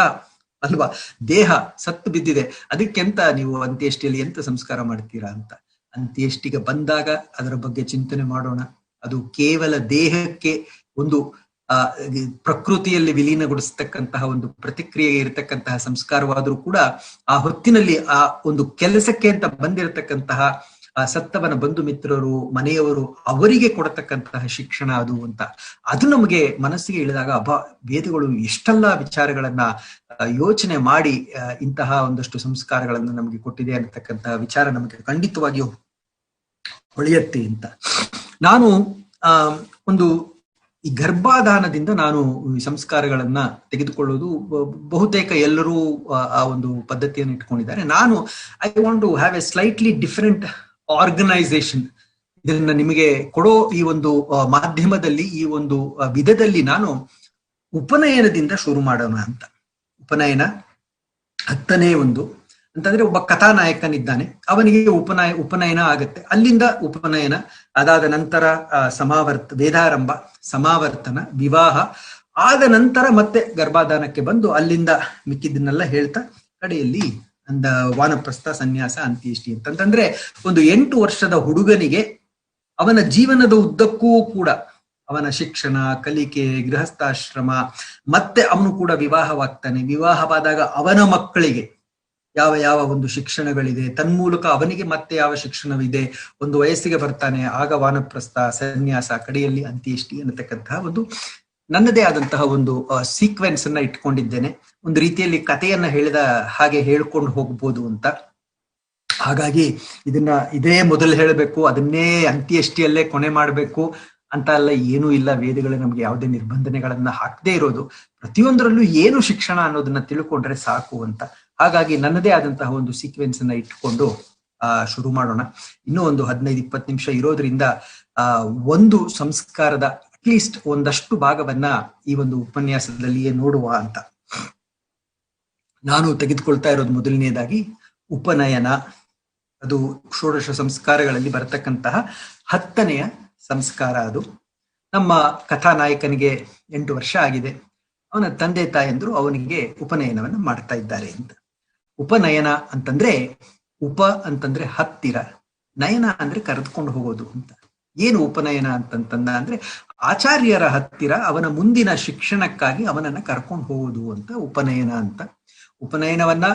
ಅಲ್ವಾ, ದೇಹ ಸತ್ತು ಬಿದ್ದಿದೆ. ಅದಕ್ಕೆಂತ ನೀವು ಅಂತ್ಯೇಷ್ಟಿಯಲ್ಲಿ ಎಂತ ಸಂಸ್ಕಾರ ಮಾಡ್ತೀರಾ ಅಂತ. ಅಂತ್ಯೇಷ್ಟಿಗೆ ಬಂದಾಗ ಅದರ ಬಗ್ಗೆ ಚಿಂತನೆ ಮಾಡೋಣ. ಅದು ಕೇವಲ ದೇಹಕ್ಕೆ ಒಂದು ಪ್ರಕೃತಿಯಲ್ಲಿ ವಿಲೀನಗೊಳಿಸ್ತಕ್ಕಂತಹ ಒಂದು ಪ್ರತಿಕ್ರಿಯೆ ಇರತಕ್ಕಂತಹ ಸಂಸ್ಕಾರವಾದರೂ ಕೂಡ ಆ ಹೊತ್ತಿನಲ್ಲಿ ಆ ಒಂದು ಕೆಲಸಕ್ಕೆ ಅಂತ ಬಂದಿರತಕ್ಕಂತಹ ಆ ಸತ್ತವನ ಬಂಧು ಮಿತ್ರರು, ಮನೆಯವರು, ಅವರಿಗೆ ಕೊಡತಕ್ಕಂತಹ ಶಿಕ್ಷಣ ಅದು ಅಂತ. ಅದು ನಮಗೆ ಮನಸ್ಸಿಗೆ ಇಳಿದಾಗ ವೇದಗಳು ಎಷ್ಟೆಲ್ಲ ವಿಚಾರಗಳನ್ನ ಯೋಚನೆ ಮಾಡಿ ಇಂತಹ ಒಂದಷ್ಟು ಸಂಸ್ಕಾರಗಳನ್ನು ನಮಗೆ ಕೊಟ್ಟಿದೆ ಅನ್ನತಕ್ಕಂತಹ ವಿಚಾರ ನಮಗೆ ಖಂಡಿತವಾಗಿಯೂ ಹೊಳೆಯುತ್ತೆ ಅಂತ. ನಾನು ಒಂದು ಈ ಗರ್ಭಾಧಾನದಿಂದ ನಾನು ಈ ಸಂಸ್ಕಾರಗಳನ್ನ ತೆಗೆದುಕೊಳ್ಳೋದು, ಬಹುತೇಕ ಎಲ್ಲರೂ ಆ ಒಂದು ಪದ್ಧತಿಯನ್ನು ಇಟ್ಕೊಂಡಿದ್ದಾರೆ. ನಾನು I want to have a slightly different organisation. ಇದನ್ನ ನಿಮಗೆ ಕೊಡೋ ಈ ಒಂದು ಮಾಧ್ಯಮದಲ್ಲಿ, ಈ ಒಂದು ವಿಧದಲ್ಲಿ ನಾನು ಉಪನಯನದಿಂದ ಶುರು ಮಾಡೋಣ ಅಂತ. ಉಪನಯನ 10ನೇ ಒಂದು ಅಂತಂದ್ರೆ, ಒಬ್ಬ ಕಥಾನಾಯಕನಿದ್ದಾನೆ, ಅವನಿಗೆ ಉಪನಯನ ಆಗತ್ತೆ. ಅಲ್ಲಿಂದ ಉಪನಯನ, ಅದಾದ ನಂತರ ವೇದಾರಂಭ, ಸಮಾವರ್ತನ, ವಿವಾಹ, ಆದ ನಂತರ ಮತ್ತೆ ಗರ್ಭಾಧಾನಕ್ಕೆ ಬಂದು ಅಲ್ಲಿಂದ ಮಿಕ್ಕಿದ್ದನ್ನೆಲ್ಲ ಹೇಳ್ತಾ ಕಡೆಯಲ್ಲಿ ವಾನಪ್ರಸ್ಥ, ಸನ್ಯಾಸ, ಅಂತ್ಯೇಷ್ಟಿ ಅಂತಂದ್ರೆ ಒಂದು 8 ವರ್ಷದ ಹುಡುಗನಿಗೆ ಅವನ ಜೀವನದ ಉದ್ದಕ್ಕೂ ಕೂಡ ಅವನ ಶಿಕ್ಷಣ, ಕಲಿಕೆ, ಗೃಹಸ್ಥಾಶ್ರಮ, ಮತ್ತೆ ಅವನು ಕೂಡ ವಿವಾಹವಾಗ್ತಾನೆ. ವಿವಾಹವಾದಾಗ ಅವನ ಮಕ್ಕಳಿಗೆ ಯಾವ ಯಾವ ಒಂದು ಶಿಕ್ಷಣಗಳಿದೆ, ತನ್ಮೂಲಕ ಅವನಿಗೆ ಮತ್ತೆ ಯಾವ ಶಿಕ್ಷಣವಿದೆ. ಒಂದು ವಯಸ್ಸಿಗೆ ಬರ್ತಾನೆ, ಆಗ ವಾನಪ್ರಸ್ಥ, ಸನ್ಯಾಸ, ಕಡೆಯಲ್ಲಿ ಅಂತ್ಯೇಷ್ಟಿ ಅನ್ನತಕ್ಕಂತಹ ಒಂದು ನನ್ನದೇ ಆದಂತಹ ಒಂದು ಸೀಕ್ವೆನ್ಸ್ ಅನ್ನ ಇಟ್ಕೊಂಡಿದ್ದೇನೆ. ಒಂದು ರೀತಿಯಲ್ಲಿ ಕಥೆಯನ್ನ ಹೇಳಿದ ಹಾಗೆ ಹೇಳ್ಕೊಂಡು ಹೋಗ್ಬೋದು ಅಂತ. ಹಾಗಾಗಿ ಇದೇ ಮೊದಲು ಹೇಳಬೇಕು, ಅದನ್ನೇ ಅಂತ್ಯೇಷ್ಟಿಯಲ್ಲೇ ಕೊನೆ ಮಾಡಬೇಕು ಅಂತ ಎಲ್ಲ ಏನೂ ಇಲ್ಲ. ವೇದಗಳು ನಮ್ಗೆ ಯಾವುದೇ ನಿರ್ಬಂಧನೆಗಳನ್ನ ಹಾಕದೇ ಇರೋದು, ಪ್ರತಿಯೊಂದರಲ್ಲೂ ಏನು ಶಿಕ್ಷಣ ಅನ್ನೋದನ್ನ ತಿಳ್ಕೊಂಡ್ರೆ ಸಾಕು ಅಂತ. ಹಾಗಾಗಿ ನನ್ನದೇ ಆದಂತಹ ಒಂದು ಸೀಕ್ವೆನ್ಸ್ ಅನ್ನ ಇಟ್ಕೊಂಡು ಶುರು ಮಾಡೋಣ. ಇನ್ನೂ ಒಂದು 15-20 ನಿಮಿಷ ಇರೋದ್ರಿಂದ ಒಂದು ಸಂಸ್ಕಾರದ ಅಟ್ಲೀಸ್ಟ್ ಒಂದಷ್ಟು ಭಾಗವನ್ನ ಈ ಒಂದು ಉಪನ್ಯಾಸದಲ್ಲಿಯೇ ನೋಡುವ ಅಂತ ನಾನು ತೆಗೆದುಕೊಳ್ತಾ ಇರೋದು. ಮೊದಲನೇದಾಗಿ ಉಪನಯನ, ಅದು ಷೋಡಶ ಸಂಸ್ಕಾರಗಳಲ್ಲಿ ಬರತಕ್ಕಂತಹ 10ನೆಯ ಸಂಸ್ಕಾರ. ಅದು ನಮ್ಮ ಕಥಾನಾಯಕನಿಗೆ 8 ವರ್ಷ ಆಗಿದೆ. ಅವನ ತಂದೆ ತಾಯಂದ್ರು ಅವನಿಗೆ ಉಪನಯನವನ್ನು ಮಾಡ್ತಾ ಇದ್ದಾರೆ ಅಂತ. ಉಪನಯನ ಅಂತಂದ್ರೆ, ಉಪ ಅಂತಂದ್ರೆ ಹತ್ತಿರ, ನಯನ ಅಂದ್ರೆ ಕರೆದುಕೊಂಡು ಹೋಗೋದು ಅಂತ. ಏನು ಉಪನಯನ ಅಂತಂತಂದ ಅಂದ್ರೆ ಆಚಾರ್ಯರ ಹತ್ತಿರ ಅವನ ಮುಂದಿನ ಶಿಕ್ಷಣಕ್ಕಾಗಿ ಅವನನ್ನ ಕರ್ಕೊಂಡು ಹೋಗೋದು ಅಂತ ಉಪನಯನ ಅಂತ. ಉಪನಯನವನ್ನ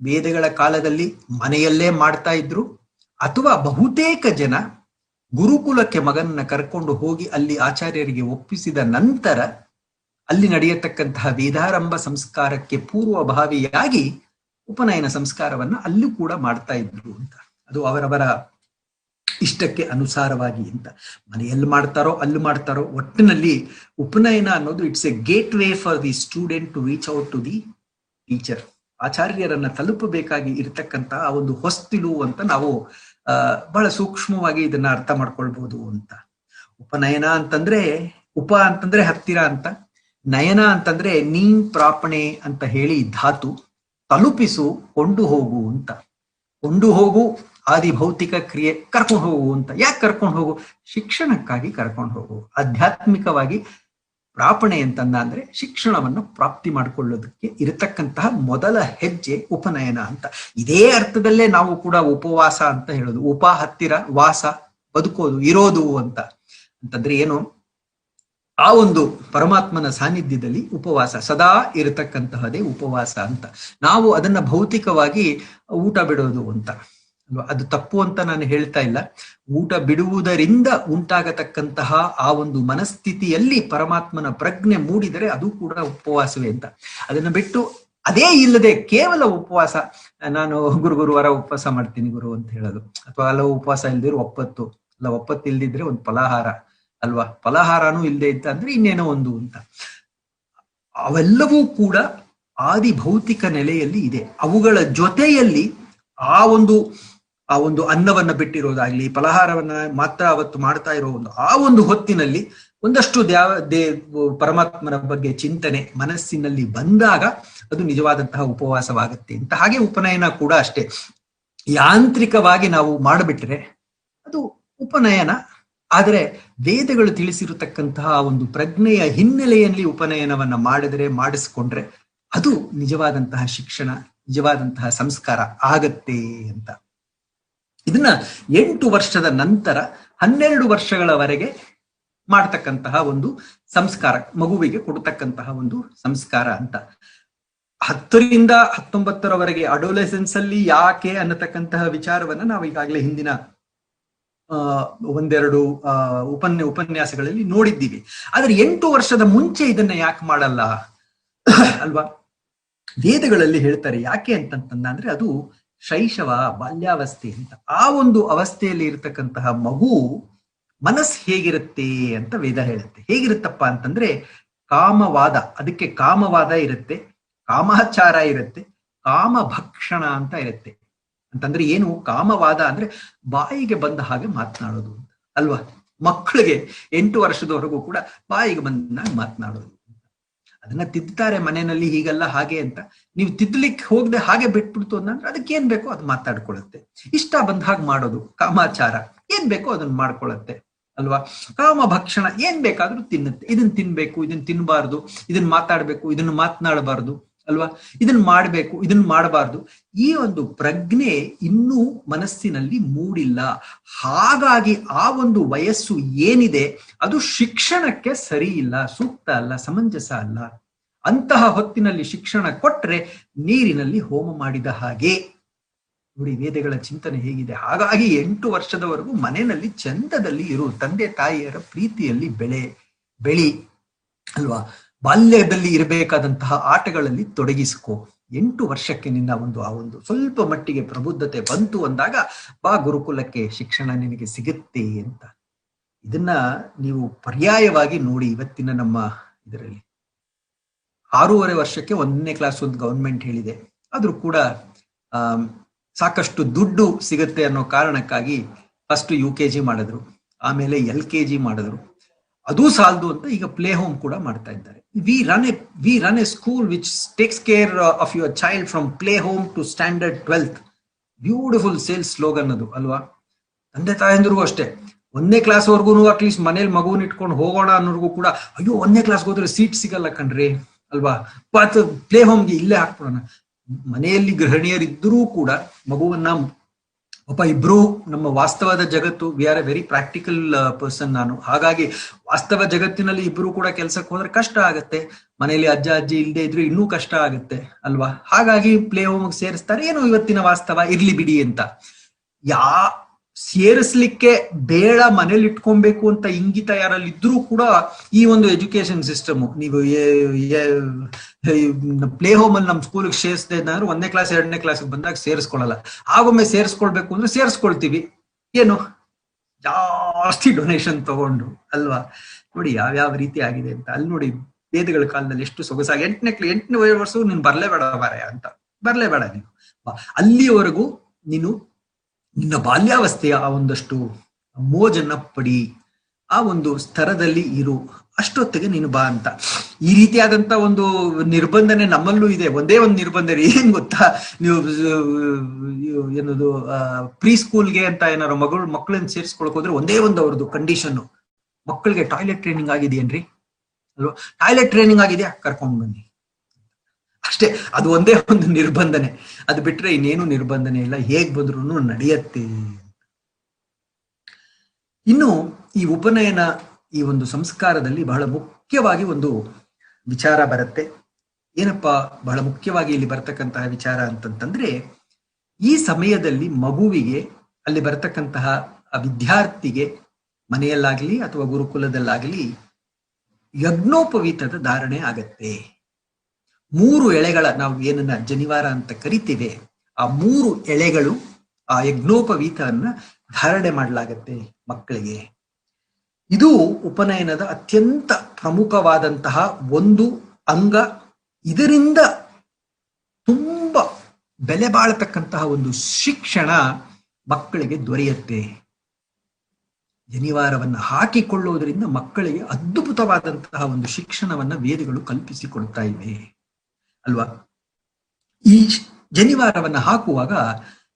ವೇದಗಳ ಕಾಲದಲ್ಲಿ ಮನೆಯಲ್ಲೇ ಮಾಡ್ತಾ ಇದ್ರು, ಅಥವಾ ಬಹುತೇಕ ಜನ ಗುರುಕುಲಕ್ಕೆ ಮಗನನ್ನ ಕರ್ಕೊಂಡು ಹೋಗಿ ಅಲ್ಲಿ ಆಚಾರ್ಯರಿಗೆ ಒಪ್ಪಿಸಿದ ನಂತರ ಅಲ್ಲಿ ನಡೆಯತಕ್ಕಂತಹ ವೇದಾರಂಭ ಸಂಸ್ಕಾರಕ್ಕೆ ಪೂರ್ವಭಾವಿಯಾಗಿ ಉಪನಯನ ಸಂಸ್ಕಾರವನ್ನ ಅಲ್ಲೂ ಕೂಡ ಮಾಡ್ತಾ ಇದ್ರು ಅಂತ. ಅದು ಅವರವರ ಇಷ್ಟಕ್ಕೆ ಅನುಸಾರವಾಗಿ ಅಂತ. ಮನೆಯಲ್ಲಿ ಮಾಡ್ತಾರೋ ಅಲ್ಲಿ ಮಾಡ್ತಾರೋ, ಒಟ್ಟಿನಲ್ಲಿ ಉಪನಯನ ಅನ್ನೋದು it's a gateway for the student to reach out to the teacher. ಆಚಾರ್ಯರನ್ನ ತಲುಪಬೇಕಾಗಿ ಇರತಕ್ಕಂತ ಆ ಒಂದು ಹೊಸ್ತಿಲು ಅಂತ ನಾವು ಬಹಳ ಸೂಕ್ಷ್ಮವಾಗಿ ಇದನ್ನ ಅರ್ಥ ಮಾಡ್ಕೊಳ್ಬಹುದು ಅಂತ. ಉಪನಯನ ಅಂತಂದ್ರೆ, ಉಪ ಅಂತಂದ್ರೆ ಹತ್ತಿರ ಅಂತ, ನಯನ ಅಂತಂದ್ರೆ ನೀ ಪ್ರಾಪಣೆ ಅಂತ ಹೇಳಿ ಧಾತು, ತಲುಪಿಸು ಕೊಂಡು ಹೋಗು ಅಂತ. ಕೊಂಡು ಹೋಗು ಆದಿ ಭೌತಿಕ ಕ್ರಿಯೆ, ಕರ್ಕೊಂಡು ಹೋಗು ಅಂತ. ಯಾಕೆ ಕರ್ಕೊಂಡು ಹೋಗು? ಶಿಕ್ಷಣಕ್ಕಾಗಿ ಕರ್ಕೊಂಡು ಹೋಗು. ಆಧ್ಯಾತ್ಮಿಕವಾಗಿ ಪ್ರಾಪಣೆ ಅಂತಂದ ಅಂದ್ರೆ ಶಿಕ್ಷಣವನ್ನು ಪ್ರಾಪ್ತಿ ಮಾಡಿಕೊಳ್ಳೋದಕ್ಕೆ ಇರತಕ್ಕಂತಹ ಮೊದಲ ಹೆಜ್ಜೆ ಉಪನಯನ ಅಂತ. ಇದೇ ಅರ್ಥದಲ್ಲೇ ನಾವು ಕೂಡ ಉಪವಾಸ ಅಂತ ಹೇಳೋದು. ಉಪ ಹತ್ತಿರ, ವಾಸ ಬದುಕೋದು, ಇರೋದು ಅಂತ. ಅಂತಂದ್ರೆ ಏನು? ಆ ಒಂದು ಪರಮಾತ್ಮನ ಸಾನ್ನಿಧ್ಯದಲ್ಲಿ ಉಪವಾಸ, ಸದಾ ಇರತಕ್ಕಂತಹದೇ ಉಪವಾಸ ಅಂತ. ನಾವು ಅದನ್ನ ಭೌತಿಕವಾಗಿ ಊಟ ಬಿಡೋದು ಅಂತ ಅಲ್ವಾ? ಅದು ತಪ್ಪು ಅಂತ ನಾನು ಹೇಳ್ತಾ ಇಲ್ಲ. ಊಟ ಬಿಡುವುದರಿಂದ ಉಂಟಾಗತಕ್ಕಂತಹ ಆ ಒಂದು ಮನಸ್ಥಿತಿಯಲ್ಲಿ ಪರಮಾತ್ಮನ ಪ್ರಜ್ಞೆ ಮೂಡಿದರೆ ಅದು ಕೂಡ ಉಪವಾಸವೇ ಅಂತ. ಅದನ್ನ ಬಿಟ್ಟು ಅದೇ ಇಲ್ಲದೆ ಕೇವಲ ಉಪವಾಸ, ನಾನು ಗುರುವಾರ ಉಪವಾಸ ಮಾಡ್ತೀನಿ ಗುರು ಅಂತ ಹೇಳೋದು, ಅಥವಾ ಅಲ್ಲ ಉಪವಾಸ ಇಲ್ದಿರೋ ಒಪ್ಪತ್ತು, ಅಲ್ಲ ಒಪ್ಪತ್ತು ಇಲ್ದಿದ್ರೆ ಒಂದು ಫಲಾಹಾರ ಅಲ್ವಾ, ಫಲಾಹಾರನೂ ಇಲ್ಲದೆ ಇದ್ದ ಅಂದ್ರೆ ಇನ್ನೇನೋ ಒಂದು ಅಂತ. ಅವೆಲ್ಲವೂ ಕೂಡ ಆದಿ ಭೌತಿಕ ನೆಲೆಯಲ್ಲಿ ಇದೆ. ಅವುಗಳ ಜೊತೆಯಲ್ಲಿ ಆ ಒಂದು ಅನ್ನವನ್ನ ಬಿಟ್ಟಿರೋದಾಗ್ಲಿ, ಫಲಹಾರವನ್ನ ಮಾತ್ರ ಅವತ್ತು ಮಾಡ್ತಾ ಇರೋ ಆ ಒಂದು ಹೊತ್ತಿನಲ್ಲಿ ಒಂದಷ್ಟು ಪರಮಾತ್ಮನ ಬಗ್ಗೆ ಚಿಂತನೆ ಮನಸ್ಸಿನಲ್ಲಿ ಬಂದಾಗ ಅದು ನಿಜವಾದಂತಹ ಉಪವಾಸವಾಗುತ್ತೆ ಅಂತ. ಹಾಗೆ ಉಪನಯನ ಕೂಡ ಅಷ್ಟೇ. ಯಾಂತ್ರಿಕವಾಗಿ ನಾವು ಮಾಡಿಬಿಟ್ರೆ ಅದು ಉಪನಯನ. ಆದರೆ ವೇದಗಳು ತಿಳಿಸಿರತಕ್ಕಂತಹ ಒಂದು ಪ್ರಜ್ಞೆಯ ಹಿನ್ನೆಲೆಯಲ್ಲಿ ಉಪನಯನವನ್ನ ಮಾಡಿಸ್ಕೊಂಡ್ರೆ ಅದು ನಿಜವಾದಂತಹ ಶಿಕ್ಷಣ, ನಿಜವಾದಂತಹ ಸಂಸ್ಕಾರ ಆಗತ್ತೆ ಅಂತ. ಇದನ್ನ 8 ವರ್ಷದ ನಂತರ 12 ವರ್ಷಗಳವರೆಗೆ ಮಾಡ್ತಕ್ಕಂತಹ ಒಂದು ಸಂಸ್ಕಾರ, ಮಗುವಿಗೆ ಕೊಡ್ತಕ್ಕಂತಹ ಒಂದು ಸಂಸ್ಕಾರ ಅಂತ. 10ರಿಂದ 19ರವರೆಗೆ ಅಡೋಲೆಸೆನ್ಸ್ ಅಲ್ಲಿ ಯಾಕೆ ಅನ್ನತಕ್ಕಂತಹ ವಿಚಾರವನ್ನ ನಾವು ಈಗಾಗಲೇ ಹಿಂದಿನ ಒಂದೆರಡು ಉಪನ್ಯಾಸಗಳಲ್ಲಿ ನೋಡಿದ್ದೀವಿ. ಆದ್ರೆ 8 ವರ್ಷದ ಮುಂಚೆ ಇದನ್ನ ಯಾಕೆ ಮಾಡಲ್ಲ ಅಲ್ವಾ? ವೇದಗಳಲ್ಲಿ ಹೇಳ್ತಾರೆ ಯಾಕೆ ಅಂತಂತಂದ ಅಂದ್ರೆ ಅದು ಶೈಶವ, ಬಾಲ್ಯಾವಸ್ಥೆ ಅಂತ. ಆ ಒಂದು ಅವಸ್ಥೆಯಲ್ಲಿ ಇರತಕ್ಕಂತಹ ಮಗು ಮನಸ್ಸು ಹೇಗಿರುತ್ತೆ ಅಂತ ವೇದ ಹೇಳುತ್ತೆ. ಹೇಗಿರುತ್ತಪ್ಪ ಅಂತಂದ್ರೆ ಕಾಮವಾದ, ಅದಕ್ಕೆ ಕಾಮವಾದ ಇರುತ್ತೆ, ಕಾಮಾಚಾರ ಇರುತ್ತೆ, ಕಾಮಭಕ್ಷಣ ಅಂತ ಇರುತ್ತೆ. ಅಂತಂದ್ರೆ ಏನು? ಕಾಮವಾದ ಅಂದ್ರೆ ಬಾಯಿಗೆ ಬಂದ ಹಾಗೆ ಮಾತನಾಡೋದು ಅಂತ ಅಲ್ವಾ? ಮಕ್ಕಳಿಗೆ 8 ವರ್ಷದವರೆಗೂ ಕೂಡ ಬಾಯಿಗೆ ಬಂದಾಗ ಮಾತನಾಡೋದು. ಅದನ್ನ ತಿದ್ದುತ್ತಾರೆ ಮನೆಯಲ್ಲಿ, ಹೀಗಲ್ಲ ಹಾಗೆ ಅಂತ. ನೀವು ತಿದ್ದಲಿಕ್ಕೆ ಹೋಗದೆ ಹಾಗೆ ಬಿಟ್ಬಿಡ್ತು ಅಂದ್ರೆ ಅದಕ್ಕೆ ಏನ್ ಬೇಕೋ ಅದು ಮಾತಾಡ್ಕೊಳತ್ತೆ. ಇಷ್ಟ ಬಂದ ಹಾಗೆ ಮಾಡೋದು ಕಾಮಾಚಾರ, ಏನ್ ಬೇಕೋ ಅದನ್ನ ಮಾಡ್ಕೊಳತ್ತೆ ಅಲ್ವಾ? ಕಾಮ ಭಕ್ಷಣ, ಏನ್ ಬೇಕಾದ್ರೂ ತಿನ್ನುತ್ತೆ. ಇದನ್ನ ತಿನ್ಬೇಕು, ಇದನ್ನ ತಿನ್ಬಾರ್ದು, ಇದನ್ನ ಮಾತಾಡ್ಬೇಕು, ಇದನ್ನ ಮಾತನಾಡಬಾರ್ದು ಅಲ್ವಾ? ಇದನ್ನ ಮಾಡ್ಬೇಕು, ಇದನ್ನ ಮಾಡಬಾರ್ದು. ಈ ಒಂದು ಪ್ರಜ್ಞೆ ಇನ್ನೂ ಮನಸ್ಸಿನಲ್ಲಿ ಮೂಡಿಲ್ಲ. ಹಾಗಾಗಿ ಆ ಒಂದು ವಯಸ್ಸು ಏನಿದೆ ಅದು ಶಿಕ್ಷಣಕ್ಕೆ ಸರಿ ಇಲ್ಲ, ಸೂಕ್ತ ಅಲ್ಲ, ಸಮಂಜಸ ಅಲ್ಲ. ಅಂತಹ ಹೊತ್ತಿನಲ್ಲಿ ಶಿಕ್ಷಣ ಕೊಟ್ರೆ ನೀರಿನಲ್ಲಿ ಹೋಮ ಮಾಡಿದ ಹಾಗೆ. ನೋಡಿ ವೇದಗಳ ಚಿಂತನೆ ಹೇಗಿದೆ. ಹಾಗಾಗಿ 8 ವರ್ಷದವರೆಗೂ ಮನೆಯಲ್ಲಿ ಚಂದದಲ್ಲಿ ಇರು, ತಂದೆ ತಾಯಿಯರ ಪ್ರೀತಿಯಲ್ಲಿ ಬೆಳಿ ಅಲ್ವಾ? ಬಾಲ್ಯದಲ್ಲಿ ಇರಬೇಕಾದಂತಹ ಆಟಗಳಲ್ಲಿ ತೊಡಗಿಸಿಕೋ. 8 ವರ್ಷಕ್ಕೆ ನಿನ್ನ ಆ ಒಂದು ಸ್ವಲ್ಪ ಮಟ್ಟಿಗೆ ಪ್ರಬುದ್ಧತೆ ಬಂತು ಅಂದಾಗ ಬಾ ಗುರುಕುಲಕ್ಕೆ, ಶಿಕ್ಷಣ ನಿನಗೆ ಸಿಗುತ್ತೆ ಅಂತ. ಇದನ್ನ ನೀವು ಪರ್ಯಾಯವಾಗಿ ನೋಡಿ. ಇವತ್ತಿನ ನಮ್ಮ ಇದರಲ್ಲಿ 6.5 ವರ್ಷಕ್ಕೆ 1ನೇ ಕ್ಲಾಸ್ ಒಂದು ಗವರ್ಮೆಂಟ್ ಹೇಳಿದೆ. ಆದ್ರೂ ಕೂಡ ಸಾಕಷ್ಟು ದುಡ್ಡು ಸಿಗುತ್ತೆ ಅನ್ನೋ ಕಾರಣಕ್ಕಾಗಿ ಫಸ್ಟ್ UKG ಮಾಡಿದ್ರು, ಆಮೇಲೆ LKG ಮಾಡಿದ್ರು. ಅದು ಸಾಲದು ಅಂತ ಈಗ ಪ್ಲೇ ಹೋಮ್ ಕೂಡ ಮಾಡ್ತಾ ಇದ್ದಾರೆ. We run a school which takes care of your child from play home to standard 12th. Beautiful sales slogan ಅದು ಅಲ್ವಾ? ತಂದೆ ತಾಯಂದ್ರಿಗೂ ಅಷ್ಟೇ. 1ನೇ ಕ್ಲಾಸ್ ವರ್ಗು ಅಟ್ಲೀಸ್ಟ್ ಮನೇಲಿ ಮಗುವನ್ನ ಇಟ್ಕೊಂಡು ಹೋಗೋಣ ಅನ್ನೋರ್ಗೂ ಕೂಡ, ಅಯ್ಯೋ 1ನೇ ಕ್ಲಾಸ್ಗೆ ಹೋದ್ರೆ ಸೀಟ್ ಸಿಗಲ್ಲ ಕಣ್ರಿ ಅಲ್ವಾ, ಪ್ಲೇ ಹೋಮ್ಗೆ ಇಲ್ಲೇ ಹಾಕ್ಬಿಡೋಣ. ಮನೆಯಲ್ಲಿ ಗೃಹಿಣಿಯರಿದ್ದರೂ ಕೂಡ ಮಗುವನ್ನ ಇಬ್ರು, ನಮ್ಮ ವಾಸ್ತವದ ಜಗತ್ತು, we are A very practical person ನಾನು. ಹಾಗಾಗಿ ವಾಸ್ತವ ಜಗತ್ತಿನಲ್ಲಿ ಇಬ್ರು ಕೂಡ ಕೆಲ್ಸಕ್ಕೆ ಹೋದ್ರೆ ಕಷ್ಟ ಆಗತ್ತೆ. ಮನೆಯಲ್ಲಿ ಅಜ್ಜ ಅಜ್ಜಿ ಇಲ್ಲದೆ ಇದ್ರು ಇನ್ನೂ ಕಷ್ಟ ಆಗುತ್ತೆ ಅಲ್ವಾ? ಹಾಗಾಗಿ ಪ್ಲೇ ಹೋಮ್ಗೆ ಸೇರಿಸ್ತಾರೆ. ಏನೋ ಇವತ್ತಿನ ವಾಸ್ತವ, ಇರ್ಲಿ ಬಿಡಿ ಅಂತ. ಸೇರಿಸ್ಲಿಕ್ಕೆ ಬೇಡ, ಮನೇಲಿ ಇಟ್ಕೊಬೇಕು ಅಂತ ಇಂಗಿತ ಯಾರಲ್ಲಿ ಇದ್ರೂ ಕೂಡ ಈ ಒಂದು ಎಜುಕೇಶನ್ ಸಿಸ್ಟಮ್, ನೀವು ಪ್ಲೇ ಹೋಮ್ ಅಲ್ಲಿ ನಮ್ಮ ಸ್ಕೂಲ್ಗೆ ಸೇರಿಸದೆ ಅಂದ್ರೆ 1ನೇ ಕ್ಲಾಸ್ 2ನೇ ಕ್ಲಾಸ್ ಬಂದಾಗ ಸೇರಿಸ್ಕೊಳ್ಳಲ್ಲ. ಆಗೊಮ್ಮೆ ಸೇರಿಸ್ಕೊಳ್ಬೇಕು ಅಂದ್ರೆ ಸೇರಿಸ್ಕೊಳ್ತೀವಿ. ಏನು ಜಾಸ್ತಿ ಡೊನೇಷನ್ ತಗೊಂಡು ಅಲ್ವಾ. ನೋಡಿ ಯಾವ್ಯಾವ ರೀತಿ ಆಗಿದೆ ಅಂತ. ಅಲ್ಲಿ ನೋಡಿ ವೇದಗಳ ಕಾಲದಲ್ಲಿ ಎಷ್ಟು ಸೊಗಸಾಗಿ 8ನೇ ವರ್ಷ ನೀನು ಬರ್ಲೇಬೇಡ ಮಾರಾಯ ಅಂತ, ಬರ್ಲೇಬೇಡ ನೀನು, ಅಲ್ಲಿಯವರೆಗೂ ನೀನು ನಿನ್ನ ಬಾಲ್ಯಾವಸ್ಥೆಯ ಆ ಒಂದಷ್ಟು ಮೋಜನ್ನ ಪಡಿ, ಆ ಒಂದು ಸ್ತರದಲ್ಲಿ ಇರು, ಅಷ್ಟೊತ್ತಿಗೆ ನೀನು ಬಾ ಅಂತ. ಈ ರೀತಿಯಾದಂತ ಒಂದು ನಿರ್ಬಂಧನೆ ನಮ್ಮಲ್ಲೂ ಇದೆ. ಒಂದೇ ಒಂದು ನಿರ್ಬಂಧನೆ ಏನ್ ಗೊತ್ತಾ, ನೀವು ಏನದು ಪ್ರೀ ಸ್ಕೂಲ್ಗೆ ಅಂತ ಏನಾರು ಮಕ್ಕಳನ್ನ ಸೇರಿಸ್ಕೊಳಕ್ ಹೋದ್ರೆ ಒಂದೇ ಒಂದು ಅವ್ರದ್ದು ಕಂಡೀಷನ್, ಮಕ್ಕಳಿಗೆ ಟಾಯ್ಲೆಟ್ ಟ್ರೈನಿಂಗ್ ಆಗಿದೆಯೇನ್ರಿ ಅಲ್ವಾ, ಟಾಯ್ಲೆಟ್ ಟ್ರೈನಿಂಗ್ ಆಗಿದೆಯಾ ಕರ್ಕೊಂಡ್ ಬನ್ನಿ ಅಷ್ಟೇ. ಅದು ಒಂದೇ ಒಂದು ನಿರ್ಬಂಧನೆ, ಅದು ಬಿಟ್ರೆ ಇನ್ನೇನು ನಿರ್ಬಂಧನೆ ಇಲ್ಲ, ಹೇಗ್ ಬಂದ್ರು ನಡೆಯತ್ತೆ. ಇನ್ನು ಈ ಉಪನಯನ ಈ ಒಂದು ಸಂಸ್ಕಾರದಲ್ಲಿ ಬಹಳ ಮುಖ್ಯವಾಗಿ ಒಂದು ವಿಚಾರ ಬರುತ್ತೆ. ಏನಪ್ಪಾ ಬಹಳ ಮುಖ್ಯವಾಗಿ ಇಲ್ಲಿ ಬರ್ತಕ್ಕಂತಹ ವಿಚಾರ ಅಂತಂತಂದ್ರೆ, ಈ ಸಮಯದಲ್ಲಿ ಮಗುವಿಗೆ, ಅಲ್ಲಿ ಬರ್ತಕ್ಕಂತಹ ವಿದ್ಯಾರ್ಥಿಗೆ ಮನೆಯಲ್ಲಾಗ್ಲಿ ಅಥವಾ ಗುರುಕುಲದಲ್ಲಾಗ್ಲಿ ಯಜ್ಞೋಪವೀತದ ಧಾರಣೆ ಆಗತ್ತೆ. 3 ಎಳೆಗಳ, ನಾವು ಏನನ್ನ ಜನಿವಾರ ಅಂತ ಕರಿತೇವೆ, ಆ 3 ಎಳೆಗಳು ಆ ಯಜ್ಞೋಪವೀತವನ್ನ ಧಾರಣೆ ಮಾಡಲಾಗತ್ತೆ ಮಕ್ಕಳಿಗೆ. ಇದು ಉಪನಯನದ ಅತ್ಯಂತ ಪ್ರಮುಖವಾದಂತಹ ಒಂದು ಅಂಗ. ಇದರಿಂದ ತುಂಬಾ ಬೆಲೆ ಬಾಳತಕ್ಕಂತಹ ಒಂದು ಶಿಕ್ಷಣ ಮಕ್ಕಳಿಗೆ ದೊರೆಯುತ್ತೆ. ಜನಿವಾರವನ್ನ ಹಾಕಿಕೊಳ್ಳುವುದರಿಂದ ಮಕ್ಕಳಿಗೆ ಅದ್ಭುತವಾದಂತಹ ಒಂದು ಶಿಕ್ಷಣವನ್ನ ವೇದಗಳು ಕಲ್ಪಿಸಿಕೊಡ್ತಾ ಇವೆ ಅಲ್ವಾ. ಈ ಜನಿವಾರವನ್ನ ಹಾಕುವಾಗ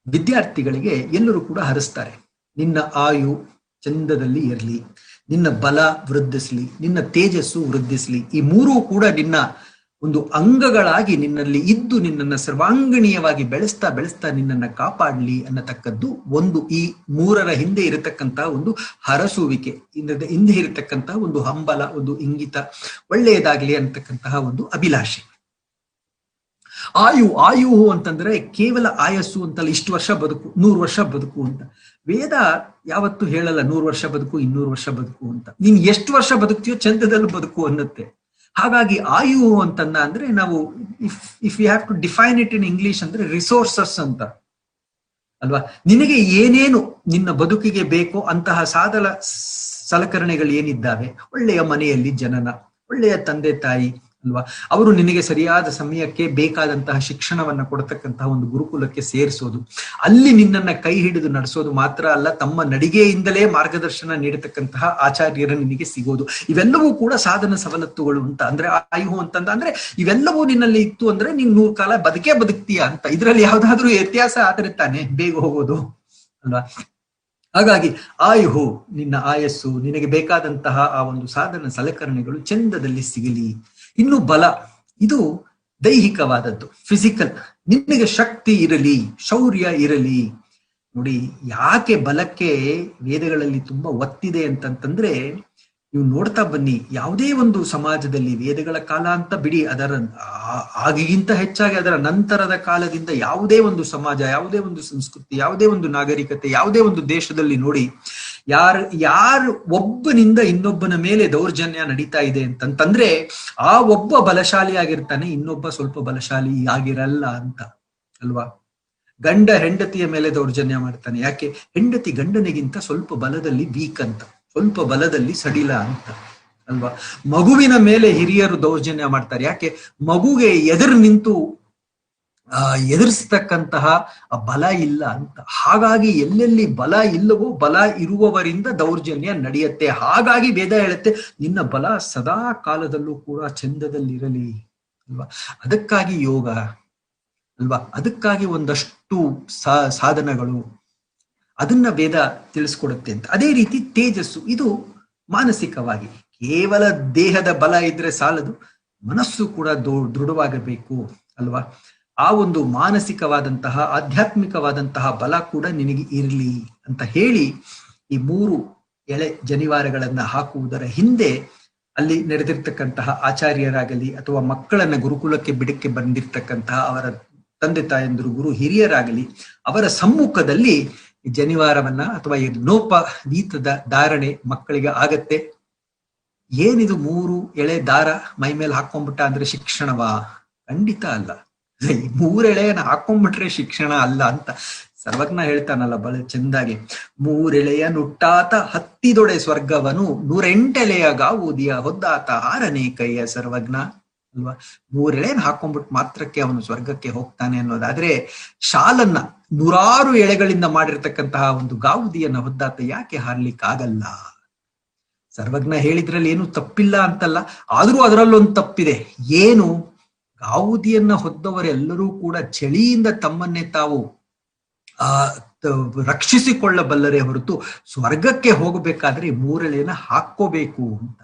ವಿದ್ಯಾರ್ಥಿಗಳಿಗೆ ಎಲ್ಲರೂ ಕೂಡ ಹರಿಸ್ತಾರೆ, ನಿನ್ನ ಆಯು ಚಂದದಲ್ಲಿ ಇರಲಿ, ನಿನ್ನ ಬಲ ವೃದ್ಧಿಸ್ಲಿ, ನಿನ್ನ ತೇಜಸ್ಸು ವೃದ್ಧಿಸ್ಲಿ, ಈ 3 ಕೂಡ ನಿನ್ನ ಒಂದು ಅಂಗಗಳಾಗಿ ನಿನ್ನಲ್ಲಿ ಇದ್ದು ನಿನ್ನನ್ನ ಸರ್ವಾಂಗಣೀಯವಾಗಿ ಬೆಳೆಸ್ತಾ ಬೆಳೆಸ್ತಾ ನಿನ್ನನ್ನ ಕಾಪಾಡ್ಲಿ ಅನ್ನತಕ್ಕದ್ದು ಒಂದು. ಈ 3ರ ಹಿಂದೆ ಇರತಕ್ಕಂತಹ ಒಂದು ಹರಸುವಿಕೆ, ಹಿಂದೆ ಇರತಕ್ಕಂತಹ ಒಂದು ಹಂಬಲ, ಒಂದು ಇಂಗಿತ, ಒಳ್ಳೆಯದಾಗ್ಲಿ ಅಂತಕ್ಕಂತಹ ಒಂದು ಅಭಿಲಾಷೆ. ಆಯು ಅಂತಂದ್ರೆ ಕೇವಲ ಆಯಸ್ಸು ಅಂತಲ್ಲ, ಇಷ್ಟು ವರ್ಷ ಬದುಕು, 100 ವರ್ಷ ಬದುಕು ಅಂತ. ವೇದ ಯಾವತ್ತು ಹೇಳಲ್ಲ 100 ವರ್ಷ ಬದುಕು, 200 ವರ್ಷ ಬದುಕು ಅಂತ. ನೀನ್ ಎಷ್ಟು ವರ್ಷ ಬದುಕ್ತೀಯೋ ಚಂದದಲ್ಲಿ ಬದುಕು ಅನ್ನತ್ತೆ. ಹಾಗಾಗಿ ಆಯು ಅಂತನ್ನ ಅಂದ್ರೆ ನಾವು if you have to define it in English ಅಂದ್ರೆ ರಿಸೋರ್ಸಸ್ ಅಂತ ಅಲ್ವಾ. ನಿನಗೆ ಏನೇನು ನಿನ್ನ ಬದುಕಿಗೆ ಬೇಕೋ ಅಂತಹ ಸಾಧನ ಸಲಕರಣೆಗಳು ಏನಿದ್ದಾವೆ, ಒಳ್ಳೆಯ ಮನೆಯಲ್ಲಿ ಜನನ, ಒಳ್ಳೆಯ ತಂದೆ ತಾಯಿ ಅಲ್ವಾ, ಅವರು ನಿನಗೆ ಸರಿಯಾದ ಸಮಯಕ್ಕೆ ಬೇಕಾದಂತಹ ಶಿಕ್ಷಣವನ್ನ ಕೊಡತಕ್ಕಂತಹ ಒಂದು ಗುರುಕುಲಕ್ಕೆ ಸೇರಿಸೋದು, ಅಲ್ಲಿ ನಿನ್ನನ್ನ ಕೈ ಹಿಡಿದು ನಡೆಸೋದು ಮಾತ್ರ ಅಲ್ಲ, ತಮ್ಮ ನಡಿಗೆಯಿಂದಲೇ ಮಾರ್ಗದರ್ಶನ ನೀಡತಕ್ಕಂತಹ ಆಚಾರ್ಯರ ನಿನಗೆ ಸಿಗೋದು, ಇವೆಲ್ಲವೂ ಕೂಡ ಸಾಧನ ಸವಲತ್ತುಗಳು ಅಂತ. ಅಂದ್ರೆ ಆಯು ಅಂತಂದ ಅಂದ್ರೆ ಇವೆಲ್ಲವೂ ನಿನ್ನಲ್ಲಿ ಇತ್ತು ಅಂದ್ರೆ ನೀನ್ 100 ಕಾಲ ಬದುಕ್ತೀಯ ಅಂತ. ಇದ್ರಲ್ಲಿ ಯಾವ್ದಾದ್ರೂ ವ್ಯತ್ಯಾಸ ಆದ್ರೆ ತಾನೆ ಬೇಗ ಹೋಗೋದು ಅಲ್ವಾ. ಹಾಗಾಗಿ ಆಯುಹು, ನಿನ್ನ ಆಯಸ್ಸು, ನಿನಗೆ ಬೇಕಾದಂತಹ ಆ ಒಂದು ಸಾಧನ ಸಲಕರಣೆಗಳು ಚಂದದಲ್ಲಿ ಸಿಗಲಿ. ಇನ್ನು ಬಲ, ಇದು ದೈಹಿಕವಾದದ್ದು, ಫಿಸಿಕಲ್, ನಿನಗೆ ಶಕ್ತಿ ಇರಲಿ, ಶೌರ್ಯ ಇರಲಿ. ನೋಡಿ ಯಾಕೆ ಬಲಕ್ಕೆ ವೇದಗಳಲ್ಲಿ ತುಂಬಾ ಒತ್ತಿದೆ ಅಂತಂತಂದ್ರೆ, ನೀವು ನೋಡ್ತಾ ಬನ್ನಿ, ಯಾವುದೇ ಒಂದು ಸಮಾಜದಲ್ಲಿ ವೇದಗಳ ಕಾಲ ಅಂತ ಬಿಡಿ, ಅದರ ಆಗಿಗಿಂತ ಹೆಚ್ಚಾಗಿ ಅದರ ನಂತರದ ಕಾಲದಿಂದ ಯಾವುದೇ ಒಂದು ಸಮಾಜ, ಯಾವುದೇ ಒಂದು ಸಂಸ್ಕೃತಿ, ಯಾವುದೇ ಒಂದು ನಾಗರಿಕತೆ, ಯಾವುದೇ ಒಂದು ದೇಶದಲ್ಲಿ ನೋಡಿ, ಯಾರು ಒಬ್ಬನಿಂದ ಇನ್ನೊಬ್ಬನ ಮೇಲೆ ದೌರ್ಜನ್ಯ ನಡೀತಾ ಇದೆ ಅಂತಂತಂದ್ರೆ ಆ ಒಬ್ಬ ಬಲಶಾಲಿ ಆಗಿರ್ತಾನೆ, ಇನ್ನೊಬ್ಬ ಸ್ವಲ್ಪ ಬಲಶಾಲಿ ಆಗಿರಲ್ಲ ಅಂತ ಅಲ್ವಾ. ಗಂಡ ಹೆಂಡತಿಯ ಮೇಲೆ ದೌರ್ಜನ್ಯ ಮಾಡ್ತಾನೆ, ಯಾಕೆ? ಹೆಂಡತಿ ಗಂಡನಿಗಿಂತ ಸ್ವಲ್ಪ ಬಲದಲ್ಲಿ ವೀಕ್ ಅಂತ, ಸ್ವಲ್ಪ ಬಲದಲ್ಲಿ ಸಡಿಲ ಅಂತ ಅಲ್ವಾ. ಮಗುವಿನ ಮೇಲೆ ಹಿರಿಯರು ದೌರ್ಜನ್ಯ ಮಾಡ್ತಾರೆ, ಯಾಕೆ? ಮಗುಗೆ ಎದುರು ನಿಂತು ಎದುರಿಸ್ತಕ್ಕಂತಹ ಬಲ ಇಲ್ಲ ಅಂತ. ಹಾಗಾಗಿ ಎಲ್ಲೆಲ್ಲಿ ಬಲ ಇಲ್ಲವೋ ಬಲ ಇರುವವರಿಂದ ದೌರ್ಜನ್ಯ ನಡೆಯುತ್ತೆ. ಹಾಗಾಗಿ ವೇದ ಹೇಳುತ್ತೆ, ನಿನ್ನ ಬಲ ಸದಾ ಕಾಲದಲ್ಲೂ ಕೂಡ ಚಂದದಲ್ಲಿರಲಿ ಅಲ್ವಾ. ಅದಕ್ಕಾಗಿ ಯೋಗ ಅಲ್ವಾ, ಅದಕ್ಕಾಗಿ ಒಂದಷ್ಟು ಸಾಧನಗಳು, ಅದನ್ನ ವೇದ ತಿಳಿಸ್ಕೊಡುತ್ತೆ ಅಂತ. ಅದೇ ರೀತಿ ತೇಜಸ್ಸು, ಇದು ಮಾನಸಿಕವಾಗಿ, ಕೇವಲ ದೇಹದ ಬಲ ಇದ್ರೆ ಸಾಲದು, ಮನಸ್ಸು ಕೂಡ ದೃಢವಾಗಬೇಕು ಅಲ್ವಾ. ಆ ಒಂದು ಮಾನಸಿಕವಾದಂತಹ ಆಧ್ಯಾತ್ಮಿಕವಾದಂತಹ ಬಲ ಕೂಡ ನಿನಗೆ ಇರಲಿ ಅಂತ ಹೇಳಿ ಈ 3 ಎಳೆ ಜನಿವಾರಗಳನ್ನ ಹಾಕುವುದರ ಹಿಂದೆ ಅಲ್ಲಿ ನಡೆದಿರ್ತಕ್ಕಂತಹ ಆಚಾರ್ಯರಾಗಲಿ ಅಥವಾ ಮಕ್ಕಳನ್ನ ಗುರುಕುಲಕ್ಕೆ ಬಿಡಕ್ಕೆ ಬಂದಿರ್ತಕ್ಕಂತಹ ಅವರ ತಂದೆ ತಾಯಂದಿರು, ಗುರು ಹಿರಿಯರಾಗಲಿ, ಅವರ ಸಮ್ಮುಖದಲ್ಲಿ ಜನಿವಾರವನ್ನ ಅಥವಾ ಯಜ್ಞೋಪವೀತದ ಧಾರಣೆ ಮಕ್ಕಳಿಗೆ ಆಗತ್ತೆ. ಏನಿದು 3 ಎಳೆ ದಾರ ಮೈ ಮೇಲೆ ಹಾಕೊಂಡ್ಬಿಟ್ಟ ಅಂದ್ರೆ ಶಿಕ್ಷಣವಾ? ಖಂಡಿತ ಅಲ್ಲ. ಈ 3 ಎಳೆಯನ್ನ ಹಾಕೊಂಡ್ಬಿಟ್ರೆ ಶಿಕ್ಷಣ ಅಲ್ಲ ಅಂತ. ಸರ್ವಜ್ಞ ಹೇಳ್ತಾನಲ್ಲ ಬಹಳ ಚೆಂದಾಗಿ, ಮೂರೆಳೆಯ ನುಟ್ಟಾತ ಹತ್ತಿದೊಡೆ ಸ್ವರ್ಗವನು 108 ಗಾವುದಿಯ ಹೊದ್ದಾತ 6ನೇ ಕೈಯ ಸರ್ವಜ್ಞ ಅಲ್ವಾ. 3 ಎಳೆಯನ್ನು ಹಾಕೊಂಡ್ಬಿಟ್ಟು ಮಾತ್ರಕ್ಕೆ ಅವನು ಸ್ವರ್ಗಕ್ಕೆ ಹೋಗ್ತಾನೆ ಅನ್ನೋದಾದ್ರೆ, ಶಾಲನ್ನ 100 ಎಳೆಗಳಿಂದ ಮಾಡಿರ್ತಕ್ಕಂತಹ ಒಂದು ಗಾವುದಿಯನ್ನ ಹೊದ್ದಾತ ಯಾಕೆ ಹಾರ್ಲಿಕ್ಕಾಗಲ್ಲ? ಸರ್ವಜ್ಞ ಹೇಳಿದ್ರಲ್ಲಿ ಏನು ತಪ್ಪಿಲ್ಲ ಅಂತಲ್ಲ, ಆದ್ರೂ ಅದರಲ್ಲೊಂದು ತಪ್ಪಿದೆ. ಏನು? ಗಾವುದಿಯನ್ನ ಹೊದ್ದವರೆಲ್ಲರೂ ಕೂಡ ಚಳಿಯಿಂದ ತಮ್ಮನ್ನೇ ತಾವು ರಕ್ಷಿಸಿಕೊಳ್ಳಬಲ್ಲರೇ ಹೊರತು ಸ್ವರ್ಗಕ್ಕೆ ಹೋಗಬೇಕಾದ್ರೆ 3 ಎಳೆಯನ್ನ ಹಾಕೋಬೇಕು ಅಂತ.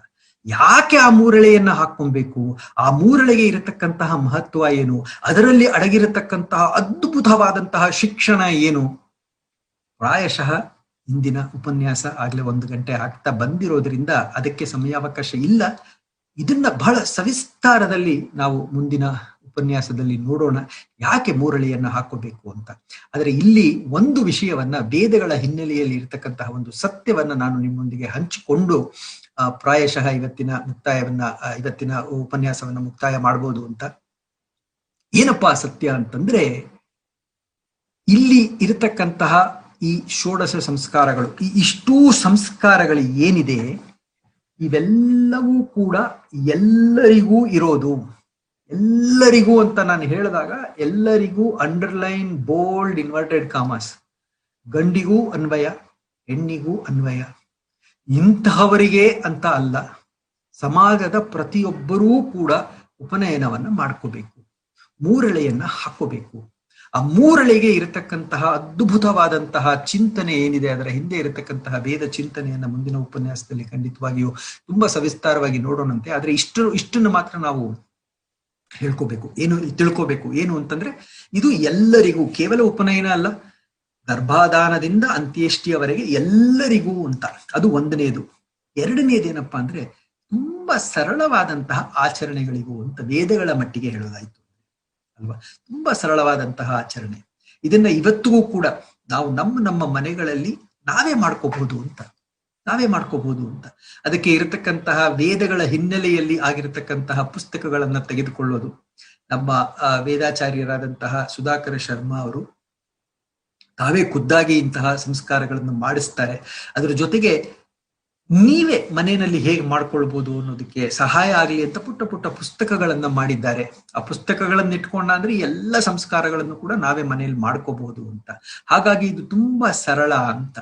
ಯಾಕೆ ಆ 3 ಎಳೆಯನ್ನ ಹಾಕೊಬೇಕು? ಆ 3 ಎಳೆಗೆ ಇರತಕ್ಕಂತಹ ಮಹತ್ವ ಏನು? ಅದರಲ್ಲಿ ಅಡಗಿರತಕ್ಕಂತಹ ಅದ್ಭುತವಾದಂತಹ ಶಿಕ್ಷಣ ಏನು? ಪ್ರಾಯಶಃ ಇಂದಿನ ಉಪನ್ಯಾಸ ಆಗ್ಲೇ 1 ಗಂಟೆ ಆಗ್ತಾ ಬಂದಿರೋದ್ರಿಂದ ಅದಕ್ಕೆ ಸಮಯಾವಕಾಶ ಇಲ್ಲ. ಇದನ್ನ ಬಹಳ ಸವಿಸ್ತಾರದಲ್ಲಿ ನಾವು ಮುಂದಿನ ಉಪನ್ಯಾಸದಲ್ಲಿ ನೋಡೋಣ, ಯಾಕೆ 3 ಎಳೆಯನ್ನ ಹಾಕೋಬೇಕು ಅಂತ. ಆದರೆ ಇಲ್ಲಿ ಒಂದು ವಿಷಯವನ್ನ, ವೇದಗಳ ಹಿನ್ನೆಲೆಯಲ್ಲಿ ಇರತಕ್ಕಂತಹ ಒಂದು ಸತ್ಯವನ್ನ ನಾನು ನಿಮ್ಮೊಂದಿಗೆ ಹಂಚಿಕೊಂಡು ಪ್ರಾಯಶಃ ಇವತ್ತಿನ ಉಪನ್ಯಾಸವನ್ನ ಮುಕ್ತಾಯ ಮಾಡ್ಬೋದು ಅಂತ. ಏನಪ್ಪಾ ಸತ್ಯ ಅಂತಂದ್ರೆ, ಇಲ್ಲಿ ಇರತಕ್ಕಂತಹ ಈ ಷೋಡಶ ಸಂಸ್ಕಾರಗಳು, ಈ ಇಷ್ಟೂ ಸಂಸ್ಕಾರಗಳು ಏನಿದೆ, ಇವೆಲ್ಲವೂ ಕೂಡ ಎಲ್ಲರಿಗೂ ಇರೋದು. ಎಲ್ಲರಿಗೂ ಅಂತ ನಾನು ಹೇಳಿದಾಗ ಎಲ್ಲರಿಗೂ ಅಂಡರ್ಲೈನ್, ಬೋಲ್ಡ್, ಇನ್ವರ್ಟೆಡ್ ಕಾಮರ್ಸ್, ಗಂಡಿಗೂ ಅನ್ವಯ, ಹೆಣ್ಣಿಗೂ ಅನ್ವಯ. ಇಂತಹವರಿಗೆ ಅಂತ ಅಲ್ಲ, ಸಮಾಜದ ಪ್ರತಿಯೊಬ್ಬರೂ ಕೂಡ ಉಪನಯನವನ್ನ ಮಾಡ್ಕೋಬೇಕು, 3 ಎಳೆಯನ್ನ ಹಾಕೋಬೇಕು. ಆ 3 ಎಳೆಗೆ ಇರತಕ್ಕಂತಹ ಅದ್ಭುತವಾದಂತಹ ಚಿಂತನೆ ಏನಿದೆ, ಅದರ ಹಿಂದೆ ಇರತಕ್ಕಂತಹ ವೇದ ಚಿಂತನೆಯನ್ನ ಮುಂದಿನ ಉಪನ್ಯಾಸದಲ್ಲಿ ಖಂಡಿತವಾಗಿಯೂ ತುಂಬಾ ಸವಿಸ್ತಾರವಾಗಿ ನೋಡೋಣಂತೆ. ಆದ್ರೆ ಇಷ್ಟನ್ನು ಮಾತ್ರ ನಾವು ತಿಳ್ಕೋಬೇಕು. ಏನು ಅಂತಂದ್ರೆ, ಇದು ಎಲ್ಲರಿಗೂ, ಕೇವಲ ಉಪನಯನ ಅಲ್ಲ, ಗರ್ಭಾಧಾನದಿಂದ ಅಂತ್ಯೇಷ್ಟಿಯವರೆಗೆ ಎಲ್ಲರಿಗೂ ಅಂತ. ಅದು 1ನೇದು. 2ನೇದೇನಪ್ಪಾ ಅಂದ್ರೆ, ತುಂಬಾ ಸರಳವಾದಂತಹ ಆಚರಣೆಗಳಿಗೂ ಅಂತ ವೇದಗಳ ಮಟ್ಟಿಗೆ ಹೇಳೋದಾಯ್ತು ಅಲ್ವಾ. ತುಂಬಾ ಸರಳವಾದಂತಹ ಆಚರಣೆ, ಇದನ್ನ ಇವತ್ತಿಗೂ ಕೂಡ ನಾವು ನಮ್ಮ ಮನೆಗಳಲ್ಲಿ ನಾವೇ ಮಾಡ್ಕೋಬಹುದು ಅಂತ. ಅದಕ್ಕೆ ಇರತಕ್ಕಂತಹ ವೇದಗಳ ಹಿನ್ನೆಲೆಯಲ್ಲಿ ಆಗಿರತಕ್ಕಂತಹ ಪುಸ್ತಕಗಳನ್ನ ತೆಗೆದುಕೊಳ್ಳೋದು. ನಮ್ಮ ವೇದಾಚಾರ್ಯರಾದಂತಹ ಸುಧಾಕರ ಶರ್ಮಾ ಅವರು ತಾವೇ ಖುದ್ದಾಗಿ ಇಂತಹ ಸಂಸ್ಕಾರಗಳನ್ನು ಮಾಡಿಸ್ತಾರೆ. ಅದರ ಜೊತೆಗೆ ನೀವೇ ಮನೆಯಲ್ಲಿ ಹೇಗೆ ಮಾಡ್ಕೊಳ್ಬಹುದು ಅನ್ನೋದಕ್ಕೆ ಸಹಾಯ ಆಗಲಿ ಅಂತ ಪುಟ್ಟ ಪುಸ್ತಕಗಳನ್ನ ಮಾಡಿದ್ದಾರೆ. ಆ ಪುಸ್ತಕಗಳನ್ನ ಇಟ್ಕೊಂಡ ಅಂದ್ರೆ ಎಲ್ಲ ಸಂಸ್ಕಾರಗಳನ್ನು ಕೂಡ ನಾವೇ ಮನೆಯಲ್ಲಿ ಮಾಡ್ಕೋಬಹುದು ಅಂತ. ಹಾಗಾಗಿ ಇದು ತುಂಬಾ ಸರಳ ಅಂತ,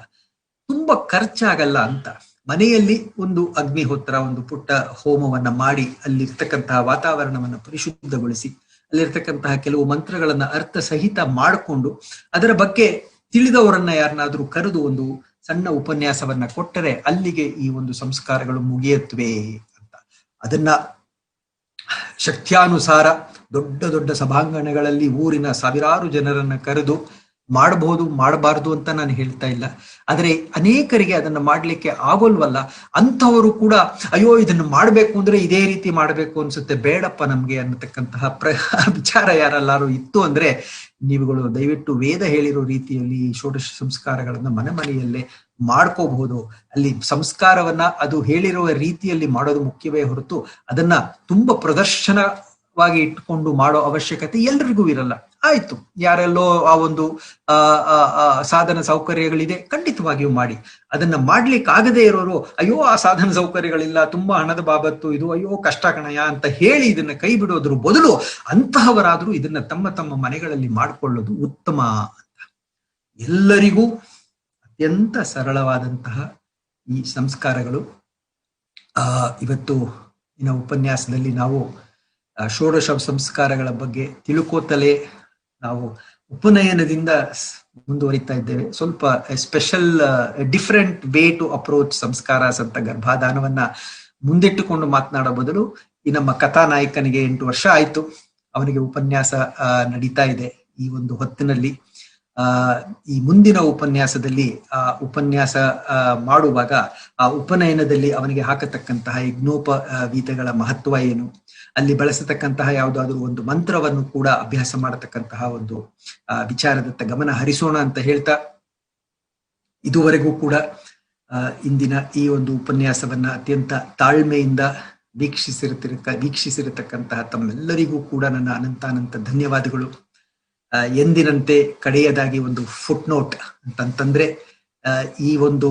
ತುಂಬಾ ಖರ್ಚಾಗಲ್ಲ ಅಂತ. ಮನೆಯಲ್ಲಿ ಒಂದು ಅಗ್ನಿಹೋತ್ರ, ಒಂದು ಪುಟ್ಟ ಹೋಮವನ್ನ ಮಾಡಿ, ಅಲ್ಲಿರ್ತಕ್ಕಂತಹ ವಾತಾವರಣವನ್ನ ಪರಿಶುದ್ಧಗೊಳಿಸಿ, ಅಲ್ಲಿರ್ತಕ್ಕಂತಹ ಕೆಲವು ಮಂತ್ರಗಳನ್ನ ಅರ್ಥ ಸಹಿತ ಮಾಡಿಕೊಂಡು, ಅದರ ಬಗ್ಗೆ ತಿಳಿದವರನ್ನ ಯಾರನ್ನಾದ್ರೂ ಕರೆದು ಒಂದು ಸಣ್ಣ ಉಪನ್ಯಾಸವನ್ನ ಕೊಟ್ಟರೆ ಅಲ್ಲಿಗೆ ಈ ಒಂದು ಸಂಸ್ಕಾರಗಳು ಮುಗಿಯತ್ವೆ ಅಂತ. ಅದನ್ನ ಶಕ್ತ್ಯಾನುಸಾರ ದೊಡ್ಡ ಸಭಾಂಗಣಗಳಲ್ಲಿ ಊರಿನ ಸಾವಿರಾರು ಜನರನ್ನ ಕರೆದು ಮಾಡಬಹುದು, ಮಾಡಬಾರ್ದು ಅಂತ ನಾನು ಹೇಳ್ತಾ ಇಲ್ಲ. ಆದರೆ ಅನೇಕರಿಗೆ ಅದನ್ನ ಮಾಡ್ಲಿಕ್ಕೆ ಆಗೋಲ್ವಲ್ಲ, ಅಂಥವರು ಕೂಡ ಅಯ್ಯೋ ಇದನ್ನು ಮಾಡ್ಬೇಕು ಅಂದ್ರೆ ಇದೇ ರೀತಿ ಮಾಡ್ಬೇಕು ಅನ್ಸುತ್ತೆ, ಬೇಡಪ್ಪ ನಮ್ಗೆ ಅನ್ನತಕ್ಕಂತಹ ವಿಚಾರ ಯಾರೆಲ್ಲಾರು ಇತ್ತು ಅಂದ್ರೆ, ನೀವುಗಳು ದಯವಿಟ್ಟು ವೇದ ಹೇಳಿರೋ ರೀತಿಯಲ್ಲಿ ಷೋಡಶ ಸಂಸ್ಕಾರಗಳನ್ನ ಮನೆಯಲ್ಲೇ ಮಾಡ್ಕೋಬಹುದು. ಅಲ್ಲಿ ಸಂಸ್ಕಾರವನ್ನ ಅದು ಹೇಳಿರುವ ರೀತಿಯಲ್ಲಿ ಮಾಡೋದು ಮುಖ್ಯವೇ ಹೊರತು ಅದನ್ನ ತುಂಬಾ ಪ್ರದರ್ಶನವಾಗಿ ಇಟ್ಕೊಂಡು ಮಾಡೋ ಅವಶ್ಯಕತೆ ಎಲ್ರಿಗೂ ಇರಲ್ಲ. ಆಯ್ತು, ಯಾರೆಲ್ಲೋ ಆ ಒಂದು ಸಾಧನ ಸೌಕರ್ಯಗಳಿದೆ, ಖಂಡಿತವಾಗಿಯೂ ಮಾಡಿ. ಅದನ್ನ ಮಾಡ್ಲಿಕ್ಕೆ ಆಗದೆ ಇರೋರು ಅಯ್ಯೋ ಆ ಸಾಧನ ಸೌಕರ್ಯಗಳಿಲ್ಲ, ತುಂಬಾ ಹಣದ ಬಾಬತ್ತು ಇದು, ಅಯ್ಯೋ ಕಷ್ಟ ಕಣಯ ಅಂತ ಹೇಳಿ ಇದನ್ನ ಕೈ ಬಿಡೋದ್ರ ಬದಲು ಅಂತಹವರಾದ್ರೂ ಇದನ್ನ ತಮ್ಮ ಮನೆಗಳಲ್ಲಿ ಮಾಡಿಕೊಳ್ಳೋದು ಉತ್ತಮ ಅಂತ. ಎಲ್ಲರಿಗೂ ಅತ್ಯಂತ ಸರಳವಾದಂತಹ ಈ ಸಂಸ್ಕಾರಗಳು ಇವತ್ತು ಉಪನ್ಯಾಸದಲ್ಲಿ ನಾವು ಷೋಡಶ ಸಂಸ್ಕಾರಗಳ ಬಗ್ಗೆ ತಿಳ್ಕೋತಲೇ ನಾವು ಉಪನಯನದಿಂದ ಮುಂದುವರಿತಾ ಇದ್ದೇವೆ. ಸ್ವಲ್ಪ special different way to approach ಸಂಸ್ಕಾರಸ್ ಅಂತ ಗರ್ಭಾಧಾನವನ್ನ ಮುಂದಿಟ್ಟುಕೊಂಡು ಮಾತನಾಡೋ ಬದಲು, ಈ ನಮ್ಮ ಕಥಾನಾಯಕನಿಗೆ 8 ವರ್ಷ ಆಯ್ತು, ಅವನಿಗೆ ಉಪನ್ಯಾಸ ನಡೀತಾ ಇದೆ. ಈ ಒಂದು ಹೊತ್ತಿನಲ್ಲಿ ಈ ಮುಂದಿನ ಉಪನ್ಯಾಸದಲ್ಲಿ ಉಪನ್ಯಾಸ ಮಾಡುವಾಗ ಆ ಉಪನಯನದಲ್ಲಿ ಅವನಿಗೆ ಹಾಕತಕ್ಕಂತಹ ಯಜ್ಞೋಪವೀತಗಳ ಮಹತ್ವ ಏನು, ಅಲ್ಲಿ ಬಳಸತಕ್ಕಂತಹ ಯಾವುದಾದ್ರೂ ಒಂದು ಮಂತ್ರವನ್ನು ಕೂಡ ಅಭ್ಯಾಸ ಮಾಡತಕ್ಕಂತಹ ಒಂದು ವಿಚಾರದತ್ತ ಗಮನ ಹರಿಸೋಣ ಅಂತ ಹೇಳ್ತಾ, ಇದುವರೆಗೂ ಕೂಡ ಇಂದಿನ ಈ ಒಂದು ಉಪನ್ಯಾಸವನ್ನ ಅತ್ಯಂತ ತಾಳ್ಮೆಯಿಂದ ವೀಕ್ಷಿಸಿರತಕ್ಕಂತಹ ತಮ್ಮೆಲ್ಲರಿಗೂ ಕೂಡ ನನ್ನ ಅನಂತ ಧನ್ಯವಾದಗಳು. ಎಂದಿನಂತೆ ಕಡೆಯದಾಗಿ ಒಂದು ಫುಟ್ ನೋಟ್ ಅಂತಂತಂದ್ರೆ ಈ ಒಂದು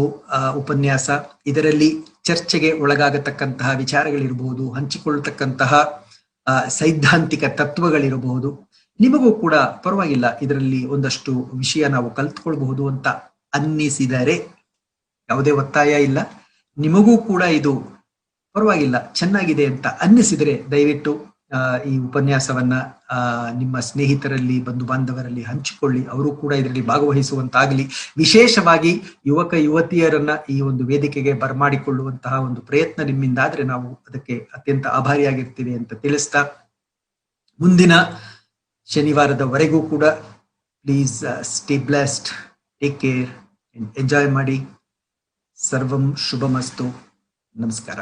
ಉಪನ್ಯಾಸ, ಇದರಲ್ಲಿ ಚರ್ಚೆಗೆ ಒಳಗಾಗತಕ್ಕಂತಹ ವಿಚಾರಗಳಿರಬಹುದು, ಹಂಚಿಕೊಳ್ಳತಕ್ಕಂತಹ ಸೈದ್ಧಾಂತಿಕ ತತ್ವಗಳಿರಬಹುದು. ನಿಮಗೂ ಕೂಡ ಪರವಾಗಿಲ್ಲ, ಇದರಲ್ಲಿ ಒಂದಷ್ಟು ವಿಷಯ ನಾವು ಕಲ್ತ್ಕೊಳ್ಬಹುದು ಅಂತ ಅನ್ನಿಸಿದರೆ, ಯಾವುದೇ ಒತ್ತಾಯ ಇಲ್ಲ, ನಿಮಗೂ ಕೂಡ ಇದು ಪರವಾಗಿಲ್ಲ ಚೆನ್ನಾಗಿದೆ ಅಂತ ಅನ್ನಿಸಿದರೆ ದಯವಿಟ್ಟು ಈ ಉಪನ್ಯಾಸವನ್ನ ನಿಮ್ಮ ಸ್ನೇಹಿತರಲ್ಲಿ, ಬಂಧು ಬಾಂಧವರಲ್ಲಿ ಹಂಚಿಕೊಳ್ಳಿ. ಅವರು ಕೂಡ ಇದರಲ್ಲಿ ಭಾಗವಹಿಸುವಂತಾಗಲಿ. ವಿಶೇಷವಾಗಿ ಯುವಕ ಯುವತಿಯರನ್ನ ಈ ಒಂದು ವೇದಿಕೆಗೆ ಬರಮಾಡಿಕೊಳ್ಳುವಂತಹ ಒಂದು ಪ್ರಯತ್ನ ನಿಮ್ಮಿಂದಾದ್ರೆ ನಾವು ಅದಕ್ಕೆ ಅತ್ಯಂತ ಆಭಾರಿಯಾಗಿರ್ತೀವಿ ಅಂತ ತಿಳಿಸ್ತಾ, ಮುಂದಿನ ಶನಿವಾರದವರೆಗೂ ಕೂಡ please stay blessed, take care, enjoy ಮಾಡಿ. ಸರ್ವಂ ಶುಭಮಸ್ತು. ನಮಸ್ಕಾರ.